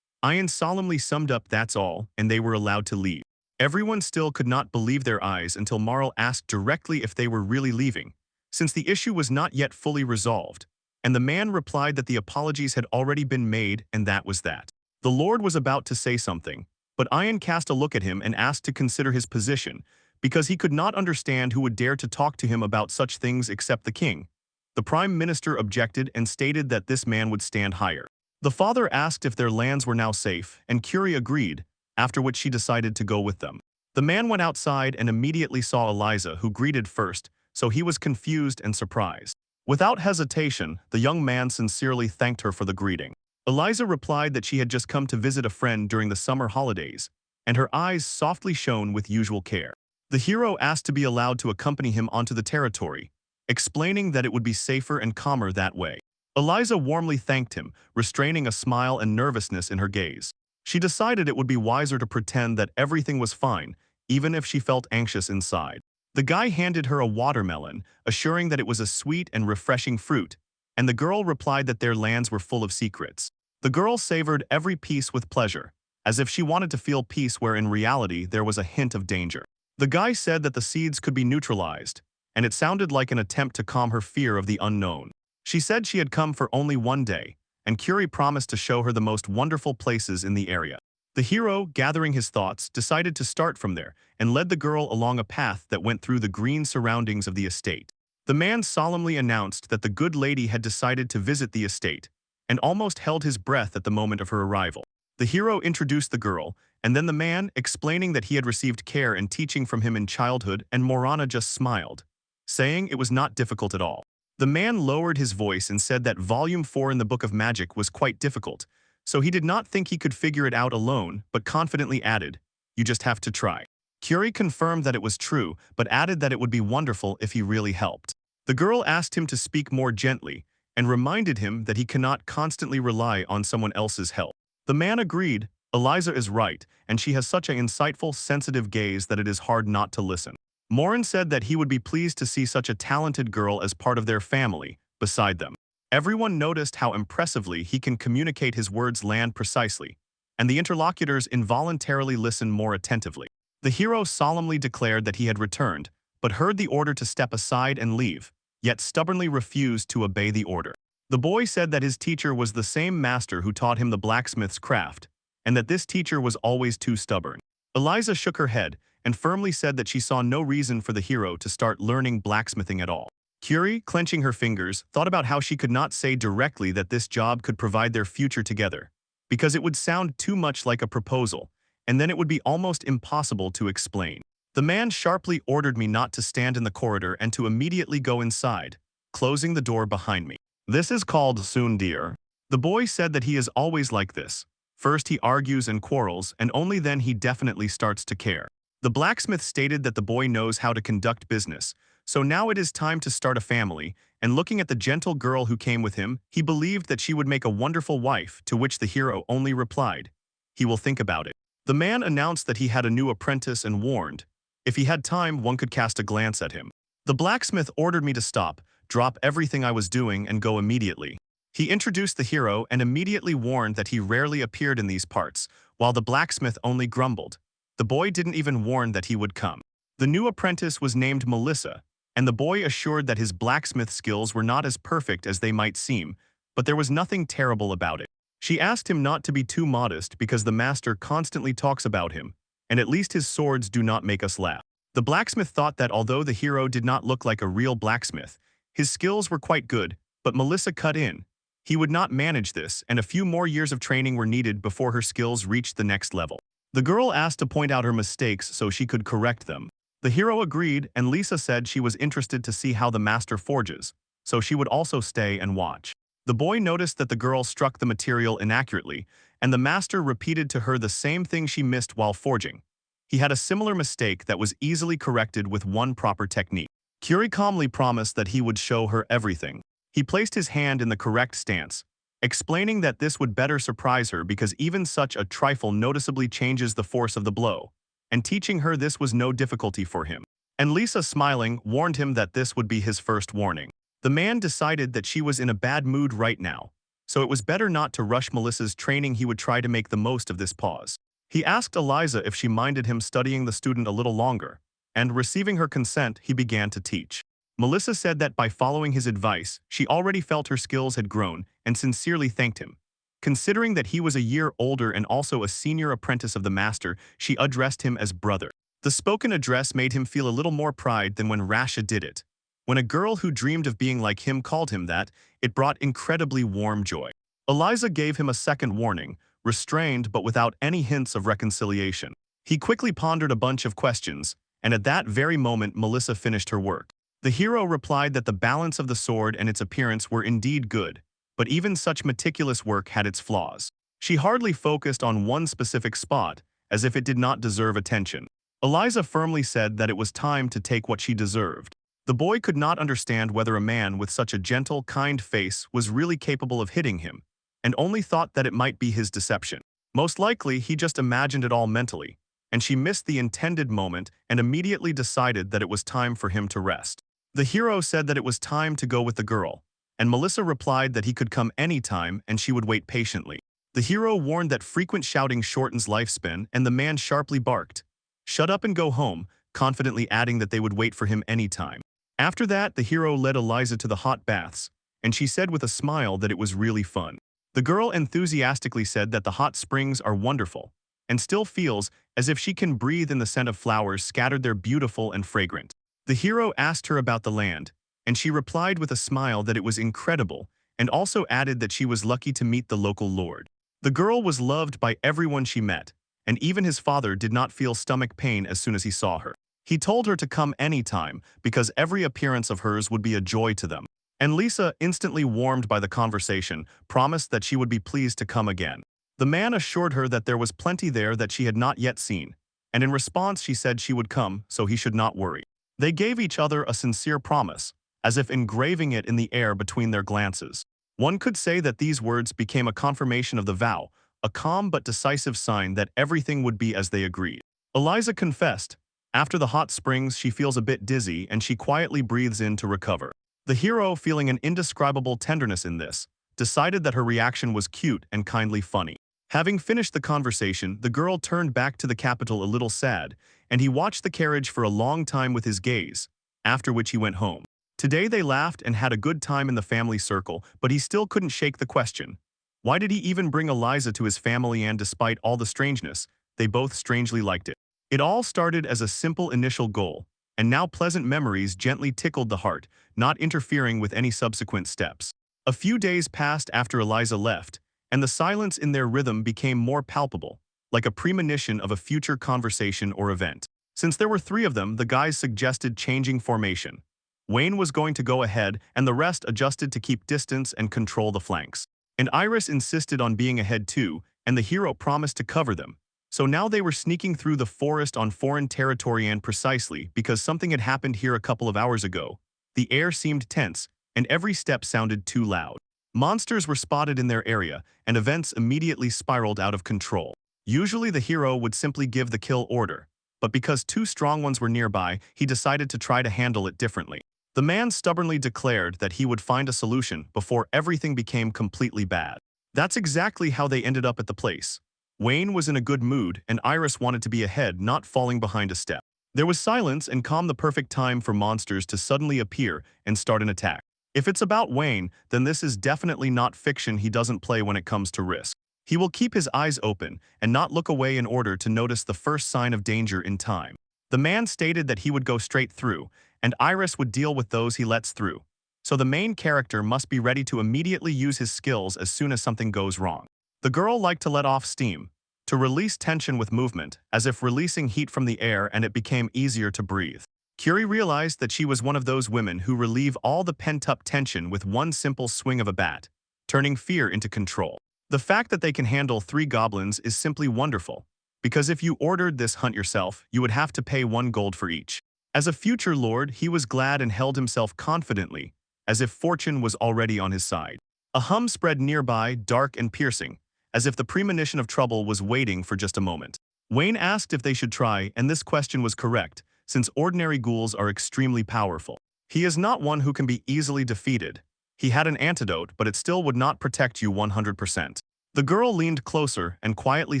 Ian solemnly summed up that's all, and they were allowed to leave. Everyone still could not believe their eyes until Marl asked directly if they were really leaving, since the issue was not yet fully resolved, and the man replied that the apologies had already been made and that was that. The Lord was about to say something, but Ian cast a look at him and asked to consider his position, because he could not understand who would dare to talk to him about such things except the king. The Prime Minister objected and stated that this man would stand higher. The father asked if their lands were now safe, and Curie agreed, after which she decided to go with them. The man went outside and immediately saw Eliza, who greeted first, so he was confused and surprised. Without hesitation, the young man sincerely thanked her for the greeting. Eliza replied that she had just come to visit a friend during the summer holidays, and her eyes softly shone with usual care. The hero asked to be allowed to accompany him onto the territory, explaining that it would be safer and calmer that way. Eliza warmly thanked him, restraining a smile and nervousness in her gaze. She decided it would be wiser to pretend that everything was fine, even if she felt anxious inside. The guy handed her a watermelon, assuring that it was a sweet and refreshing fruit, and the girl replied that their lands were full of secrets. The girl savored every piece with pleasure, as if she wanted to feel peace where in reality there was a hint of danger. The guy said that the seeds could be neutralized, and it sounded like an attempt to calm her fear of the unknown. She said she had come for only one day, and Curie promised to show her the most wonderful places in the area. The hero, gathering his thoughts, decided to start from there and led the girl along a path that went through the green surroundings of the estate. The man solemnly announced that the good lady had decided to visit the estate, and almost held his breath at the moment of her arrival. The hero introduced the girl, and then the man, explaining that he had received care and teaching from him in childhood, and Morana just smiled, saying it was not difficult at all. The man lowered his voice and said that Volume 4 in the Book of Magic was quite difficult, so he did not think he could figure it out alone, but confidently added, "You just have to try." Curie confirmed that it was true, but added that it would be wonderful if he really helped. The girl asked him to speak more gently, and reminded him that he cannot constantly rely on someone else's help. The man agreed. Eliza is right, and she has such an insightful, sensitive gaze that it is hard not to listen. Morin said that he would be pleased to see such a talented girl as part of their family, beside them. Everyone noticed how impressively he can communicate, his words land precisely, and the interlocutors involuntarily listen more attentively. The hero solemnly declared that he had returned, but heard the order to step aside and leave, yet stubbornly refused to obey the order. The boy said that his teacher was the same master who taught him the blacksmith's craft, and that this teacher was always too stubborn. Eliza shook her head and firmly said that she saw no reason for the hero to start learning blacksmithing at all. Curie, clenching her fingers, thought about how she could not say directly that this job could provide their future together, because it would sound too much like a proposal, and then it would be almost impossible to explain. The man sharply ordered me not to stand in the corridor and to immediately go inside, closing the door behind me. This is called tsundere. The boy said that he is always like this. First he argues and quarrels, and only then he definitely starts to care. The blacksmith stated that the boy knows how to conduct business, so now it is time to start a family, and looking at the gentle girl who came with him, he believed that she would make a wonderful wife, to which the hero only replied, "He will think about it." The man announced that he had a new apprentice and warned, if he had time, one could cast a glance at him. The blacksmith ordered me to stop, drop everything I was doing, and go immediately. He introduced the hero and immediately warned that he rarely appeared in these parts, while the blacksmith only grumbled. The boy didn't even warn that he would come. The new apprentice was named Melissa, and the boy assured that his blacksmith skills were not as perfect as they might seem, but there was nothing terrible about it. She asked him not to be too modest because the master constantly talks about him, and at least his swords do not make us laugh. The blacksmith thought that although the hero did not look like a real blacksmith, his skills were quite good, but Melissa cut in. He would not manage this, and a few more years of training were needed before her skills reached the next level. The girl asked to point out her mistakes so she could correct them. The hero agreed, and Lisa said she was interested to see how the master forges, so she would also stay and watch. The boy noticed that the girl struck the material inaccurately, and the master repeated to her the same thing she missed while forging. He had a similar mistake that was easily corrected with one proper technique. Curie calmly promised that he would show her everything. He placed his hand in the correct stance, explaining that this would better surprise her because even such a trifle noticeably changes the force of the blow, and teaching her this was no difficulty for him. And Lisa, smiling, warned him that this would be his first warning. The man decided that she was in a bad mood right now, so it was better not to rush Melissa's training. He would try to make the most of this pause. He asked Eliza if she minded him studying the student a little longer, and receiving her consent, he began to teach. Melissa said that by following his advice, she already felt her skills had grown and sincerely thanked him. Considering that he was a year older and also a senior apprentice of the master, she addressed him as brother. The spoken address made him feel a little more pride than when Rasha did it. When a girl who dreamed of being like him called him that, it brought incredibly warm joy. Eliza gave him a second warning, restrained but without any hints of reconciliation. He quickly pondered a bunch of questions, and at that very moment Melissa finished her work. The hero replied that the balance of the sword and its appearance were indeed good, but even such meticulous work had its flaws. She hardly focused on one specific spot, as if it did not deserve attention. Eliza firmly said that it was time to take what she deserved. The boy could not understand whether a man with such a gentle, kind face was really capable of hitting him, and only thought that it might be his deception. Most likely, he just imagined it all mentally, and she missed the intended moment and immediately decided that it was time for him to rest. The hero said that it was time to go with the girl, and Melissa replied that he could come anytime and she would wait patiently. The hero warned that frequent shouting shortens lifespan, and the man sharply barked, "Shut up and go home," confidently adding that they would wait for him anytime. After that, the hero led Eliza to the hot baths, and she said with a smile that it was really fun. The girl enthusiastically said that the hot springs are wonderful, and still feels as if she can breathe in the scent of flowers scattered there, beautiful and fragrant. The hero asked her about the land, and she replied with a smile that it was incredible, and also added that she was lucky to meet the local lord. The girl was loved by everyone she met, and even his father did not feel stomach pain as soon as he saw her. He told her to come anytime because every appearance of hers would be a joy to them. And Lisa, instantly warmed by the conversation, promised that she would be pleased to come again. The man assured her that there was plenty there that she had not yet seen, and in response she said she would come, so he should not worry. They gave each other a sincere promise, as if engraving it in the air between their glances. One could say that these words became a confirmation of the vow, a calm but decisive sign that everything would be as they agreed. Eliza confessed. After the hot springs, she feels a bit dizzy and she quietly breathes in to recover. The hero, feeling an indescribable tenderness in this, decided that her reaction was cute and kindly funny. Having finished the conversation, the girl turned back to the capital a little sad, and he watched the carriage for a long time with his gaze, after which he went home. Today they laughed and had a good time in the family circle, but he still couldn't shake the question. Why did he even bring Eliza to his family, and despite all the strangeness, they both strangely liked it. It all started as a simple initial goal, and now pleasant memories gently tickled the heart, not interfering with any subsequent steps. A few days passed after Eliza left, and the silence in their rhythm became more palpable, like a premonition of a future conversation or event. Since there were three of them, the guys suggested changing formation. Wayne was going to go ahead, and the rest adjusted to keep distance and control the flanks. And Iris insisted on being ahead too, and the hero promised to cover them. So now they were sneaking through the forest on foreign territory, and precisely because something had happened here a couple of hours ago, the air seemed tense, and every step sounded too loud. Monsters were spotted in their area, and events immediately spiraled out of control. Usually the hero would simply give the kill order, but because two strong ones were nearby, he decided to try to handle it differently. The man stubbornly declared that he would find a solution before everything became completely bad. That's exactly how they ended up at the place. Wayne was in a good mood, and Iris wanted to be ahead, not falling behind a step. There was silence and calm, the perfect time for monsters to suddenly appear and start an attack. If it's about Wayne, then this is definitely not fiction. He doesn't play when it comes to risk. He will keep his eyes open and not look away in order to notice the first sign of danger in time. The man stated that he would go straight through, and Iris would deal with those he lets through. So the main character must be ready to immediately use his skills as soon as something goes wrong. The girl liked to let off steam, to release tension with movement, as if releasing heat from the air, and it became easier to breathe. Curie realized that she was one of those women who relieve all the pent-up tension with one simple swing of a bat, turning fear into control. The fact that they can handle 3 goblins is simply wonderful, because if you ordered this hunt yourself, you would have to pay 1 gold for each. As a future lord, he was glad and held himself confidently, as if fortune was already on his side. A hum spread nearby, dark and piercing, as if the premonition of trouble was waiting for just a moment. Wayne asked if they should try, and this question was correct, since ordinary ghouls are extremely powerful. He is not one who can be easily defeated. He had an antidote, but it still would not protect you 100%. The girl leaned closer and quietly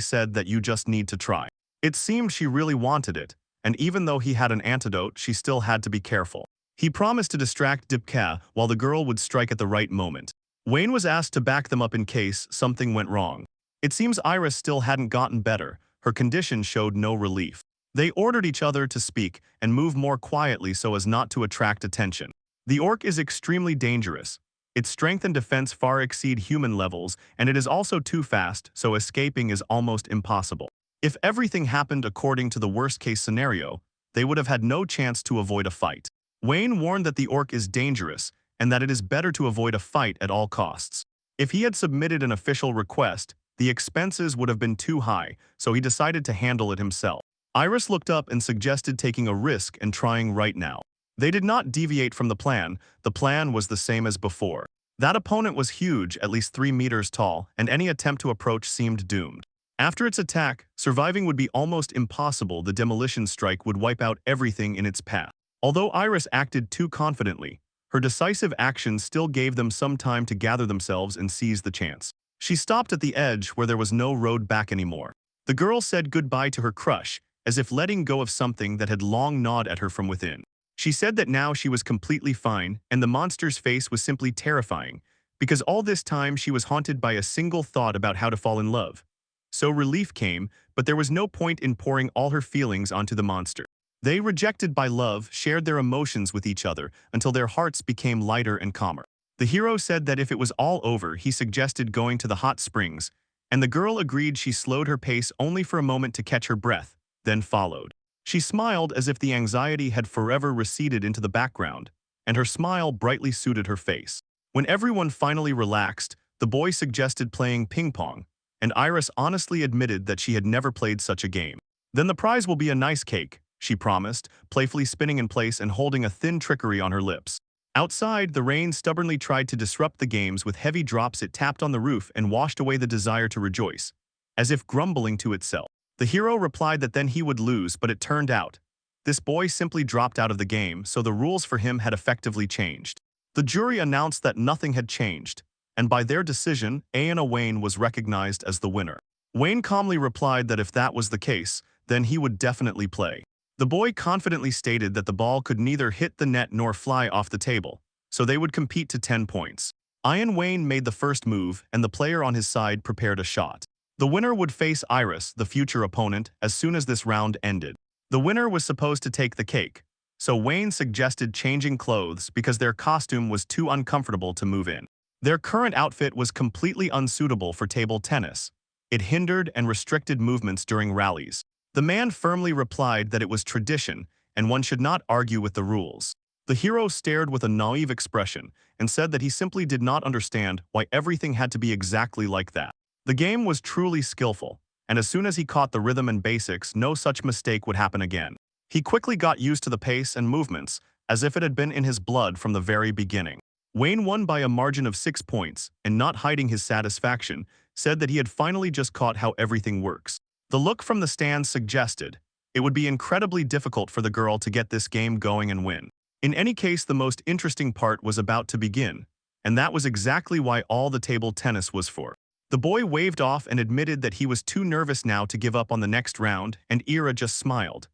said that you just need to try. It seemed she really wanted it, and even though he had an antidote, she still had to be careful. He promised to distract Dipka while the girl would strike at the right moment. Wayne was asked to back them up in case something went wrong. It seems Iris still hadn't gotten better. Her condition showed no relief. They ordered each other to speak and move more quietly so as not to attract attention. The orc is extremely dangerous. Its strength and defense far exceed human levels, and it is also too fast, so escaping is almost impossible. If everything happened according to the worst-case scenario, they would have had no chance to avoid a fight. Wayne warned that the orc is dangerous, and that it is better to avoid a fight at all costs. If he had submitted an official request, the expenses would have been too high, so he decided to handle it himself. Iris looked up and suggested taking a risk and trying right now. They did not deviate from the plan. The plan was the same as before. That opponent was huge, at least 3 meters tall, and any attempt to approach seemed doomed. After its attack, surviving would be almost impossible. The demolition strike would wipe out everything in its path. Although Iris acted too confidently, her decisive actions still gave them some time to gather themselves and seize the chance. She stopped at the edge where there was no road back anymore. The girl said goodbye to her crush, as if letting go of something that had long gnawed at her from within. She said that now she was completely fine, and the monster's face was simply terrifying, because all this time she was haunted by a single thought about how to fall in love. So relief came, but there was no point in pouring all her feelings onto the monster. They, rejected by love, shared their emotions with each other until their hearts became lighter and calmer. The hero said that if it was all over, he suggested going to the hot springs, and the girl agreed. She slowed her pace only for a moment to catch her breath, then followed. She smiled as if the anxiety had forever receded into the background, and her smile brightly suited her face. When everyone finally relaxed, the boy suggested playing ping pong, and Iris honestly admitted that she had never played such a game. Then the prize will be a nice cake, she promised, playfully spinning in place and holding a thin trickery on her lips. Outside, the rain stubbornly tried to disrupt the games. With heavy drops it tapped on the roof and washed away the desire to rejoice, as if grumbling to itself. The hero replied that then he would lose, but it turned out this boy simply dropped out of the game, so the rules for him had effectively changed. The jury announced that nothing had changed, and by their decision, Aina Wayne was recognized as the winner. Wayne calmly replied that if that was the case, then he would definitely play. The boy confidently stated that the ball could neither hit the net nor fly off the table, so they would compete to 10 points. Ian Wayne made the first move, and the player on his side prepared a shot. The winner would face Iris, the future opponent, as soon as this round ended. The winner was supposed to take the cake, so Wayne suggested changing clothes because their costume was too uncomfortable to move in. Their current outfit was completely unsuitable for table tennis. It hindered and restricted movements during rallies. The man firmly replied that it was tradition and one should not argue with the rules. The hero stared with a naive expression and said that he simply did not understand why everything had to be exactly like that. The game was truly skillful, and as soon as he caught the rhythm and basics, no such mistake would happen again. He quickly got used to the pace and movements, as if it had been in his blood from the very beginning. Wayne won by a margin of 6 points, and not hiding his satisfaction, said that he had finally just caught how everything works. The look from the stands suggested it would be incredibly difficult for the girl to get this game going and win. In any case, the most interesting part was about to begin, and that was exactly why all the table tennis was for. The boy waved off and admitted that he was too nervous now to give up on the next round, and Ira just smiled.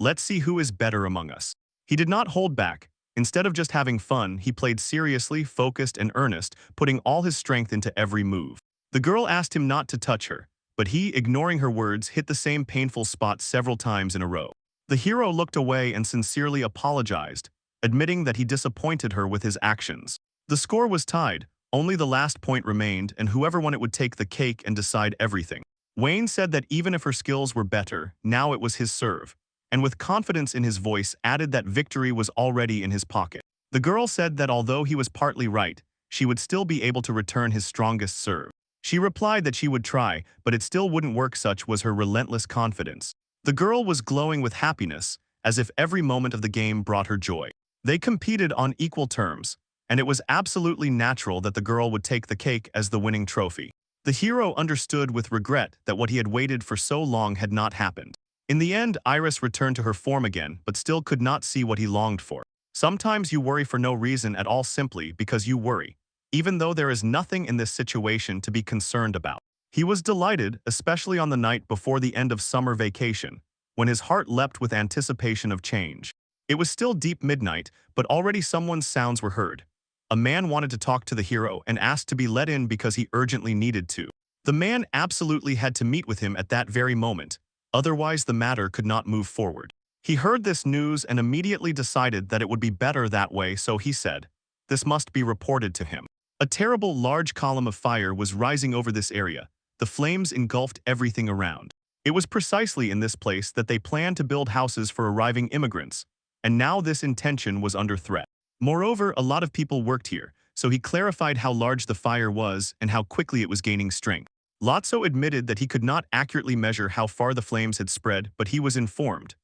Let's see who is better among us. He did not hold back. Instead of just having fun, he played seriously, focused, and earnest, putting all his strength into every move. The girl asked him not to touch her, but he, ignoring her words, hit the same painful spot several times in a row. The hero looked away and sincerely apologized, admitting that he disappointed her with his actions. The score was tied. Only the last point remained, and whoever won it would take the cake and decide everything. Wayne said that even if her skills were better, now it was his serve, and with confidence in his voice added that victory was already in his pocket. The girl said that although he was partly right, she would still be able to return his strongest serve. She replied that she would try, but it still wouldn't work. Such was her relentless confidence. The girl was glowing with happiness, as if every moment of the game brought her joy. They competed on equal terms, and it was absolutely natural that the girl would take the cake as the winning trophy. The hero understood with regret that what he had waited for so long had not happened. In the end, Iris returned to her form again, but still could not see what he longed for. Sometimes you worry for no reason at all, simply because you worry, even though there is nothing in this situation to be concerned about. He was delighted, especially on the night before the end of summer vacation, when his heart leapt with anticipation of change. It was still deep midnight, but already someone's sounds were heard. A man wanted to talk to the hero and asked to be let in because he urgently needed to. The man absolutely had to meet with him at that very moment, otherwise the matter could not move forward. He heard this news and immediately decided that it would be better that way, so he said, "This must be reported to him." A terrible large column of fire was rising over this area. The flames engulfed everything around. It was precisely in this place that they planned to build houses for arriving immigrants, and now this intention was under threat. Moreover, a lot of people worked here, so he clarified how large the fire was and how quickly it was gaining strength. Lotso admitted that he could not accurately measure how far the flames had spread, but he was informed.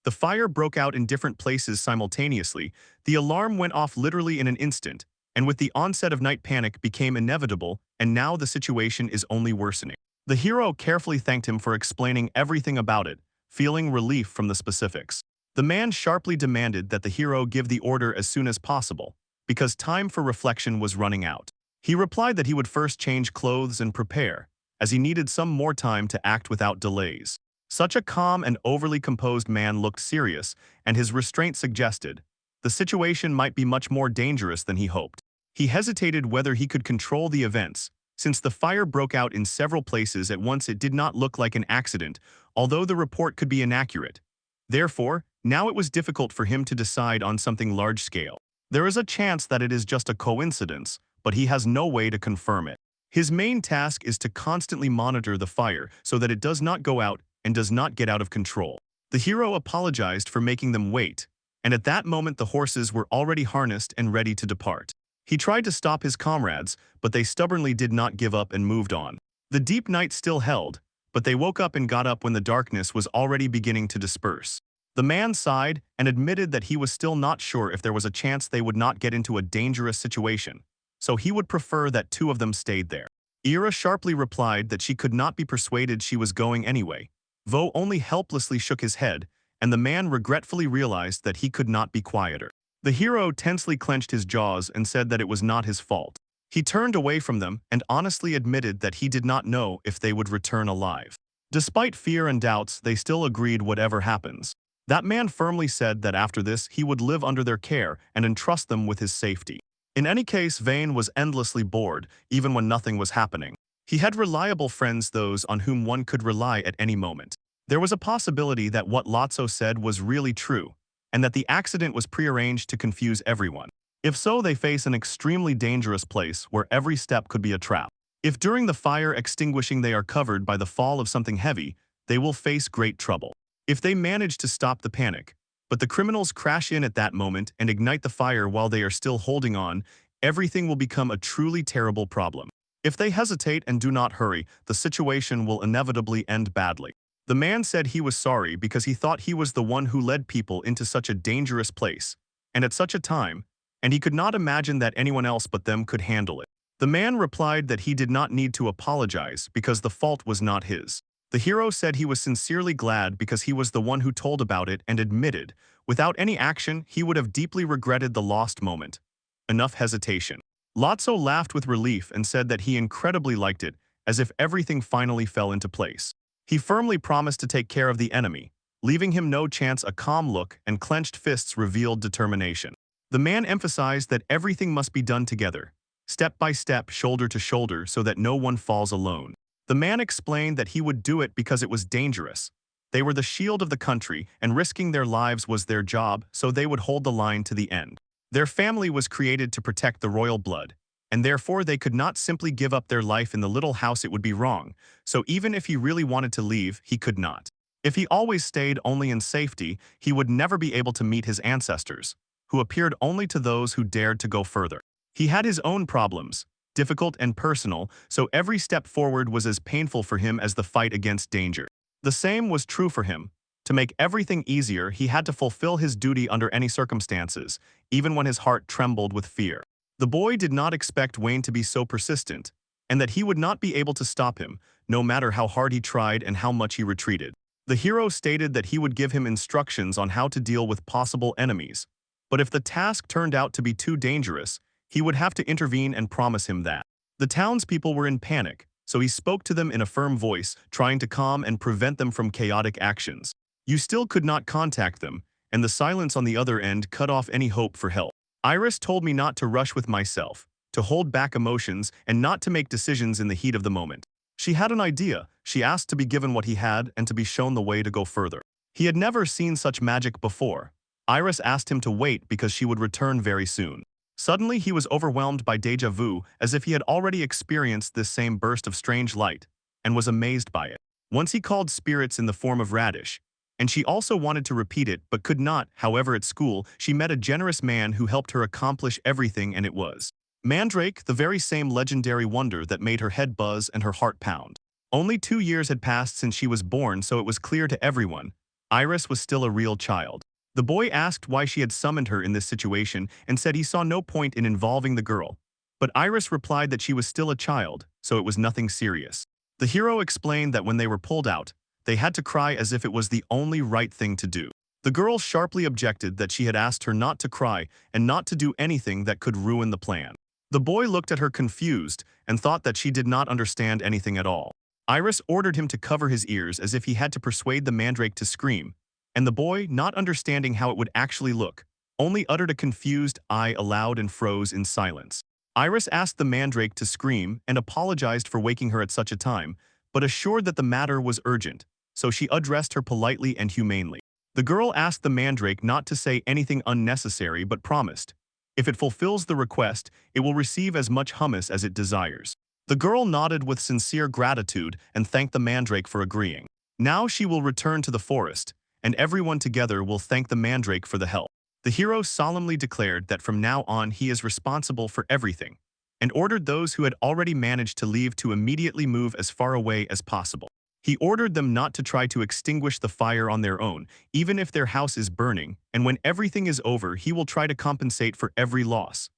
The fire broke out in different places simultaneously. The alarm went off literally in an instant, and with the onset of night, panic became inevitable, and now the situation is only worsening. The hero carefully thanked him for explaining everything about it, feeling relief from the specifics. The man sharply demanded that the hero give the order as soon as possible, because time for reflection was running out. He replied that he would first change clothes and prepare, as he needed some more time to act without delays. Such a calm and overly composed man looked serious, and his restraint suggested the situation might be much more dangerous than he hoped. He hesitated whether he could control the events. Since the fire broke out in several places at once, it did not look like an accident, although the report could be inaccurate. Therefore, now it was difficult for him to decide on something large-scale. There is a chance that it is just a coincidence, but he has no way to confirm it. His main task is to constantly monitor the fire so that it does not go out and does not get out of control. The hero apologized for making them wait, and at that moment the horses were already harnessed and ready to depart. He tried to stop his comrades, but they stubbornly did not give up and moved on. The deep night still held, but they woke up and got up when the darkness was already beginning to disperse. The man sighed and admitted that he was still not sure if there was a chance they would not get into a dangerous situation, so he would prefer that two of them stayed there. Ira sharply replied that she could not be persuaded she was going anyway. Vo only helplessly shook his head, and the man regretfully realized that he could not be quieter. The hero tensely clenched his jaws and said that it was not his fault. He turned away from them and honestly admitted that he did not know if they would return alive. Despite fear and doubts, they still agreed whatever happens. That man firmly said that after this he would live under their care and entrust them with his safety. In any case, Vane was endlessly bored, even when nothing was happening. He had reliable friends, those on whom one could rely at any moment. There was a possibility that what Lotso said was really true, and that the accident was prearranged to confuse everyone. If so, they face an extremely dangerous place where every step could be a trap. If during the fire extinguishing they are covered by the fall of something heavy, they will face great trouble. If they manage to stop the panic, but the criminals crash in at that moment and ignite the fire while they are still holding on, everything will become a truly terrible problem. If they hesitate and do not hurry, the situation will inevitably end badly. The man said he was sorry because he thought he was the one who led people into such a dangerous place, and at such a time, and he could not imagine that anyone else but them could handle it. The man replied that he did not need to apologize because the fault was not his. The hero said he was sincerely glad because he was the one who told about it and admitted, without any action, he would have deeply regretted the lost moment. Enough hesitation. Lotso laughed with relief and said that he incredibly liked it, as if everything finally fell into place. He firmly promised to take care of the enemy, leaving him no chance. A calm look and clenched fists revealed determination. The man emphasized that everything must be done together, step by step, shoulder to shoulder, so that no one falls alone. The man explained that he would do it because it was dangerous. They were the shield of the country, and risking their lives was their job, so they would hold the line to the end. Their family was created to protect the royal blood, and therefore they could not simply give up their life in the little house. It would be wrong, so even if he really wanted to leave, he could not. If he always stayed only in safety, he would never be able to meet his ancestors, who appeared only to those who dared to go further. He had his own problems, difficult and personal, so every step forward was as painful for him as the fight against danger. The same was true for him. To make everything easier, he had to fulfill his duty under any circumstances, even when his heart trembled with fear. The boy did not expect Wayne to be so persistent, and that he would not be able to stop him, no matter how hard he tried and how much he retreated. The hero stated that he would give him instructions on how to deal with possible enemies, but if the task turned out to be too dangerous, he would have to intervene and promise him that. The townspeople were in panic, so he spoke to them in a firm voice, trying to calm and prevent them from chaotic actions. You still could not contact them, and the silence on the other end cut off any hope for help. Iris told me not to rush with myself, to hold back emotions, and not to make decisions in the heat of the moment. She had an idea. She asked to be given what he had and to be shown the way to go further. He had never seen such magic before. Iris asked him to wait because she would return very soon. Suddenly he was overwhelmed by déjà vu, as if he had already experienced this same burst of strange light, and was amazed by it. Once he called spirits in the form of radish, and she also wanted to repeat it but could not. However, at school, she met a generous man who helped her accomplish everything, and it was Mandrake, the very same legendary wonder that made her head buzz and her heart pound. Only 2 years had passed since she was born, so it was clear to everyone, Iris was still a real child. The boy asked why she had summoned her in this situation and said he saw no point in involving the girl. But Iris replied that she was still a child, so it was nothing serious. The hero explained that when they were pulled out, they had to cry as if it was the only right thing to do. The girl sharply objected that she had asked her not to cry and not to do anything that could ruin the plan. The boy looked at her confused and thought that she did not understand anything at all. Iris ordered him to cover his ears as if he had to persuade the mandrake to scream, and the boy, not understanding how it would actually look, only uttered a confused "I" aloud and froze in silence. Iris asked the mandrake to scream and apologized for waking her at such a time, but assured that the matter was urgent, so she addressed her politely and humanely. The girl asked the mandrake not to say anything unnecessary but promised, if it fulfills the request, it will receive as much hummus as it desires. The girl nodded with sincere gratitude and thanked the mandrake for agreeing. Now she will return to the forest, and everyone together will thank the mandrake for the help. The hero solemnly declared that from now on he is responsible for everything, and ordered those who had already managed to leave to immediately move as far away as possible. He ordered them not to try to extinguish the fire on their own, even if their house is burning, and when everything is over he will try to compensate for every loss.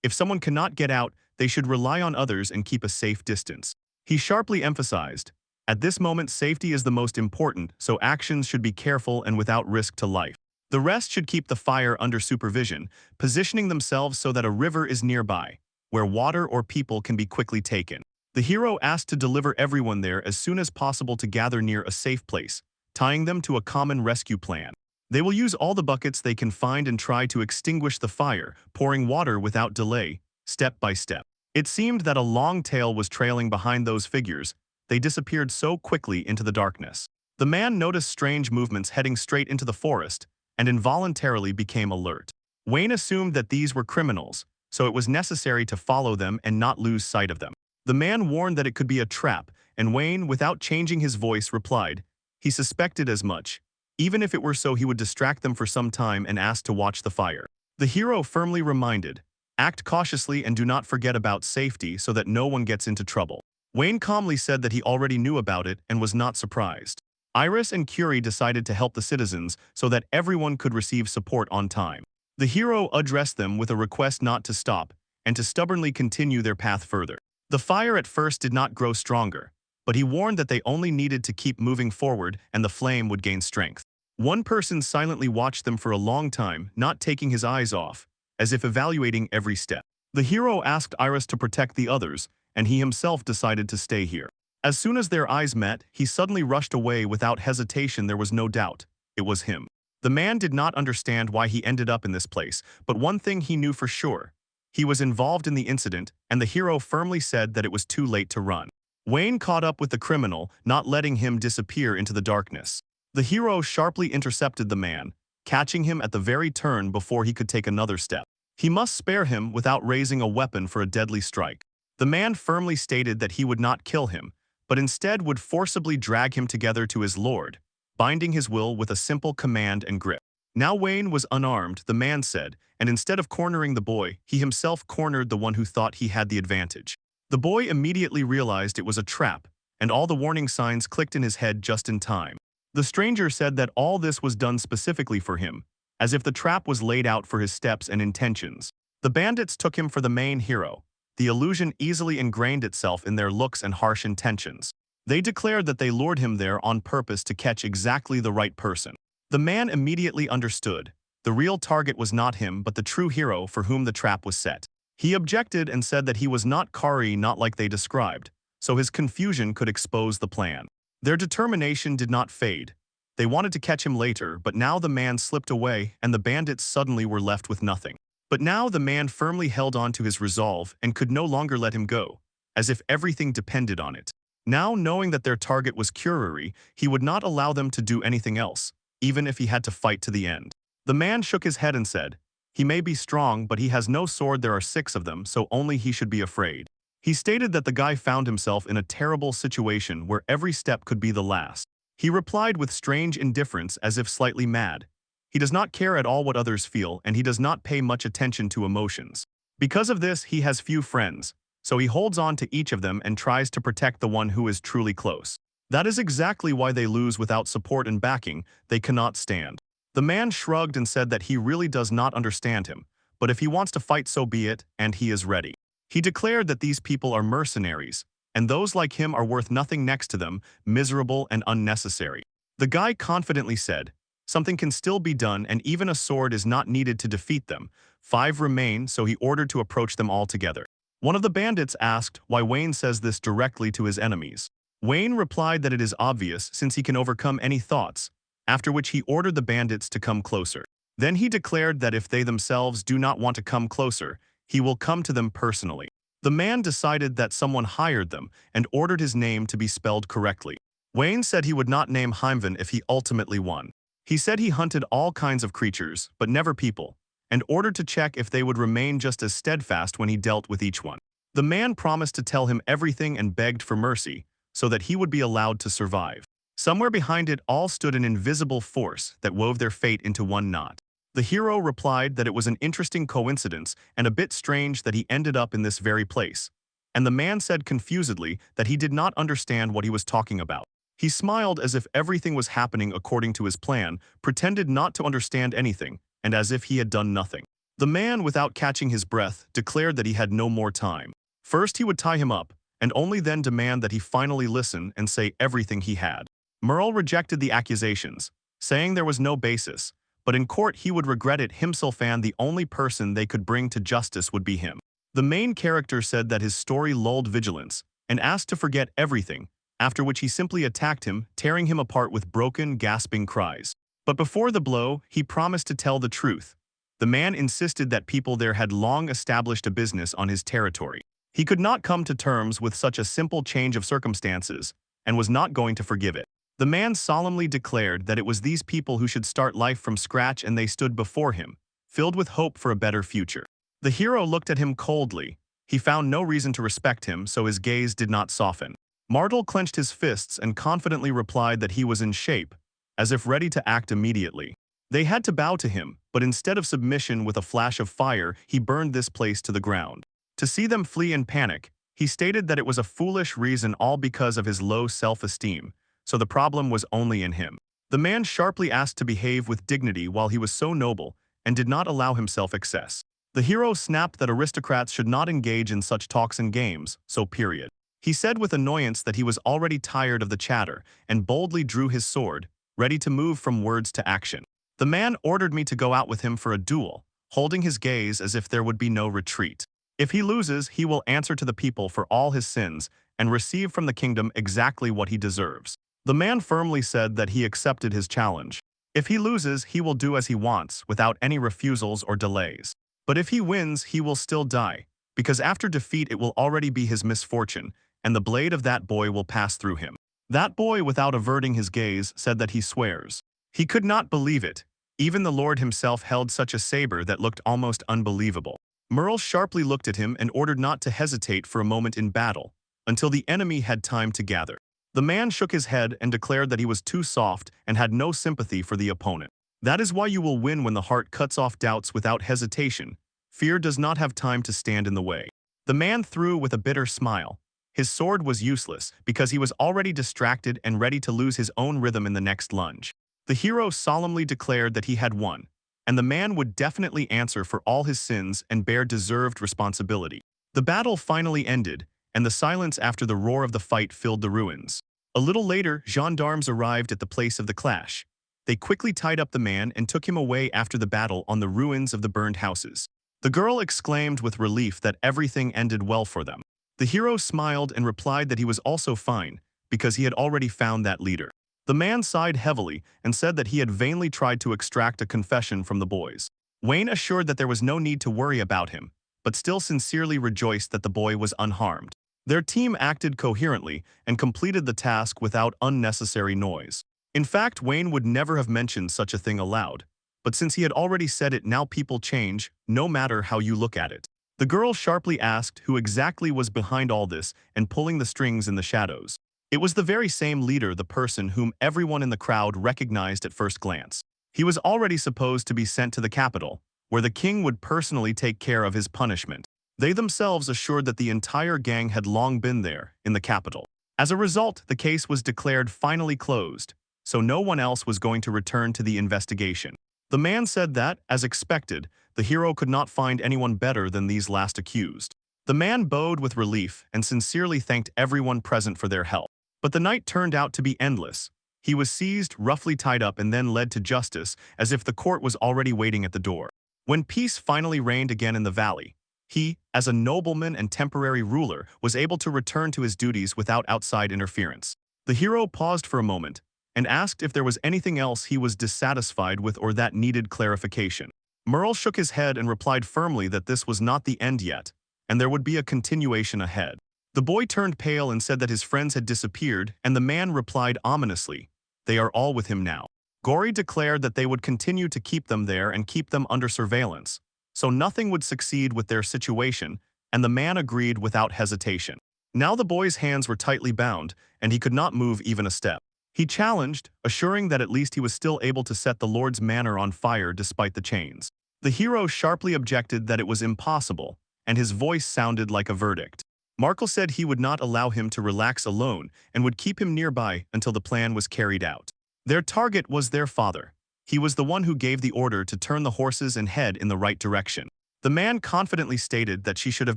If someone cannot get out, they should rely on others and keep a safe distance. He sharply emphasized, at this moment safety is the most important, so actions should be careful and without risk to life. The rest should keep the fire under supervision, positioning themselves so that a river is nearby, where water or people can be quickly taken. The hero asked to deliver everyone there as soon as possible to gather near a safe place, tying them to a common rescue plan. They will use all the buckets they can find and try to extinguish the fire, pouring water without delay, step by step. It seemed that a long tail was trailing behind those figures. They disappeared so quickly into the darkness. The man noticed strange movements heading straight into the forest, and involuntarily became alert. Wayne assumed that these were criminals, so it was necessary to follow them and not lose sight of them. The man warned that it could be a trap, and Wayne, without changing his voice, replied, he suspected as much. Even if it were so, he would distract them for some time and ask to watch the fire. The hero firmly reminded, act cautiously and do not forget about safety so that no one gets into trouble. Wayne calmly said that he already knew about it and was not surprised. Iris and Curie decided to help the citizens so that everyone could receive support on time. The hero addressed them with a request not to stop and to stubbornly continue their path further. The fire at first did not grow stronger, but he warned that they only needed to keep moving forward and the flame would gain strength. One person silently watched them for a long time, not taking his eyes off, as if evaluating every step. The hero asked Iris to protect the others, and he himself decided to stay here. As soon as their eyes met, he suddenly rushed away without hesitation. There was no doubt. It was him. The man did not understand why he ended up in this place, but one thing he knew for sure. He was involved in the incident, and the hero firmly said that it was too late to run. Wayne caught up with the criminal, not letting him disappear into the darkness. The hero sharply intercepted the man, catching him at the very turn before he could take another step. He must spare him without raising a weapon for a deadly strike. The man firmly stated that he would not kill him, but instead would forcibly drag him together to his lord, binding his will with a simple command and grip. Now Wayne was unarmed, the man said, and instead of cornering the boy, he himself cornered the one who thought he had the advantage. The boy immediately realized it was a trap, and all the warning signs clicked in his head just in time. The stranger said that all this was done specifically for him, as if the trap was laid out for his steps and intentions. The bandits took him for the main hero. The illusion easily ingrained itself in their looks and harsh intentions. They declared that they lured him there on purpose to catch exactly the right person. The man immediately understood. The real target was not him but the true hero for whom the trap was set. He objected and said that he was not Kari, not like they described, so his confusion could expose the plan. Their determination did not fade. They wanted to catch him later, but now the man slipped away and the bandits suddenly were left with nothing. But now the man firmly held on to his resolve and could no longer let him go, as if everything depended on it. Now, knowing that their target was Kuriri, he would not allow them to do anything else, even if he had to fight to the end. The man shook his head and said, he may be strong, but he has no sword. There are 6 of them, so only he should be afraid. He stated that the guy found himself in a terrible situation where every step could be the last. He replied with strange indifference, as if slightly mad. He does not care at all what others feel, and he does not pay much attention to emotions. Because of this, he has few friends, so he holds on to each of them and tries to protect the one who is truly close. That is exactly why they lose. Without support and backing, they cannot stand. The man shrugged and said that he really does not understand him, but if he wants to fight, so be it, and he is ready. He declared that these people are mercenaries, and those like him are worth nothing next to them, miserable and unnecessary. The guy confidently said, something can still be done, and even a sword is not needed to defeat them. 5 remain, so he ordered to approach them all together. One of the bandits asked why Wayne says this directly to his enemies. Wayne replied that it is obvious since he can overcome any thoughts, after which he ordered the bandits to come closer. Then he declared that if they themselves do not want to come closer, he will come to them personally. The man decided that someone hired them and ordered his name to be spelled correctly. Wayne said he would not name Heimven if he ultimately won. He said he hunted all kinds of creatures, but never people, and ordered to check if they would remain just as steadfast when he dealt with each one. The man promised to tell him everything and begged for mercy, so that he would be allowed to survive. Somewhere behind it all stood an invisible force that wove their fate into one knot. The hero replied that it was an interesting coincidence and a bit strange that he ended up in this very place. And the man said confusedly that he did not understand what he was talking about. He smiled as if everything was happening according to his plan, pretended not to understand anything, and as if he had done nothing. The man, without catching his breath, declared that he had no more time. First he would tie him up, and only then demand that he finally listen and say everything he had. Merle rejected the accusations, saying there was no basis, but in court he would regret it himself and the only person they could bring to justice would be him. The main character said that his story lulled vigilance, and asked to forget everything, after which he simply attacked him, tearing him apart with broken, gasping cries. But before the blow, he promised to tell the truth. The man insisted that people there had long established a business on his territory. He could not come to terms with such a simple change of circumstances, and was not going to forgive it. The man solemnly declared that it was these people who should start life from scratch, and they stood before him, filled with hope for a better future. The hero looked at him coldly. He found no reason to respect him, so his gaze did not soften. Martel clenched his fists and confidently replied that he was in shape, as if ready to act immediately. They had to bow to him, but instead of submission with a flash of fire, he burned this place to the ground. To see them flee in panic, he stated that it was a foolish reason, all because of his low self-esteem, so the problem was only in him. The man sharply asked to behave with dignity while he was so noble, and did not allow himself excess. The hero snapped that aristocrats should not engage in such talks and games, so period. He said with annoyance that he was already tired of the chatter, and boldly drew his sword, ready to move from words to action. The man ordered me to go out with him for a duel, holding his gaze as if there would be no retreat. If he loses, he will answer to the people for all his sins, and receive from the kingdom exactly what he deserves. The man firmly said that he accepted his challenge. If he loses, he will do as he wants, without any refusals or delays. But if he wins, he will still die, because after defeat it will already be his misfortune, and the blade of that boy will pass through him. That boy, without averting his gaze, said that he swears. He could not believe it. Even the Lord himself held such a saber that looked almost unbelievable. Merle sharply looked at him and ordered not to hesitate for a moment in battle, until the enemy had time to gather. The man shook his head and declared that he was too soft and had no sympathy for the opponent. That is why you will win when the heart cuts off doubts without hesitation. Fear does not have time to stand in the way. The man threw with a bitter smile. His sword was useless because he was already distracted and ready to lose his own rhythm in the next lunge. The hero solemnly declared that he had won, and the man would definitely answer for all his sins and bear deserved responsibility. The battle finally ended, and the silence after the roar of the fight filled the ruins. A little later, gendarmes arrived at the place of the clash. They quickly tied up the man and took him away after the battle on the ruins of the burned houses. The girl exclaimed with relief that everything ended well for them. The hero smiled and replied that he was also fine, because he had already found that leader. The man sighed heavily and said that he had vainly tried to extract a confession from the boys. Wayne assured that there was no need to worry about him, but still sincerely rejoiced that the boy was unharmed. Their team acted coherently and completed the task without unnecessary noise. In fact, Wayne would never have mentioned such a thing aloud, but since he had already said it, now people change, no matter how you look at it. The girl sharply asked who exactly was behind all this and pulling the strings in the shadows. It was the very same leader, the person whom everyone in the crowd recognized at first glance. He was already supposed to be sent to the capital, where the king would personally take care of his punishment. They themselves assured that the entire gang had long been there, in the capital. As a result, the case was declared finally closed, so no one else was going to return to the investigation. The man said that, as expected, the hero could not find anyone better than these last accused. The man bowed with relief and sincerely thanked everyone present for their help. But the night turned out to be endless. He was seized, roughly tied up, and then led to justice, as if the court was already waiting at the door. When peace finally reigned again in the valley, he, as a nobleman and temporary ruler, was able to return to his duties without outside interference. The hero paused for a moment and asked if there was anything else he was dissatisfied with or that needed clarification. Merle shook his head and replied firmly that this was not the end yet, and there would be a continuation ahead. The boy turned pale and said that his friends had disappeared, and the man replied ominously, "They are all with him now." Gory declared that they would continue to keep them there and keep them under surveillance, so nothing would succeed with their situation, and the man agreed without hesitation. Now the boy's hands were tightly bound, and he could not move even a step. He challenged, assuring that at least he was still able to set the Lord's manor on fire despite the chains. The hero sharply objected that it was impossible, and his voice sounded like a verdict. Markle said he would not allow him to relax alone and would keep him nearby until the plan was carried out. Their target was their father. He was the one who gave the order to turn the horses and head in the right direction. The man confidently stated that she should have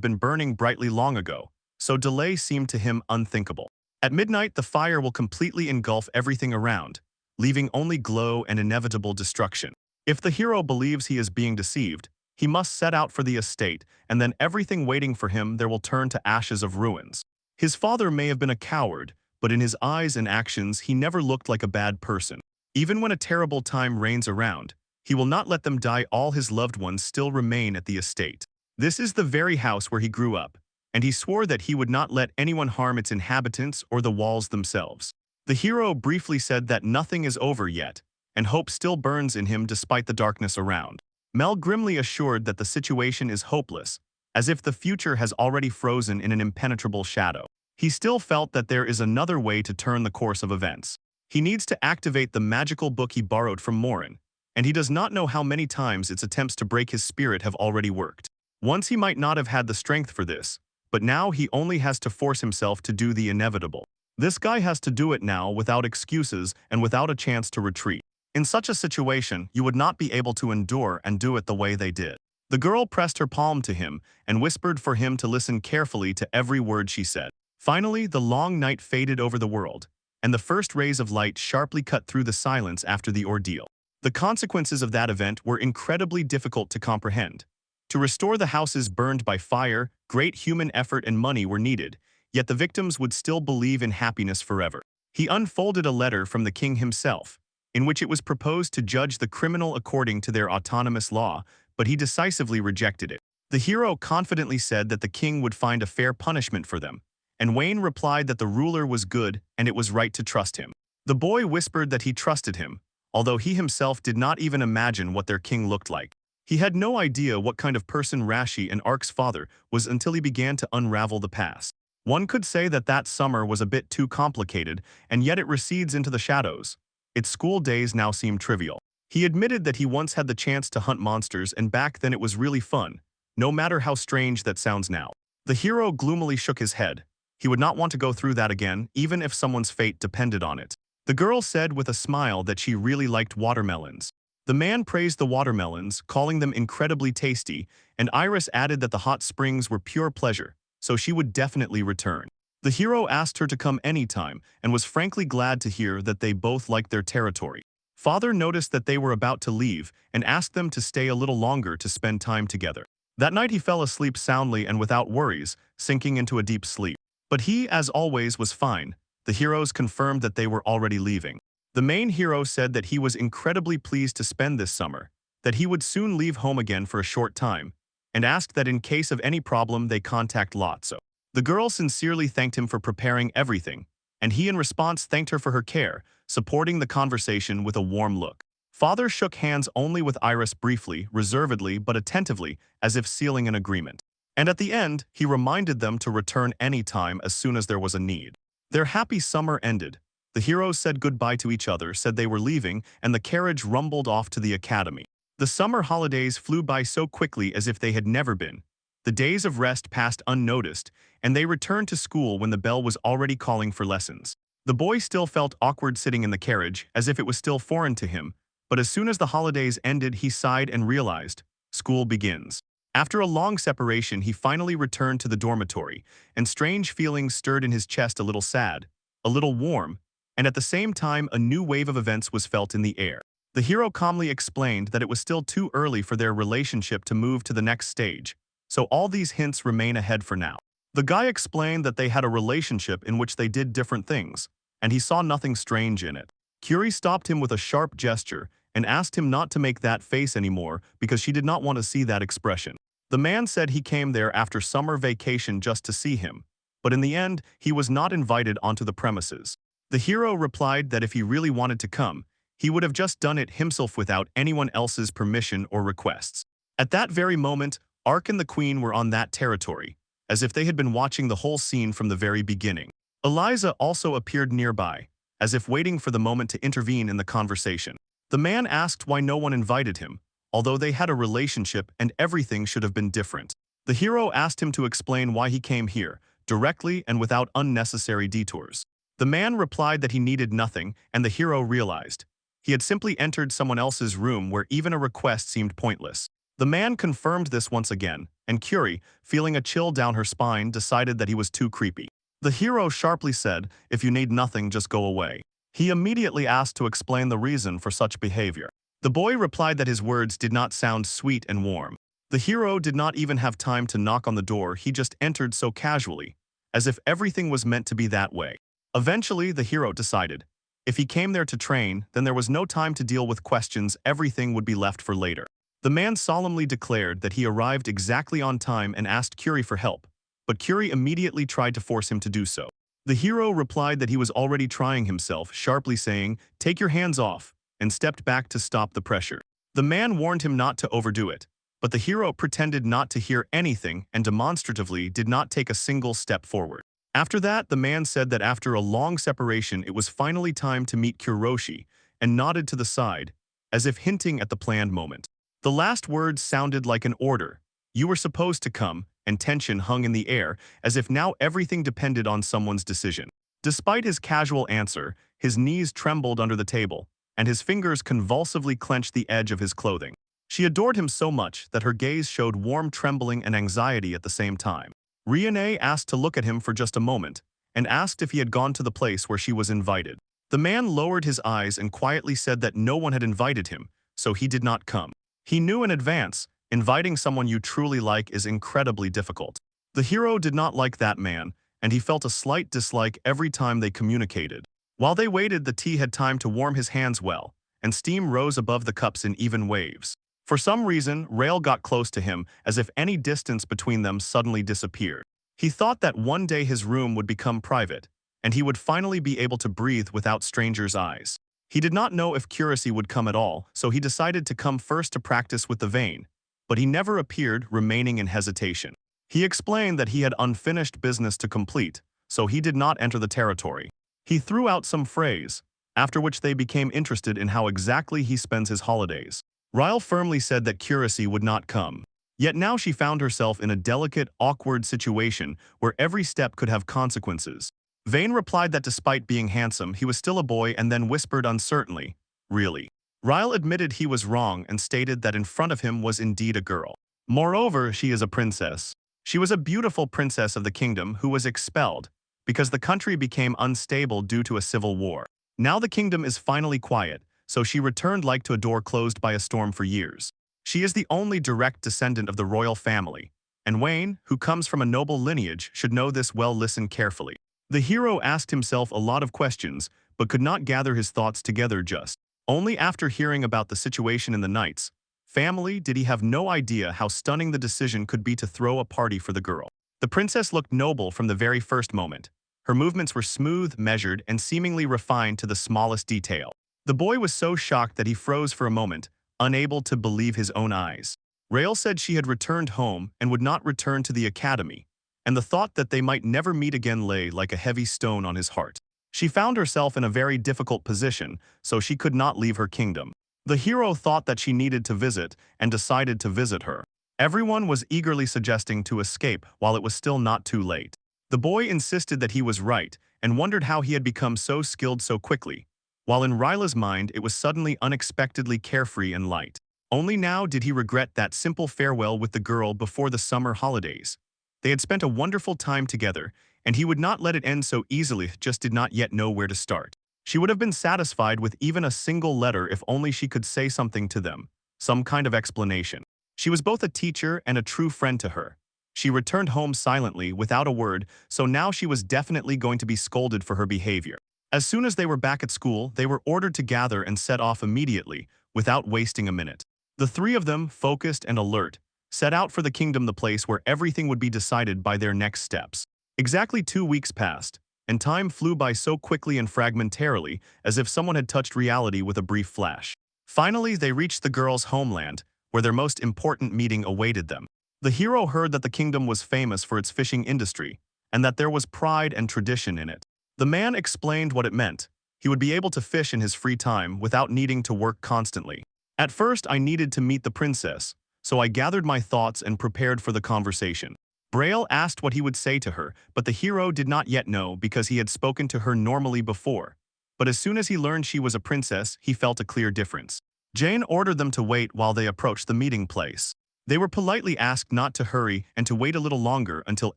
been burning brightly long ago, so delay seemed to him unthinkable. At midnight, the fire will completely engulf everything around, leaving only glow and inevitable destruction. If the hero believes he is being deceived, he must set out for the estate, and then everything waiting for him there will turn to ashes of ruins. His father may have been a coward, but in his eyes and actions he never looked like a bad person. Even when a terrible time reigns around, he will not let them die. All his loved ones still remain at the estate. This is the very house where he grew up, and he swore that he would not let anyone harm its inhabitants or the walls themselves. The hero briefly said that nothing is over yet, and hope still burns in him despite the darkness around. Mel grimly assured that the situation is hopeless, as if the future has already frozen in an impenetrable shadow. He still felt that there is another way to turn the course of events. He needs to activate the magical book he borrowed from Morin, and he does not know how many times its attempts to break his spirit have already worked. Once he might not have had the strength for this, but now he only has to force himself to do the inevitable. This guy has to do it now without excuses and without a chance to retreat. In such a situation, you would not be able to endure and do it the way they did. The girl pressed her palm to him and whispered for him to listen carefully to every word she said. Finally, the long night faded over the world, and the first rays of light sharply cut through the silence after the ordeal. The consequences of that event were incredibly difficult to comprehend. To restore the houses burned by fire, great human effort and money were needed, yet the victims would still believe in happiness forever. He unfolded a letter from the king himself, in which it was proposed to judge the criminal according to their autonomous law, but he decisively rejected it. The hero confidently said that the king would find a fair punishment for them, and Wayne replied that the ruler was good and it was right to trust him. The boy whispered that he trusted him, although he himself did not even imagine what their king looked like. He had no idea what kind of person Rashi and Ark's father was until he began to unravel the past. One could say that that summer was a bit too complicated, and yet it recedes into the shadows. Its school days now seem trivial. He admitted that he once had the chance to hunt monsters, and back then it was really fun, no matter how strange that sounds now. The hero gloomily shook his head. He would not want to go through that again, even if someone's fate depended on it. The girl said with a smile that she really liked watermelons. The man praised the watermelons, calling them incredibly tasty, and Iris added that the hot springs were pure pleasure, so she would definitely return. The hero asked her to come anytime and was frankly glad to hear that they both liked their territory. Father noticed that they were about to leave and asked them to stay a little longer to spend time together. That night he fell asleep soundly and without worries, sinking into a deep sleep. But he, as always, was fine. The heroes confirmed that they were already leaving. The main hero said that he was incredibly pleased to spend this summer, that he would soon leave home again for a short time, and asked that in case of any problem they contact Lotso. The girl sincerely thanked him for preparing everything, and he in response thanked her for her care, supporting the conversation with a warm look. Father shook hands only with Iris briefly, reservedly but attentively, as if sealing an agreement. And at the end, he reminded them to return any time as soon as there was a need. Their happy summer ended. The heroes said goodbye to each other, said they were leaving, and the carriage rumbled off to the academy. The summer holidays flew by so quickly as if they had never been. The days of rest passed unnoticed, and they returned to school when the bell was already calling for lessons. The boy still felt awkward sitting in the carriage, as if it was still foreign to him, but as soon as the holidays ended he sighed and realized, school begins. After a long separation he finally returned to the dormitory, and strange feelings stirred in his chest, a little sad, a little warm, and at the same time a new wave of events was felt in the air. The hero calmly explained that it was still too early for their relationship to move to the next stage, so all these hints remain ahead for now. The guy explained that they had a relationship in which they did different things, and he saw nothing strange in it. Curie stopped him with a sharp gesture and asked him not to make that face anymore because she did not want to see that expression. The man said he came there after summer vacation just to see him, but in the end he was not invited onto the premises. The hero replied that if he really wanted to come, he would have just done it himself without anyone else's permission or requests. At that very moment, Ark and the Queen were on that territory, as if they had been watching the whole scene from the very beginning. Eliza also appeared nearby, as if waiting for the moment to intervene in the conversation. The man asked why no one invited him, although they had a relationship and everything should have been different. The hero asked him to explain why he came here, directly and without unnecessary detours. The man replied that he needed nothing, and the hero realized he had simply entered someone else's room where even a request seemed pointless. The man confirmed this once again, and Curie, feeling a chill down her spine, decided that he was too creepy. The hero sharply said, "If you need nothing, just go away." He immediately asked to explain the reason for such behavior. The boy replied that his words did not sound sweet and warm. The hero did not even have time to knock on the door, he just entered so casually, as if everything was meant to be that way. Eventually, the hero decided, if he came there to train, then there was no time to deal with questions, everything would be left for later. The man solemnly declared that he arrived exactly on time and asked Curie for help, but Curie immediately tried to force him to do so. The hero replied that he was already trying himself, sharply saying, "Take your hands off," and stepped back to stop the pressure. The man warned him not to overdo it, but the hero pretended not to hear anything and demonstratively did not take a single step forward. After that, the man said that after a long separation it was finally time to meet Kuroshi, and nodded to the side, as if hinting at the planned moment. The last words sounded like an order. You were supposed to come, and tension hung in the air, as if now everything depended on someone's decision. Despite his casual answer, his knees trembled under the table, and his fingers convulsively clenched the edge of his clothing. She adored him so much that her gaze showed warm trembling and anxiety at the same time. Riane asked to look at him for just a moment, and asked if he had gone to the place where she was invited. The man lowered his eyes and quietly said that no one had invited him, so he did not come. He knew in advance, inviting someone you truly like is incredibly difficult. The hero did not like that man, and he felt a slight dislike every time they communicated. While they waited, the tea had time to warm his hands well, and steam rose above the cups in even waves. For some reason, Rail got close to him, as if any distance between them suddenly disappeared. He thought that one day his room would become private, and he would finally be able to breathe without strangers' eyes. He did not know if Curacy would come at all, so he decided to come first to practice with the vein, but he never appeared, remaining in hesitation. He explained that he had unfinished business to complete, so he did not enter the territory. He threw out some phrase, after which they became interested in how exactly he spends his holidays. Ryle firmly said that Curacy would not come. Yet now she found herself in a delicate, awkward situation where every step could have consequences. Vane replied that despite being handsome, he was still a boy and then whispered uncertainly, "Really?" Ryle admitted he was wrong and stated that in front of him was indeed a girl. Moreover, she is a princess. She was a beautiful princess of the kingdom who was expelled because the country became unstable due to a civil war. Now the kingdom is finally quiet, so she returned like to a door closed by a storm for years. She is the only direct descendant of the royal family, and Wayne, who comes from a noble lineage, should know this well. Listen carefully. The hero asked himself a lot of questions, but could not gather his thoughts together just. Only after hearing about the situation in the Knights family did he have no idea how stunning the decision could be to throw a party for the girl. The princess looked noble from the very first moment. Her movements were smooth, measured, and seemingly refined to the smallest detail. The boy was so shocked that he froze for a moment, unable to believe his own eyes. Rail said she had returned home and would not return to the academy, and the thought that they might never meet again lay like a heavy stone on his heart. She found herself in a very difficult position, so she could not leave her kingdom. The hero thought that she needed to visit and decided to visit her. Everyone was eagerly suggesting to escape while it was still not too late. The boy insisted that he was right and wondered how he had become so skilled so quickly, while in Ryla's mind it was suddenly unexpectedly carefree and light. Only now did he regret that simple farewell with the girl before the summer holidays. They had spent a wonderful time together, and he would not let it end so easily, just did not yet know where to start. She would have been satisfied with even a single letter if only she could say something to them, some kind of explanation. She was both a teacher and a true friend to her. She returned home silently, without a word, so now she was definitely going to be scolded for her behavior. As soon as they were back at school, they were ordered to gather and set off immediately, without wasting a minute. The three of them, focused and alert, set out for the kingdom, the place where everything would be decided by their next steps. Exactly 2 weeks passed, and time flew by so quickly and fragmentarily as if someone had touched reality with a brief flash. Finally, they reached the girls' homeland, where their most important meeting awaited them. The hero heard that the kingdom was famous for its fishing industry, and that there was pride and tradition in it. The man explained what it meant. He would be able to fish in his free time without needing to work constantly. At first, I needed to meet the princess, so I gathered my thoughts and prepared for the conversation. Braille asked what he would say to her, but the hero did not yet know because he had spoken to her normally before. But as soon as he learned she was a princess, he felt a clear difference. Jane ordered them to wait while they approached the meeting place. They were politely asked not to hurry and to wait a little longer until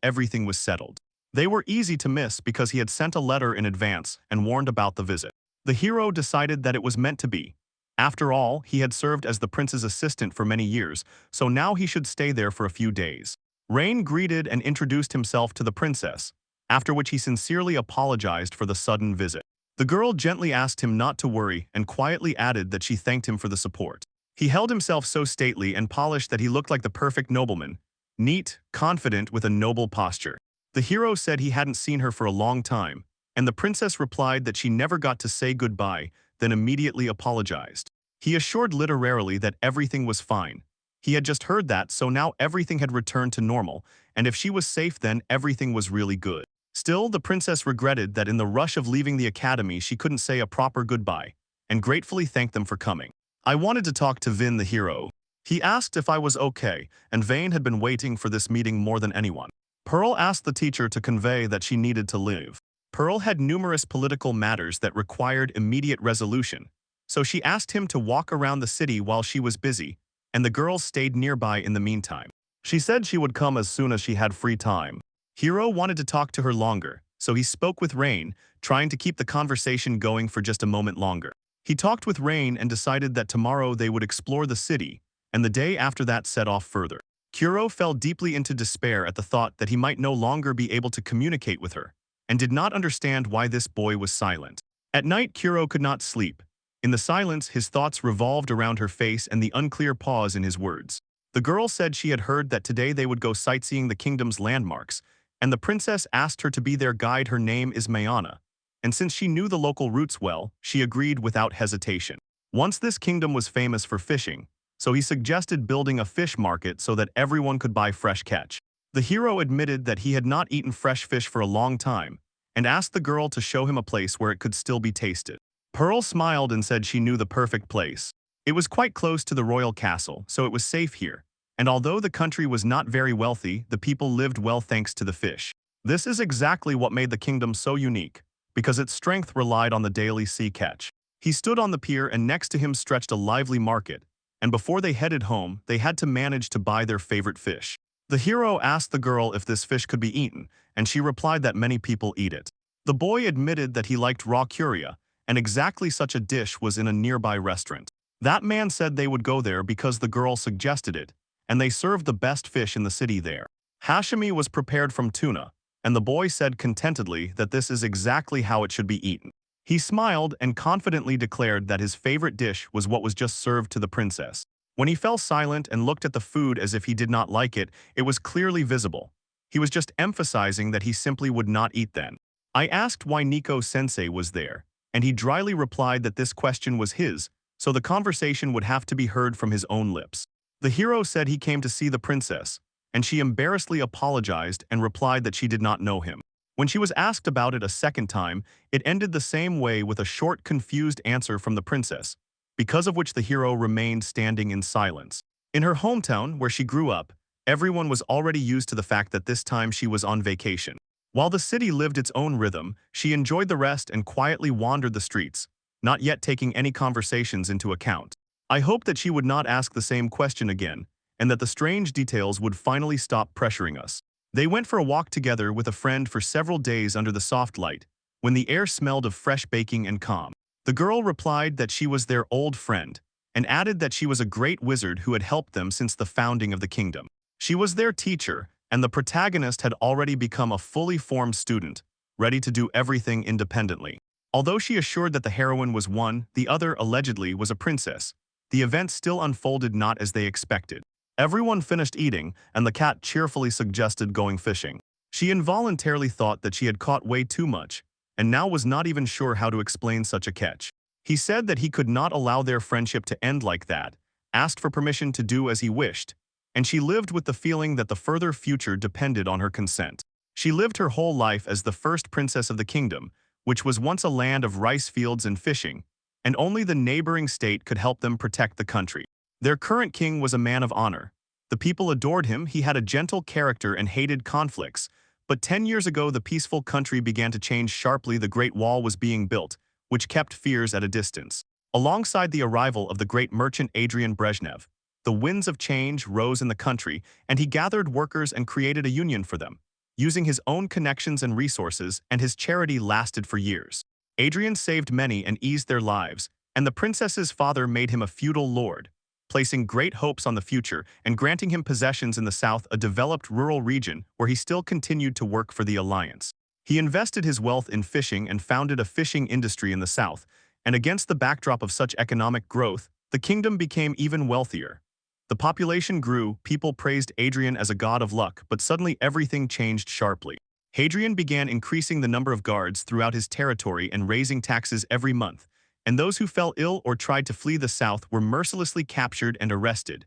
everything was settled. They were easy to miss because he had sent a letter in advance and warned about the visit. The hero decided that it was meant to be. After all, he had served as the prince's assistant for many years, so now he should stay there for a few days. Rain greeted and introduced himself to the princess, after which he sincerely apologized for the sudden visit. The girl gently asked him not to worry and quietly added that she thanked him for the support. He held himself so stately and polished that he looked like the perfect nobleman, neat, confident, with a noble posture. The hero said he hadn't seen her for a long time, and the princess replied that she never got to say goodbye, then immediately apologized. He assured literally that everything was fine. He had just heard that, so now everything had returned to normal, and if she was safe then everything was really good. Still, the princess regretted that in the rush of leaving the academy she couldn't say a proper goodbye, and gratefully thanked them for coming. I wanted to talk to Vin the hero. He asked if I was okay, and Vane had been waiting for this meeting more than anyone. Pearl asked the teacher to convey that she needed to leave. Pearl had numerous political matters that required immediate resolution, so she asked him to walk around the city while she was busy, and the girls stayed nearby in the meantime. She said she would come as soon as she had free time. Hero wanted to talk to her longer, so he spoke with Rain, trying to keep the conversation going for just a moment longer. He talked with Rain and decided that tomorrow they would explore the city, and the day after that set off further. Kuro fell deeply into despair at the thought that he might no longer be able to communicate with her, and did not understand why this boy was silent. At night, Kuro could not sleep. In the silence, his thoughts revolved around her face and the unclear pause in his words. The girl said she had heard that today they would go sightseeing the kingdom's landmarks, and the princess asked her to be their guide. Her name is Mayana, and since she knew the local routes well, she agreed without hesitation. Once this kingdom was famous for fishing, so he suggested building a fish market so that everyone could buy fresh catch. The hero admitted that he had not eaten fresh fish for a long time, and asked the girl to show him a place where it could still be tasted. Pearl smiled and said she knew the perfect place. It was quite close to the royal castle, so it was safe here, and although the country was not very wealthy, the people lived well thanks to the fish. This is exactly what made the kingdom so unique, because its strength relied on the daily sea catch. He stood on the pier and next to him stretched a lively market, and before they headed home, they had to manage to buy their favorite fish. The hero asked the girl if this fish could be eaten, and she replied that many people eat it. The boy admitted that he liked raw curia, and exactly such a dish was in a nearby restaurant. That man said they would go there because the girl suggested it, and they served the best fish in the city there. Hashimi was prepared from tuna, and the boy said contentedly that this is exactly how it should be eaten. He smiled and confidently declared that his favorite dish was what was just served to the princess. When he fell silent and looked at the food as if he did not like it, it was clearly visible. He was just emphasizing that he simply would not eat then. I asked why Nico-sensei was there, and he dryly replied that this question was his, so the conversation would have to be heard from his own lips. The hero said he came to see the princess, and she embarrassedly apologized and replied that she did not know him. When she was asked about it a second time, it ended the same way with a short, confused answer from the princess, because of which the hero remained standing in silence. In her hometown, where she grew up, everyone was already used to the fact that this time she was on vacation. While the city lived its own rhythm, she enjoyed the rest and quietly wandered the streets, not yet taking any conversations into account. I hoped that she would not ask the same question again, and that the strange details would finally stop pressuring us. They went for a walk together with a friend for several days under the soft light, when the air smelled of fresh baking and calm. The girl replied that she was their old friend, and added that she was a great wizard who had helped them since the founding of the kingdom. She was their teacher, and the protagonist had already become a fully formed student, ready to do everything independently. Although she assured that the heroine was one, the other allegedly was a princess, the event still unfolded not as they expected. Everyone finished eating, and the cat cheerfully suggested going fishing. She involuntarily thought that she had caught way too much, and now was not even sure how to explain such a catch. He said that he could not allow their friendship to end like that, asked for permission to do as he wished, and she lived with the feeling that the further future depended on her consent. She lived her whole life as the first princess of the kingdom, which was once a land of rice fields and fishing, and only the neighboring state could help them protect the country. Their current king was a man of honor. The people adored him, he had a gentle character and hated conflicts. But 10 years ago the peaceful country began to change sharply. The Great Wall was being built, which kept fears at a distance. Alongside the arrival of the great merchant Adrian Brezhnev, the winds of change rose in the country, and he gathered workers and created a union for them. Using his own connections and resources, and his charity lasted for years. Adrian saved many and eased their lives, and the princess's father made him a feudal lord, placing great hopes on the future and granting him possessions in the south, a developed rural region where he still continued to work for the alliance. He invested his wealth in fishing and founded a fishing industry in the south, and against the backdrop of such economic growth, the kingdom became even wealthier. The population grew, people praised Adrian as a god of luck, but suddenly everything changed sharply. Hadrian began increasing the number of guards throughout his territory and raising taxes every month, and those who fell ill or tried to flee the south were mercilessly captured and arrested.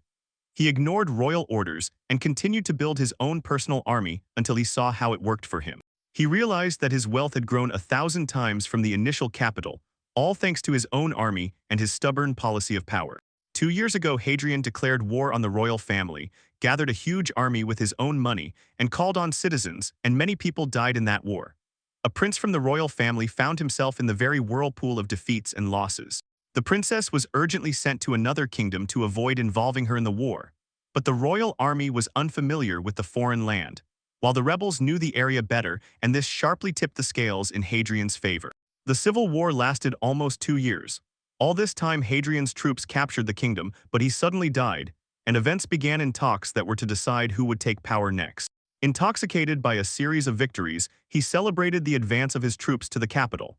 He ignored royal orders and continued to build his own personal army until he saw how it worked for him. He realized that his wealth had grown 1,000 times from the initial capital, all thanks to his own army and his stubborn policy of power. 2 years ago, Hadrian declared war on the royal family, gathered a huge army with his own money, and called on citizens, and many people died in that war. A prince from the royal family found himself in the very whirlpool of defeats and losses. The princess was urgently sent to another kingdom to avoid involving her in the war, but the royal army was unfamiliar with the foreign land, while the rebels knew the area better, and this sharply tipped the scales in Hadrian's favor. The civil war lasted almost 2 years. All this time Hadrian's troops captured the kingdom, but he suddenly died, and events began in talks that were to decide who would take power next. Intoxicated by a series of victories, he celebrated the advance of his troops to the capital.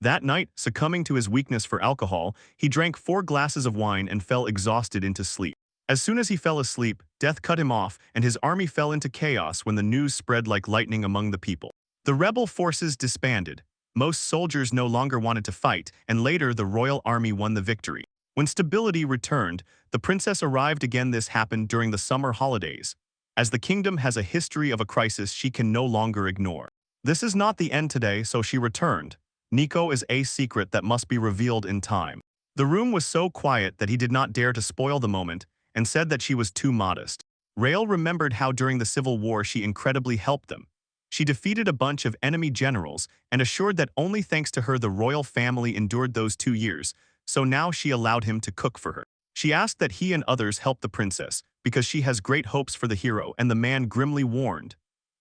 That night, succumbing to his weakness for alcohol, he drank 4 glasses of wine and fell exhausted into sleep. As soon as he fell asleep, death cut him off, and his army fell into chaos when the news spread like lightning among the people. The rebel forces disbanded. Most soldiers no longer wanted to fight, and later the royal army won the victory. When stability returned, the princess arrived again. This happened during the summer holidays. As the kingdom has a history of a crisis she can no longer ignore. This is not the end today, so she returned. Nico is a secret that must be revealed in time. The room was so quiet that he did not dare to spoil the moment, and said that she was too modest. Rael remembered how during the Civil War she incredibly helped them. She defeated a bunch of enemy generals and assured that only thanks to her the royal family endured those 2 years, so now she allowed him to cook for her. She asked that he and others help the princess, because she has great hopes for the hero, and the man grimly warned.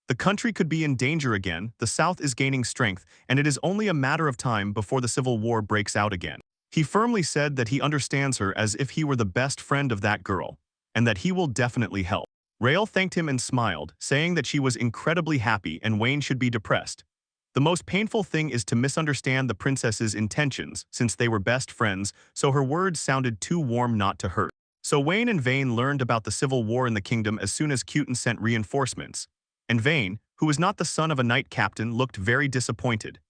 The country could be in danger again, the south is gaining strength, and it is only a matter of time before the civil war breaks out again. He firmly said that he understands her as if he were the best friend of that girl, and that he will definitely help. Rael thanked him and smiled, saying that she was incredibly happy and Wayne should be depressed. The most painful thing is to misunderstand the princess's intentions, since they were best friends, so her words sounded too warm not to hurt. So Wayne and Vane learned about the civil war in the kingdom as soon as Cutin sent reinforcements, and Vane, who was not the son of a knight captain, looked very disappointed.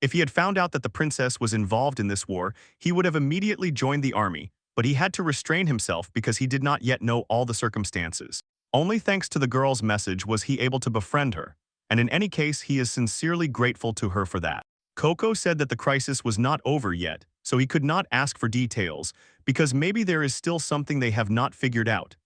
If he had found out that the princess was involved in this war, he would have immediately joined the army, but he had to restrain himself because he did not yet know all the circumstances. Only thanks to the girl's message was he able to befriend her, and in any case he is sincerely grateful to her for that. Coco said that the crisis was not over yet, so he could not ask for details, because maybe there is still something they have not figured out.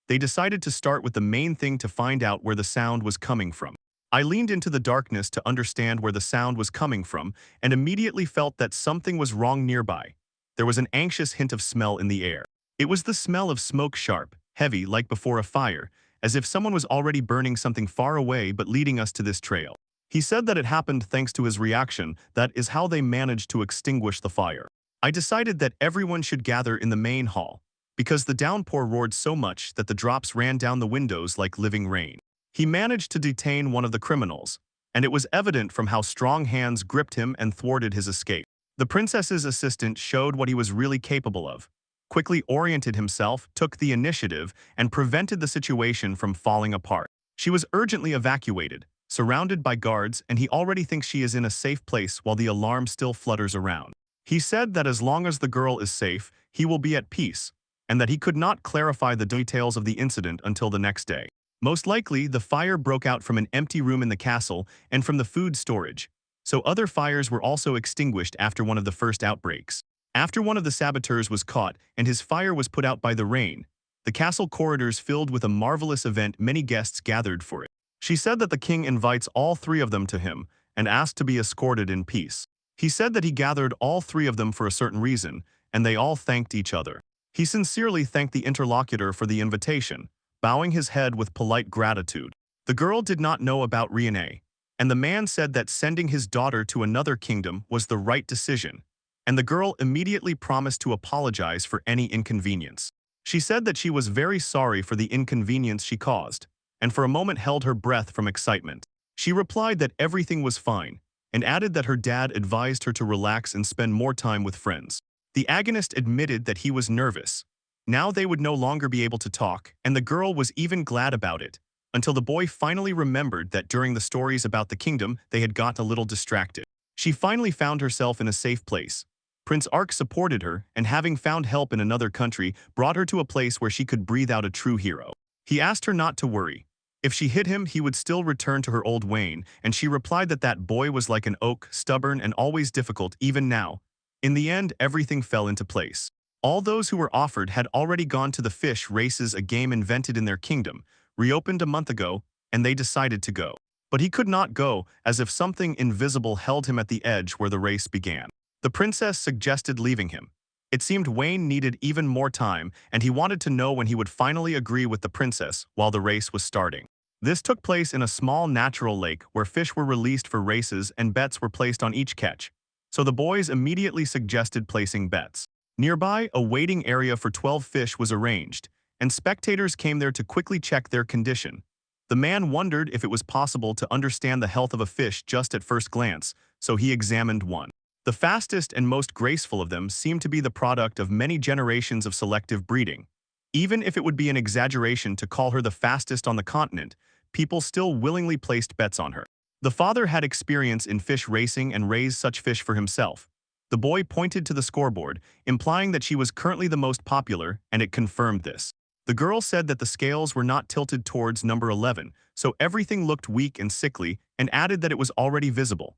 They decided to start with the main thing to find out where the sound was coming from. I leaned into the darkness to understand where the sound was coming from, and immediately felt that something was wrong nearby. There was an anxious hint of smell in the air. It was the smell of smoke, sharp, heavy like before a fire, as if someone was already burning something far away but leading us to this trail. He said that it happened thanks to his reaction, that is how they managed to extinguish the fire. I decided that everyone should gather in the main hall, because the downpour roared so much that the drops ran down the windows like living rain. He managed to detain one of the criminals, and it was evident from how strong hands gripped him and thwarted his escape. The princess's assistant showed what he was really capable of, quickly oriented himself, took the initiative, and prevented the situation from falling apart. She was urgently evacuated, surrounded by guards, and he already thinks she is in a safe place while the alarm still flutters around. He said that as long as the girl is safe, he will be at peace, and that he could not clarify the details of the incident until the next day. Most likely, the fire broke out from an empty room in the castle and from the food storage, so other fires were also extinguished after one of the first outbreaks. After one of the saboteurs was caught and his fire was put out by the rain, the castle corridors filled with a marvelous event. Many guests gathered for it. She said that the king invites all three of them to him and asked to be escorted in peace. He said that he gathered all three of them for a certain reason, and they all thanked each other. He sincerely thanked the interlocutor for the invitation, bowing his head with polite gratitude. The girl did not know about Riene, and the man said that sending his daughter to another kingdom was the right decision, and the girl immediately promised to apologize for any inconvenience. She said that she was very sorry for the inconvenience she caused, and for a moment held her breath from excitement. She replied that everything was fine, and added that her dad advised her to relax and spend more time with friends. The agonist admitted that he was nervous. Now they would no longer be able to talk, and the girl was even glad about it, until the boy finally remembered that during the stories about the kingdom they had got a little distracted. She finally found herself in a safe place. Prince Ark supported her, and having found help in another country, brought her to a place where she could breathe out a true hero. He asked her not to worry. If she hit him, he would still return to her old Wayne, and she replied that that boy was like an oak, stubborn and always difficult, even now. In the end, everything fell into place. All those who were offered had already gone to the fish races, a game invented in their kingdom, reopened a month ago, and they decided to go. But he could not go, as if something invisible held him at the edge where the race began. The princess suggested leaving him. It seemed Wayne needed even more time, and he wanted to know when he would finally agree with the princess while the race was starting. This took place in a small natural lake where fish were released for races and bets were placed on each catch. So the boys immediately suggested placing bets. Nearby, a waiting area for 12 fish was arranged, and spectators came there to quickly check their condition. The man wondered if it was possible to understand the health of a fish just at first glance, so he examined one. The fastest and most graceful of them seemed to be the product of many generations of selective breeding. Even if it would be an exaggeration to call her the fastest on the continent, people still willingly placed bets on her. The father had experience in fish racing and raised such fish for himself. The boy pointed to the scoreboard, implying that she was currently the most popular, and it confirmed this. The girl said that the scales were not tilted towards number 11, so everything looked weak and sickly, and added that it was already visible.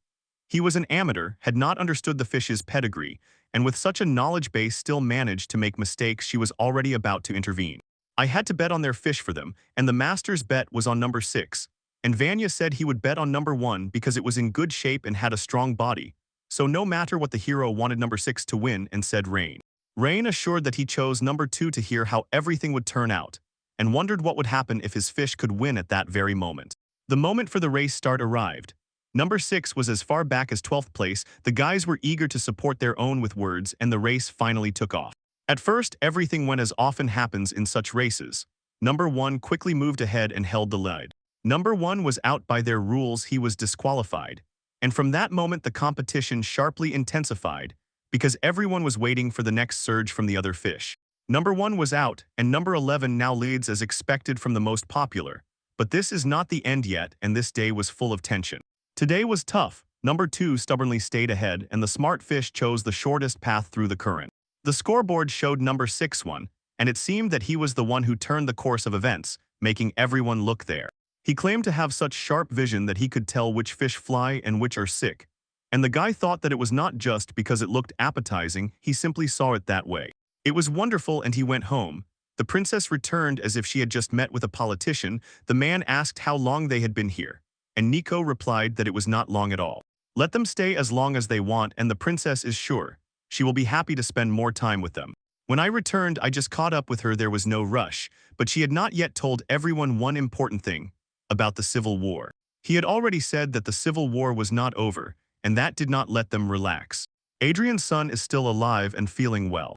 He was an amateur, had not understood the fish's pedigree, and with such a knowledge base still managed to make mistakes. She was already about to intervene. I had to bet on their fish for them, and the master's bet was on number 6, and Vanya said he would bet on number 1 because it was in good shape and had a strong body. So no matter what, the hero wanted number 6 to win and said Rain. Rain assured that he chose number 2 to hear how everything would turn out, and wondered what would happen if his fish could win at that very moment. The moment for the race start arrived. Number 6 was as far back as 12th place. The guys were eager to support their own with words, and the race finally took off. At first, everything went as often happens in such races. Number 1 quickly moved ahead and held the lead. Number 1 was out by their rules. He was disqualified. And from that moment the competition sharply intensified, because everyone was waiting for the next surge from the other fish. Number 1 was out, and number 11 now leads as expected from the most popular. But this is not the end yet, and this day was full of tension. Today was tough. Number 2 stubbornly stayed ahead, and the smart fish chose the shortest path through the current. The scoreboard showed number 6 won, and it seemed that he was the one who turned the course of events, making everyone look there. He claimed to have such sharp vision that he could tell which fish fly and which are sick. And the guy thought that it was not just because it looked appetizing, he simply saw it that way. It was wonderful, and he went home. The princess returned as if she had just met with a politician. The man asked how long they had been here, and Nico replied that it was not long at all. Let them stay as long as they want, and the princess is sure she will be happy to spend more time with them. When I returned, I just caught up with her. There was no rush, but she had not yet told everyone one important thing about the Civil War. He had already said that the Civil War was not over, and that did not let them relax. Adrian's son is still alive and feeling well.